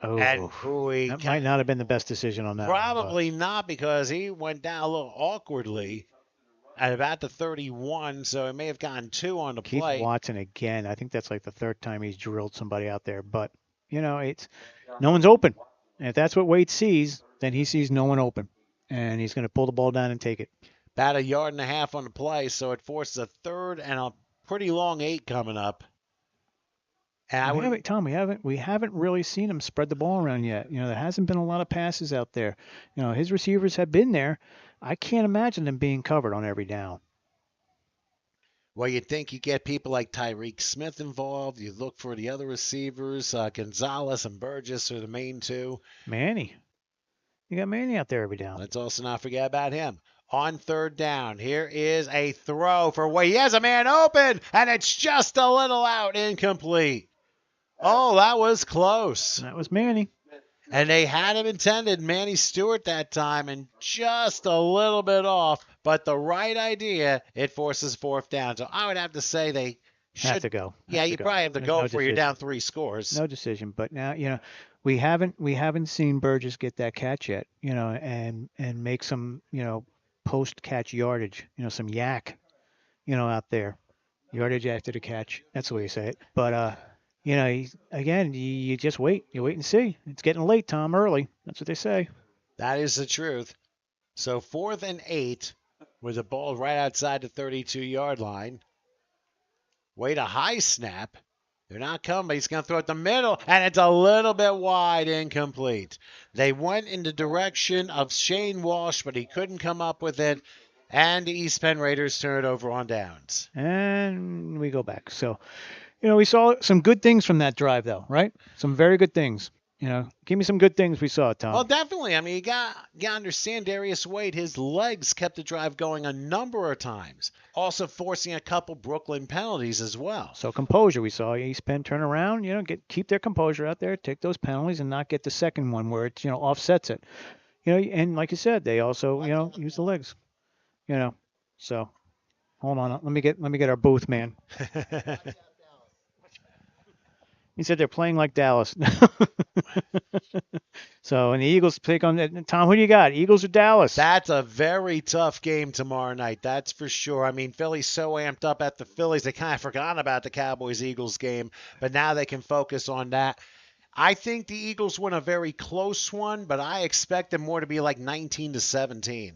Oh, that might not have been the best decision on that. Probably not, because he went down a little awkwardly at about the 31, so it may have gotten 2 on the play. Keith Watson again. I think that's like the third time he's drilled somebody out there. But, it's no one's open. And if that's what Wade sees, then he sees no one open. And he's going to pull the ball down and take it. About 1.5 yards on the play, so it forces a 3rd and a pretty long 8 coming up. And Tom, we haven't really seen him spread the ball around yet. There hasn't been a lot of passes out there. His receivers have been there. I can't imagine them being covered on every down. Well, you'd think you get people like Tyreek Smith involved. You look for the other receivers. Gonzalez and Burgess are the main 2. Manny. You got Manny out there every down. Let's also not forget about him. On 3rd down, here is a throw for Wade. He has a man open, and it's just a little out, incomplete. Oh, that was close. That was Manny. And they had him intended, Manny Stewart, that time, and just a little bit off. But the right idea, it forces 4th down. So I would have to say they should have to go. Yeah, you probably have to go before you're down 3 scores. No decision. But now, we haven't seen Burgess get that catch yet, and make some, post catch yardage, some yak, out there. Yardage after the catch. That's the way you say it. But again, you just wait. You wait and see. It's getting late, Tom, early. That's what they say. That is the truth. So 4th and 8 with the ball right outside the 32-yard line. Wait a high snap. They're not coming, but he's going to throw it the middle, and it's a little bit wide, incomplete. They went in the direction of Shane Walsh, but he couldn't come up with it, and the East Penn Raiders turn it over on downs. And we go back. So, we saw some good things from that drive, though, right? Some very good things. Give me some good things we saw, Tom. Well, definitely. I mean, you got to understand Darius Wade. His legs kept the drive going a number of times, also forcing a couple Brooklyn penalties as well. So composure. We saw East Penn turn around, keep their composure out there, take those penalties, and not get the second one where it, offsets it. And like you said, they also, use the legs. So hold on. Let me get our booth man. He said they're playing like Dallas. So, and the Eagles take on Tom. Who do you got? Eagles or Dallas? That's a very tough game tomorrow night. That's for sure. I mean, Philly's so amped up at the Phillies, they kind of forgot about the Cowboys-Eagles game, but now they can focus on that. I think the Eagles win a very close one, but I expect them more to be like 19-17.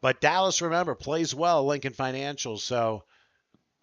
But Dallas, remember, plays well, Lincoln Financial, so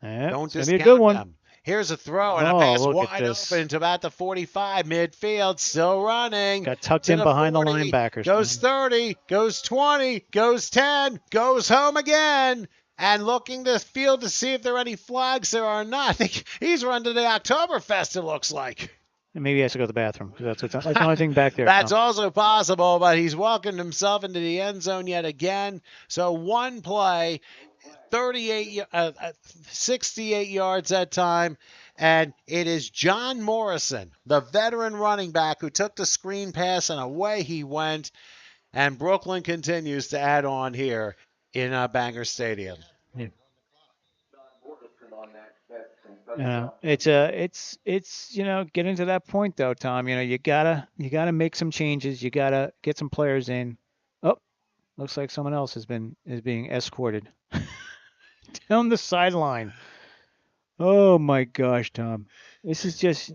don't discount be a good one. them. Here's a throw, and a pass wide open to about the 45, midfield, still running. Got tucked in behind the linebackers. Goes 30, goes 20, goes 10, goes home again. And looking the field to see if there are any flags. There are not. I think he's run to the Octoberfest, it looks like. And maybe he has to go to the bathroom, because that's the only thing back there. That's also possible, but he's welcomed himself into the end zone yet again. So one play, 68 yards that time, and it is John Morrison, the veteran running back, who took the screen pass, and away he went. And Brooklyn continues to add on here in Bangor Stadium. Yeah. It's getting to that point though, Tom. You gotta make some changes. You gotta get some players in. Oh, looks like someone else is being escorted down the sideline. Oh my gosh, Tom. This is just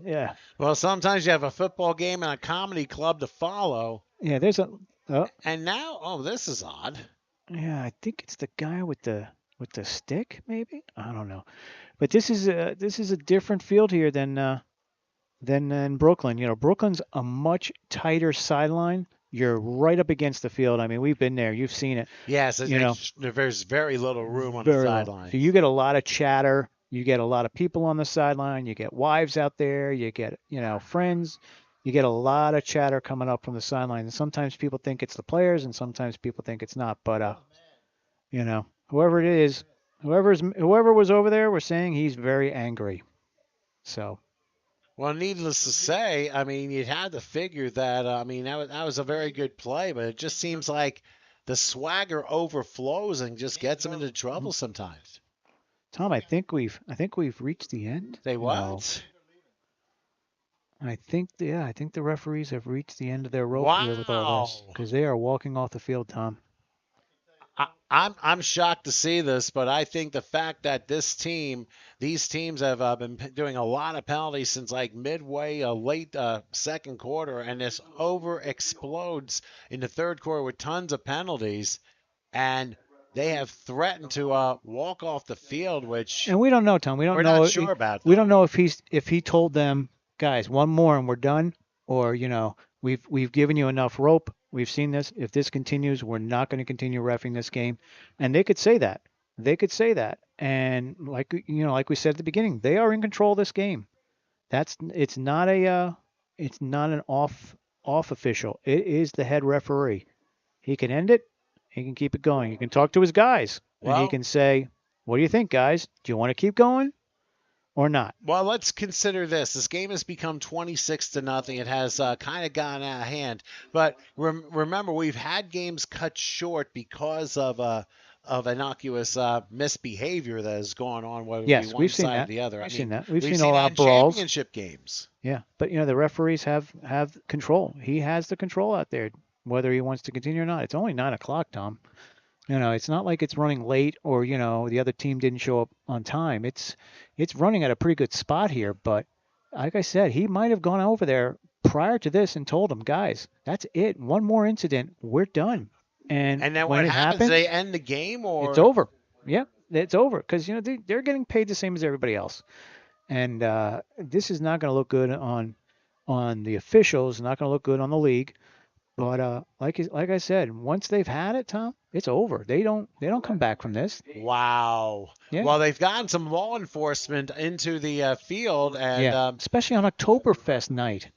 Well, sometimes you have a football game and a comedy club to follow. Yeah, there's a. Oh. And now, this is odd. Yeah, I think it's the guy with the stick, maybe. I don't know, but this is a different field here than in Brooklyn. Brooklyn's a much tighter sideline. You're right up against the field. I mean, we've been there. You've seen it. Yes, there's very little room on the sideline. So you get a lot of chatter. You get a lot of people on the sideline. You get wives out there. You get friends. You get a lot of chatter coming up from the sideline. And sometimes people think it's the players, and sometimes people think it's not. But whoever it is, whoever was over there, we're saying he's very angry. So. Well, needless to say, I mean, you'd have to figure that. That was a very good play, but it just seems like the swagger overflows and just gets him into trouble sometimes. Tom, I think we've reached the end. They what? No. I think the referees have reached the end of their rope here with all this, because they are walking off the field, Tom. I'm shocked to see this, but I think the fact that these teams have been doing a lot of penalties since like midway, late second quarter, and this over explodes in the third quarter with tons of penalties, and they have threatened to walk off the field, which and we don't know, Tom. We don't know. Not sure about. We don't know if he told them, guys, one more and we're done, or we've given you enough rope. We've seen this. If this continues, we're not going to continue reffing this game. And they could say that. And like we said at the beginning, they are in control of this game. It's not an off official. It is the head referee. He can end it. He can keep it going. He can talk to his guys, and he can say, "What do you think, guys? Do you want to keep going or not?" Well, let's consider this. This game has become 26-0. It has kind of gone out of hand. But remember, we've had games cut short because of of innocuous misbehavior that has gone on, whether it Yes, be one we've seen side or that. the other. We've I seen mean, that. We've we've seen seen all that out in brawls. championship games. Yeah, but the referees have control. He has the control out there, whether he wants to continue or not. It's only 9 o'clock, Tom. It's not like it's running late or the other team didn't show up on time. It's running at a pretty good spot here, but like I said, he might have gone over there prior to this and told them, guys, that's it. One more incident, we're done. And And then when what it happens? happens, They end the game, it's or over. Yep, it's over because they're getting paid the same as everybody else, and this is not going to look good on the officials. Not going to look good on the league. But like I said, once they've had it, Tom, it's over. They don't come back from this. wow. Yeah. Well, they've gotten some law enforcement into the field, and Yeah, especially on Octoberfest night.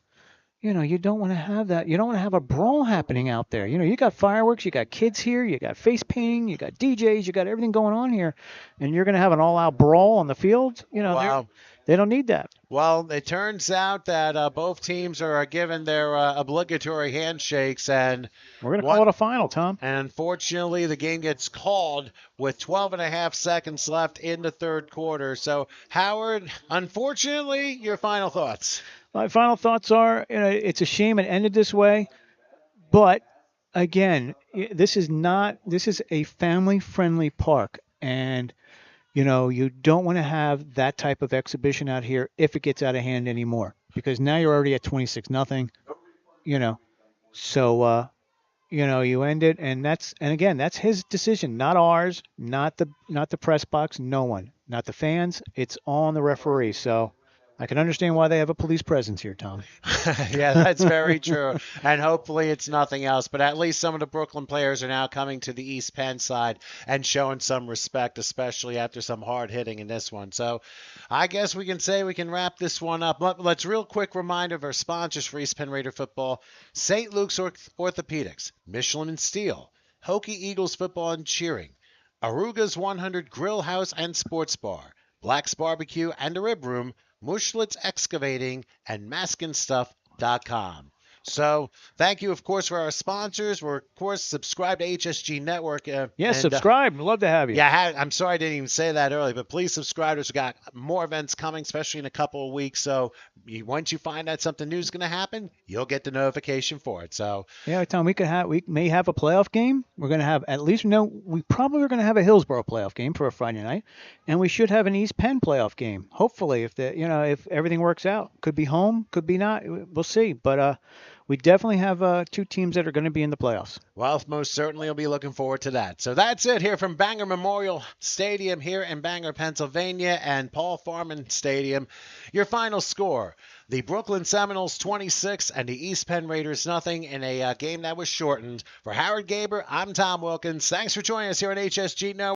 You don't want to have that. You don't want to have a brawl happening out there. You got fireworks, you got kids here, you got face painting, you got DJs, you got everything going on here, and you're going to have an all-out brawl on the field. wow. They don't need that. Well, it turns out that both teams are given their obligatory handshakes, and We're going to call it a final, Tom. And unfortunately, the game gets called with 12 and a half seconds left in the third quarter. So, Howard, unfortunately, your final thoughts. My final thoughts are, it's a shame it ended this way, but again, this is a family-friendly park, and you don't want to have that type of exhibition out here if it gets out of hand anymore, because now you're already at 26-0. So you end it, and again, that's his decision, not ours, not the press box, no one, not the fans. It's on the referee. So I can understand why they have a police presence here, Tom. Yeah, that's very true. And hopefully it's nothing else. But at least some of the Brooklyn players are now coming to the East Penn side and showing some respect, especially after some hard hitting in this one. So I guess we can say we can wrap this one up. Let's real quick reminder of our sponsors for East Penn Raider football: St. Luke's Orthopedics, Michelin and Steel, Hokie Eagles Football and Cheering, Aruga's 100 Grill House and Sports Bar, Black's Barbecue and the Rib Room, Mushlitz Excavating, and maskinstuff.com. So thank you, of course, for our sponsors. We're, of course, subscribed to HSG Network. Subscribe. We'd love to have you. Yeah, I'm sorry I didn't even say that earlier, but please subscribe. We've got more events coming, especially in a couple of weeks. So once you find out something new is going to happen, you'll get the notification for it. So yeah, Tom, we may have a playoff game. We're going to have we probably are going to have a Hillsborough playoff game for a Friday night, and we should have an East Penn playoff game. Hopefully, if everything works out, could be home, could be not. We'll see, but. We definitely have two teams that are going to be in the playoffs. Well, most certainly will be looking forward to that. So that's it here from Bangor Memorial Stadium here in Bangor, Pennsylvania, and Paul Farman Stadium. Your final score: the Brooklyn Seminoles 26 and the East Penn Raiders nothing in a game that was shortened. For Howard Gaber, I'm Tom Wilkins. Thanks for joining us here on HSG Network.